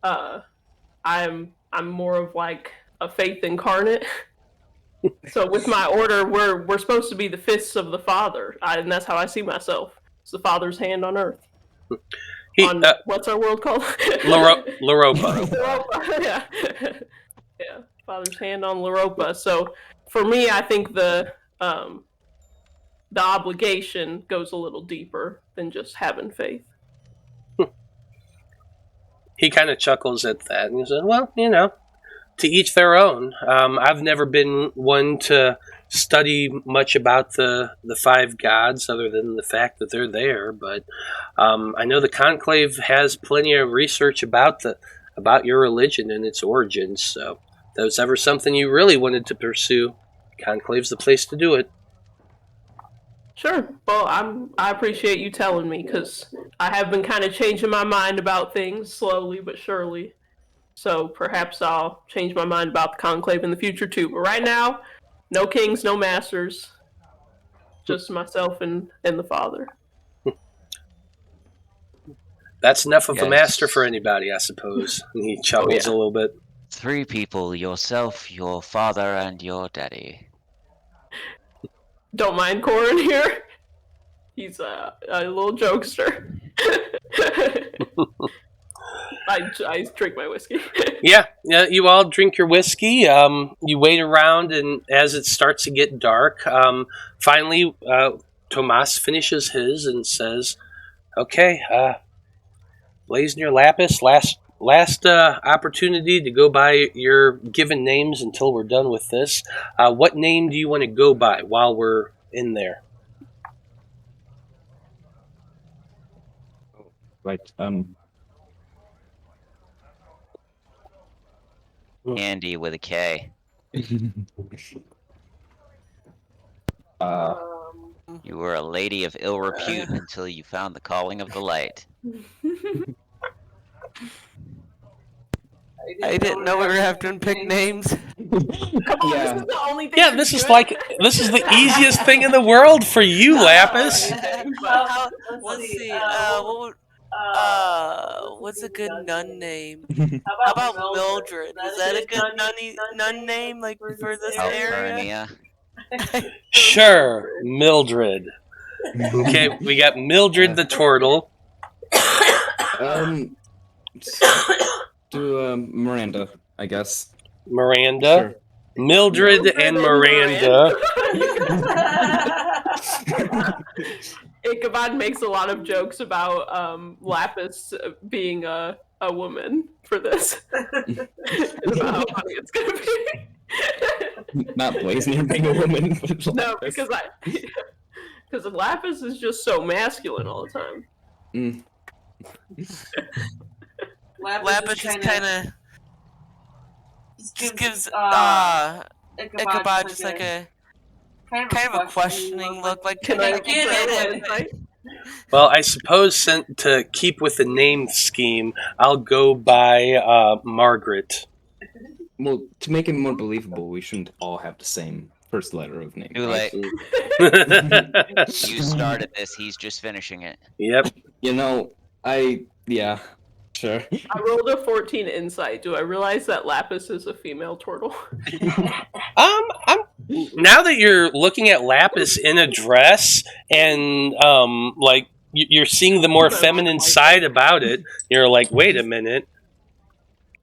I'm more of like a faith incarnate. So with my order, we're supposed to be the fists of the Father, and that's how I see myself. It's the Father's hand on earth. What's our world called? Loroupa. Loroupa. Yeah. Yeah. Father's hand on Loroupa. So for me, I think the obligation goes a little deeper than just having faith. He kind of chuckles at that and he says, well, to each their own. I've never been one to study much about the five gods other than the fact that they're there, but I know the Conclave has plenty of research about your religion and its origins, so if that was ever something you really wanted to pursue, Conclave's the place to do it. Sure. Well, I appreciate you telling me, because I have been kind of changing my mind about things slowly but surely. So perhaps I'll change my mind about the Conclave in the future too. But right now, no kings, no masters. Just myself and the Father. That's enough of a Yes. master for anybody, I suppose. And he chuckles a little bit. 3 people, yourself, your father, and your daddy. Don't mind Corrin here. He's a little jokester. I drink my whiskey. Yeah, you all drink your whiskey. You wait around, and as it starts to get dark, finally, Tomas finishes his and says, okay, Blaznir, Lapis, last opportunity to go by your given names until we're done with this. What name do you want to go by while we're in there? Right. Andy with a K. You were a lady of ill repute until you found the calling of the light. I didn't know we were having to pick names. Come on, Yeah. this is the only thing. Yeah, this is the easiest thing in the world for you, Lapis. Let's see. What's a good nun name? How about Mildred? Is that a good nun name, like for this area? Alvernia. Sure, Mildred. Okay, we got Mildred the turtle. Do Miranda, I guess. Miranda. Sure. Mildred and Miranda. Ichabod makes a lot of jokes about Lapis being a woman for this. And about how funny it's gonna be. Not Blaznir being a woman. But No, Lapis. because Lapis is just so masculine all the time. Mm. Lapis is kind of just gives Ichabod just like a kind of a questioning look, like Can I get it? Well, I suppose to keep with the name scheme, I'll go by Margaret. Well, to make it more believable, we shouldn't all have the same first letter of name. Too right? late. You started this. He's just finishing it. Yep. Yeah, sure. I rolled a 14 insight. Do I realize that Lapis is a female turtle? Now that you're looking at Lapis in a dress and like you're seeing the more feminine side about it, you're like, wait a minute.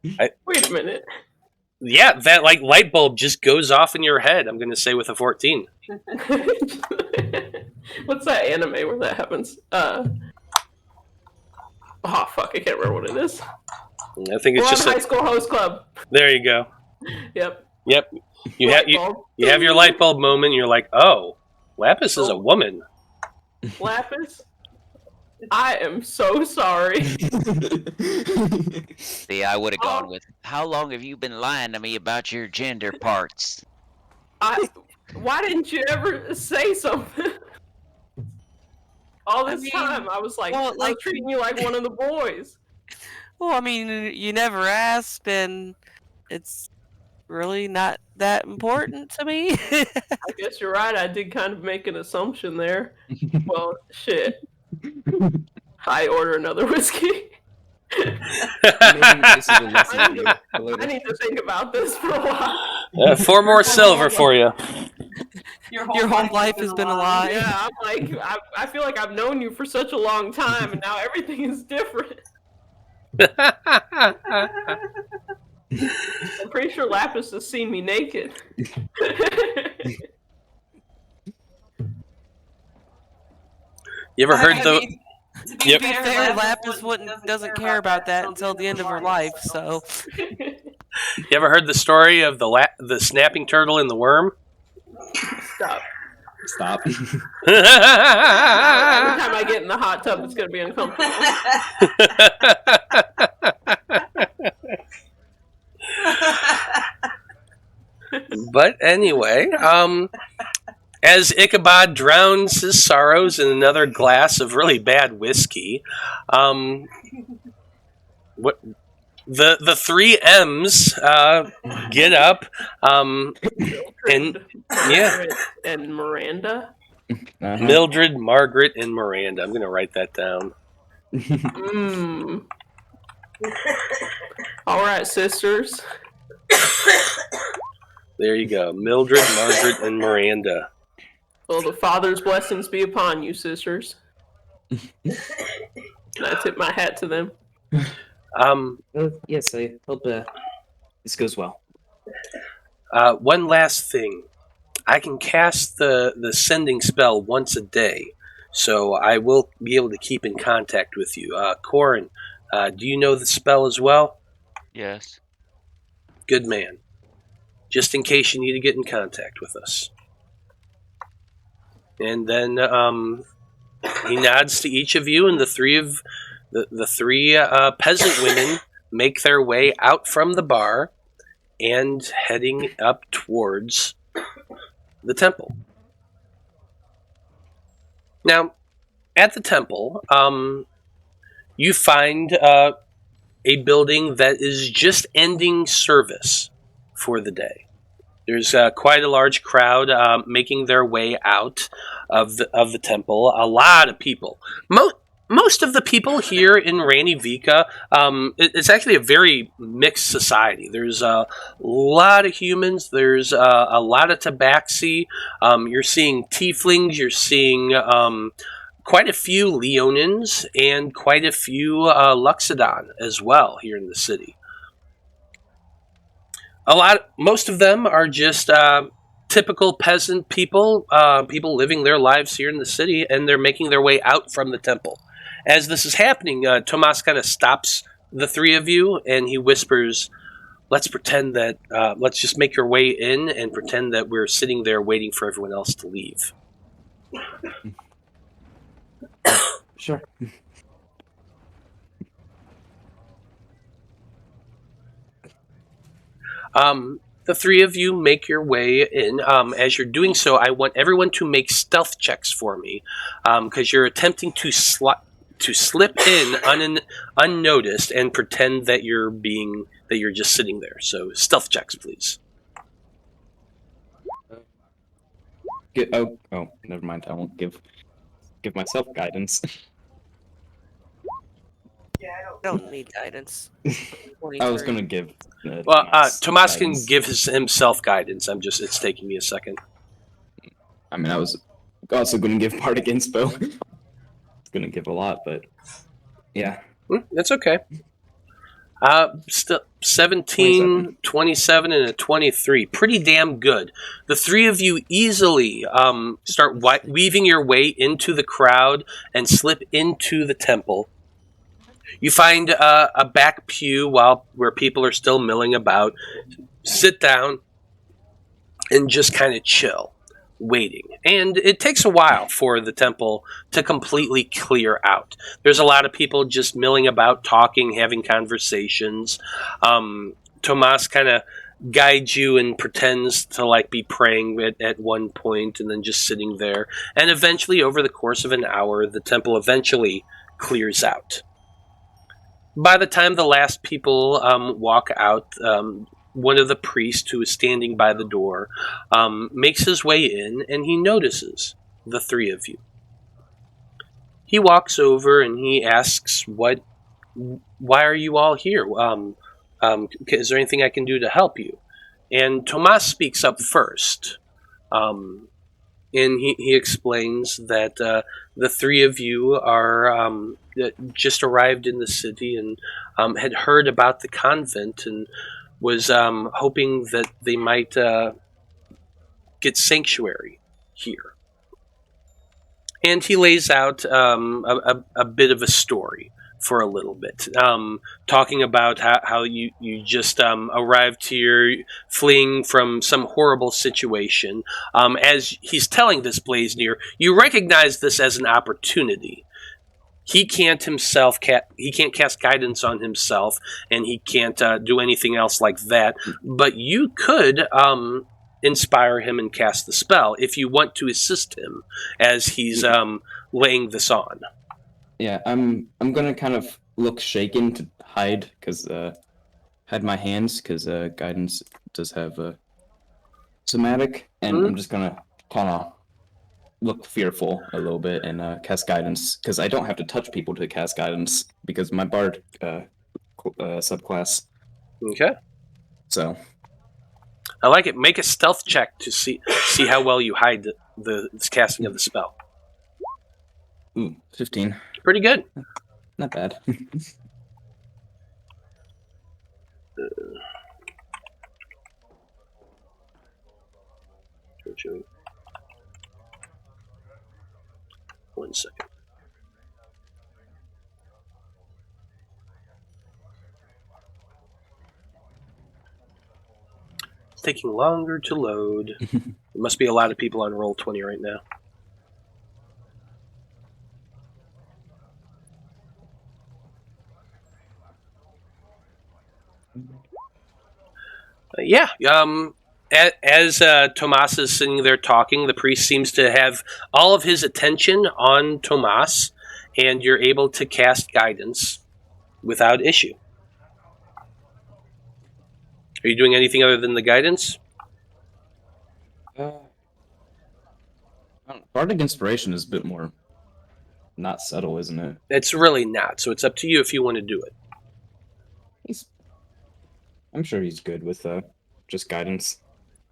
Wait a minute. Yeah, that like light bulb just goes off in your head. I'm gonna say with a 14. What's that anime where that happens? Oh fuck, I can't remember what it is. I think it's We're just on High School Host Club. There you go. Yep. You you have your light bulb moment. And you're like, oh, Lapis is a woman. Lapis. I am so sorry. See, I would have gone with, how long have you been lying to me about your gender parts? Why didn't you ever say something? All this time, I was like, well, I'm treating you like one of the boys. Well, I mean, you never asked, and it's really not that important to me. I guess you're right. I did kind of make an assumption there. Well, shit. I order another whiskey. Maybe this is a lesson for you. I need to think about this for a while. 4 more silver for you. Your whole life has been a lie. Yeah, I'm like, I feel like I've known you for such a long time, and now everything is different. I'm pretty sure Lapis has seen me naked. You ever heard the? To be fair, Lapis doesn't care about that until the end of her life. So, You ever heard the story of the snapping turtle and the worm? Stop. Every time I get in the hot tub, it's going to be uncomfortable. But anyway, as Ichabod drowns his sorrows in another glass of really bad whiskey, the three M's get up, and and Miranda. Mildred, Margaret, and Miranda. I'm going to write that down. All right, sisters. There you go. Mildred, Margaret, and Miranda. Well, the Father's blessings be upon you, sisters. And I tip my hat to them. Yes, I hope this goes well. One last thing. I can cast the sending spell once a day, so I will be able to keep in contact with you. Corrin, do you know the spell as well? Yes. Good man. Just in case you need to get in contact with us. And then he nods to each of you, and the three peasant women make their way out from the bar and heading up towards the temple. Now, at the temple, you find a building that is just ending service for the day. There's quite a large crowd making their way out of the temple. A lot of people. Most of the people here in Ranivica, it's actually a very mixed society. There's a lot of humans. There's a lot of tabaxi. You're seeing tieflings. You're seeing quite a few Leonins and quite a few Luxodon as well here in the city. Most of them are just typical peasant people, people living their lives here in the city, and they're making their way out from the temple. As this is happening, Tomas kind of stops the three of you, and he whispers, let's pretend that, let's just make your way in and pretend that we're sitting there waiting for everyone else to leave. Sure. The three of you make your way in. As you're doing so, I want everyone to make stealth checks for me, because you're attempting to slip in unnoticed and pretend that you're just sitting there. So stealth checks, please. Oh, never mind. I won't give myself guidance. I don't need guidance. I was going to give. Tomas can give himself guidance. It's taking me a second. I mean, I was also going to give Bardic Inspo. It's going to give a lot, but yeah. That's okay. Still 17, 27, and a 23. Pretty damn good. The three of you easily start weaving your way into the crowd and slip into the temple. You find a back pew where people are still milling about. Sit down and just kind of chill, waiting. And it takes a while for the temple to completely clear out. There's a lot of people just milling about, talking, having conversations. Tomas kind of guides you and pretends to be praying at one point and then just sitting there. And eventually, over the course of an hour, the temple eventually clears out. By the time the last people walk out, one of the priests who is standing by the door makes his way in, and he notices the three of you. He walks over and he asks, why are you all here? Is there anything I can do to help you? And Tomas speaks up first. And he explains that the three of you are just arrived in the city and had heard about the convent and was hoping that they might get sanctuary here. And he lays out a bit of a story for a little bit, talking about how you just arrived here fleeing from some horrible situation. As he's telling this, Blaznir, you recognize this as an opportunity. He can't cast guidance on himself, and he can't do anything else like that. But you could inspire him and cast the spell if you want to assist him as he's laying this on. Yeah, I'm gonna kind of look shaken to hide because hide my hands because guidance does have a somatic, and I'm just gonna kind of look fearful a little bit and cast guidance because I don't have to touch people to cast guidance because my bard subclass. Okay. So I like it. Make a stealth check to see how well you hide the casting of the spell. Ooh, 15. Pretty good. Not bad. One second. It's taking longer to load. There must be a lot of people on Roll20 right now. As Tomas is sitting there talking, the priest seems to have all of his attention on Tomas, and you're able to cast guidance without issue. Are you doing anything other than the guidance? Bardic Inspiration is a bit more not subtle, isn't it? It's really not, so it's up to you if you want to do it. I'm sure he's good with just guidance.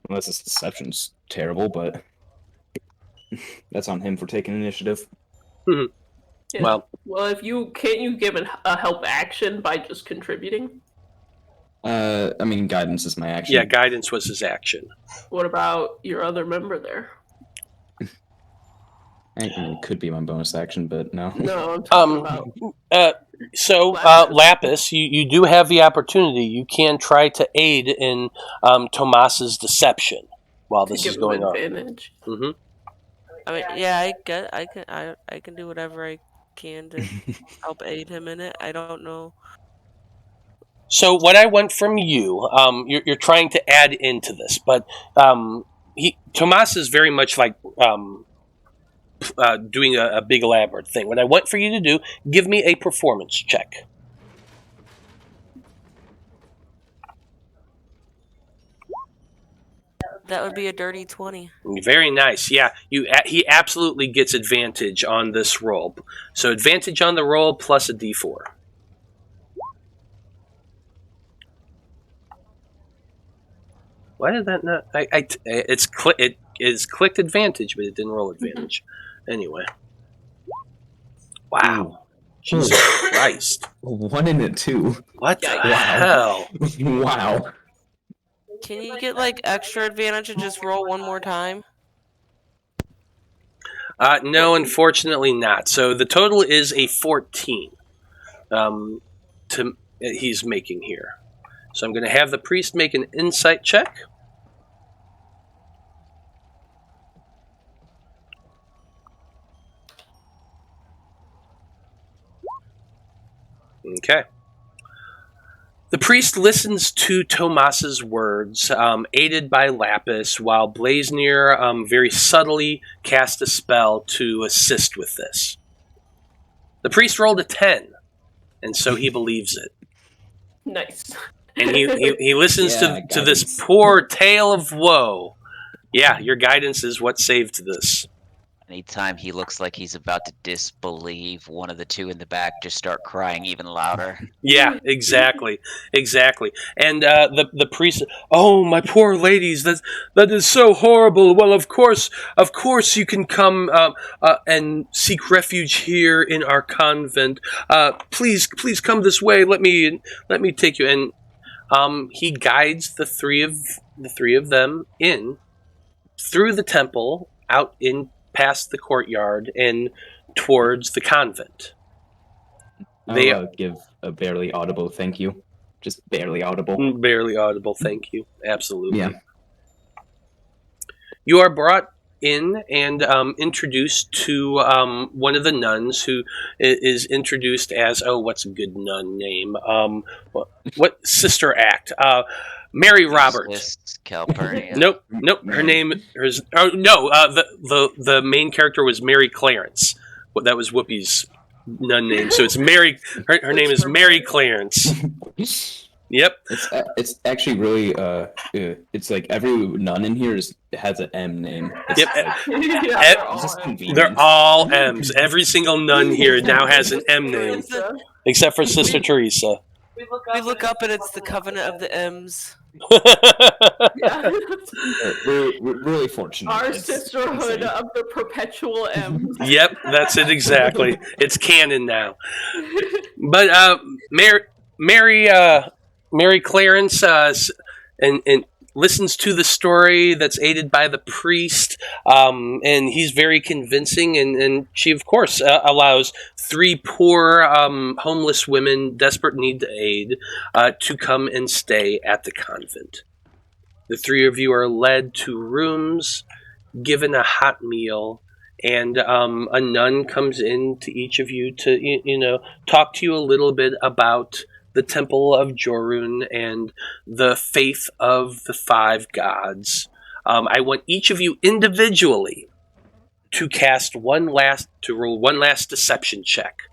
Unless his deception's terrible, but that's on him for taking initiative. Mm-hmm. Yeah. Well, if you can't you give a help action by just contributing? I mean, guidance is my action. Yeah, guidance was his action. What about your other member there? I mean, it could be my bonus action, but no. No, I'm talking about... Lapis, you do have the opportunity. You can try to aid in Tomas's deception while this is going on. Mm-hmm. I mean, yeah, I can do whatever I can to help aid him in it. I don't know. So what I want from you, you're trying to add into this, but Tomas is very much like doing a big elaborate thing. What I want for you to do, give me a performance check. That would be a dirty 20. Very nice. Yeah, he absolutely gets advantage on this roll. So advantage on the roll plus a d4. Why did that not? It is clicked advantage, but it didn't roll advantage. Anyway. Wow. Jesus Christ. 1 and a 2. What the hell? Wow. Can you get like extra advantage and just roll one more time? No, unfortunately not. So the total is a 14. He's making here. So I'm going to have the priest make an insight check. Okay. The priest listens to Tomas's words, aided by Lapis, while Blaznir very subtly casts a spell to assist with this. The priest rolled a 10, and so he believes it. Nice. And he listens to this poor tale of woe. Yeah, your guidance is what saved this. Anytime he looks like he's about to disbelieve, one of the two in the back just start crying even louder. Yeah, exactly. And the priest, oh, my poor ladies, that is so horrible. Well, of course you can come and seek refuge here in our convent. Please come this way. Let me take you. And he guides the three of them in through the temple, out in past the courtyard, and towards the convent. I'll give a barely audible thank you. Just barely audible. Barely audible thank you. Absolutely. Yeah. You are brought in and introduced to one of the nuns, who is introduced as, what's a good nun name? What Sister Act? Mary Roberts. Calpurnia. Nope. Her name is. Oh no. The main character was Mary Clarence. Well, that was Whoopi's nun name. So it's Mary. Her name is Mary Clarence. Yep. It's actually really it's like every nun in here has an M name. It's They're all M's. Every single nun here now has an M name, except for Sister Teresa. We look up and it's the Covenant of the M's. We're really fortunate. Our sisterhood of the perpetual M. Yep, that's it exactly. It's canon now. But Mary Clarence and listens to the story that's aided by the priest, and he's very convincing, and she, of course, allows 3 poor homeless women, desperate need to aid, to come and stay at the convent. The 3 of you are led to rooms, given a hot meal, and a nun comes in to each of you to, talk to you a little bit about the Temple of Jorun and the faith of the 5 gods. I want each of you individually to roll one last deception check,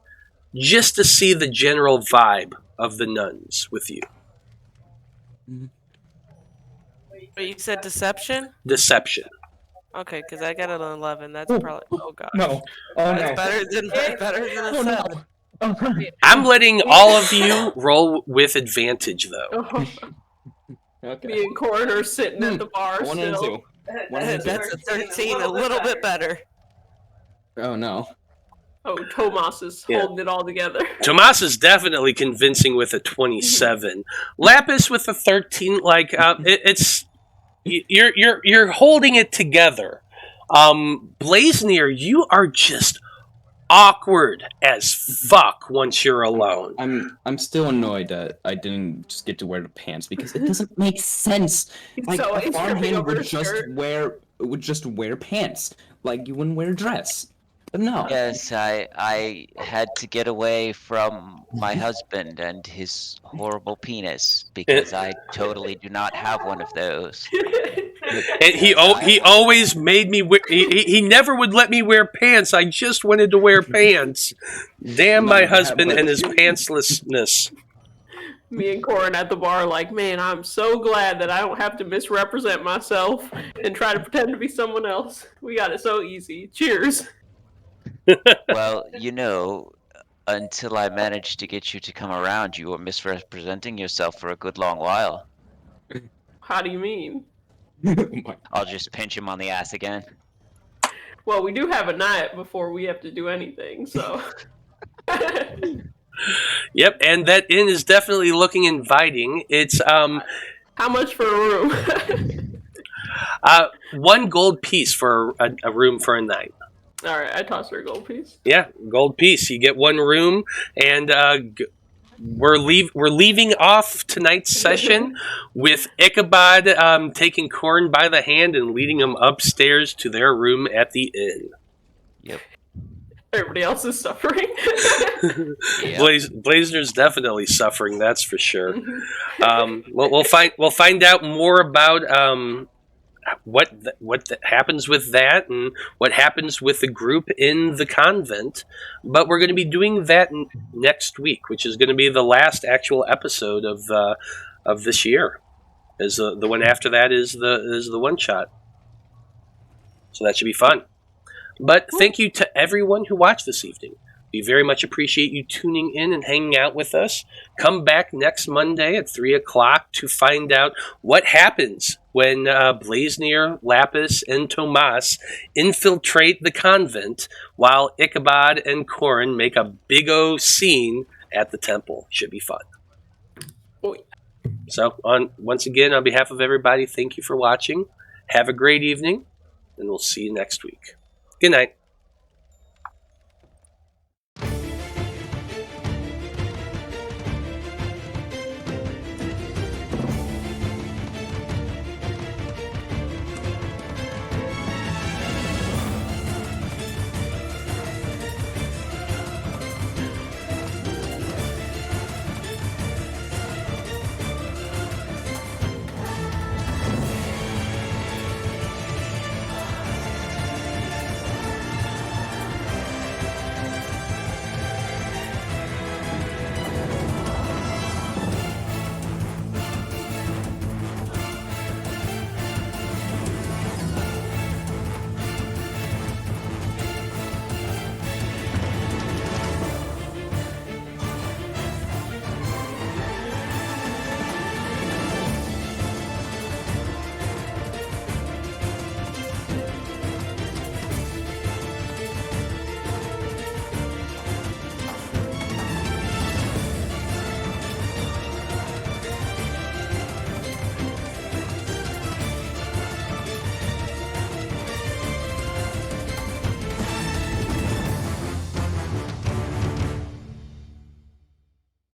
just to see the general vibe of the nuns with you. But you said deception? Deception. Okay, because I got an 11. That's probably. Oh god. No. That's better than a 7. I'm letting all of you roll with advantage, though. Okay. Me and Corin are sitting at the bar 1 still. and 2. That's a 13, a little bit better. Oh no. Oh, Tomas is holding it all together. Tomas is definitely convincing with a 27. Lapis with a 13. You're holding it together. Blaznir, you are just awkward as fuck once you're alone. I'm still annoyed that I didn't just get to wear the pants because it doesn't make sense. Like So a farmhand would just shirt. wear pants. Like you wouldn't wear a dress. But no. Yes, I had to get away from my husband and his horrible penis because I totally do not have one of those. And he always made me wear. He never would let me wear pants. I just wanted to wear pants. Damn my husband and his pantslessness. Me and Corin at the bar like, man, I'm so glad that I don't have to misrepresent myself and try to pretend to be someone else. We got it so easy. Cheers. Well, until I managed to get you to come around, you were misrepresenting yourself for a good long while. How do you mean? I'll just pinch him on the ass again. Well, we do have a night before we have to do anything, so. Yep, and that inn is definitely looking inviting. It's How much for a room? 1 gold piece for a room for a night. All right, I toss her a gold piece. Yeah, gold piece. You get 1 room, and we're leaving off tonight's session with Ichabod taking Corrin by the hand and leading him upstairs to their room at the inn. Yep. Everybody else is suffering. Yeah. Blaznir's definitely suffering. That's for sure. We'll find out more about what happens with that and what happens with the group in the convent. But we're going to be doing that next week, which is going to be the last actual episode of this year. As the one after that is the one shot. So that should be fun. But thank you to everyone who watched this evening. We very much appreciate you tuning in and hanging out with us. Come back next Monday at 3 o'clock to find out what happens when Blaznir, Lapis, and Tomas infiltrate the convent while Ichabod and Corrin make a big O scene at the temple. Should be fun. Oh, yeah. So, once again, on behalf of everybody, thank you for watching. Have a great evening, and we'll see you next week. Good night.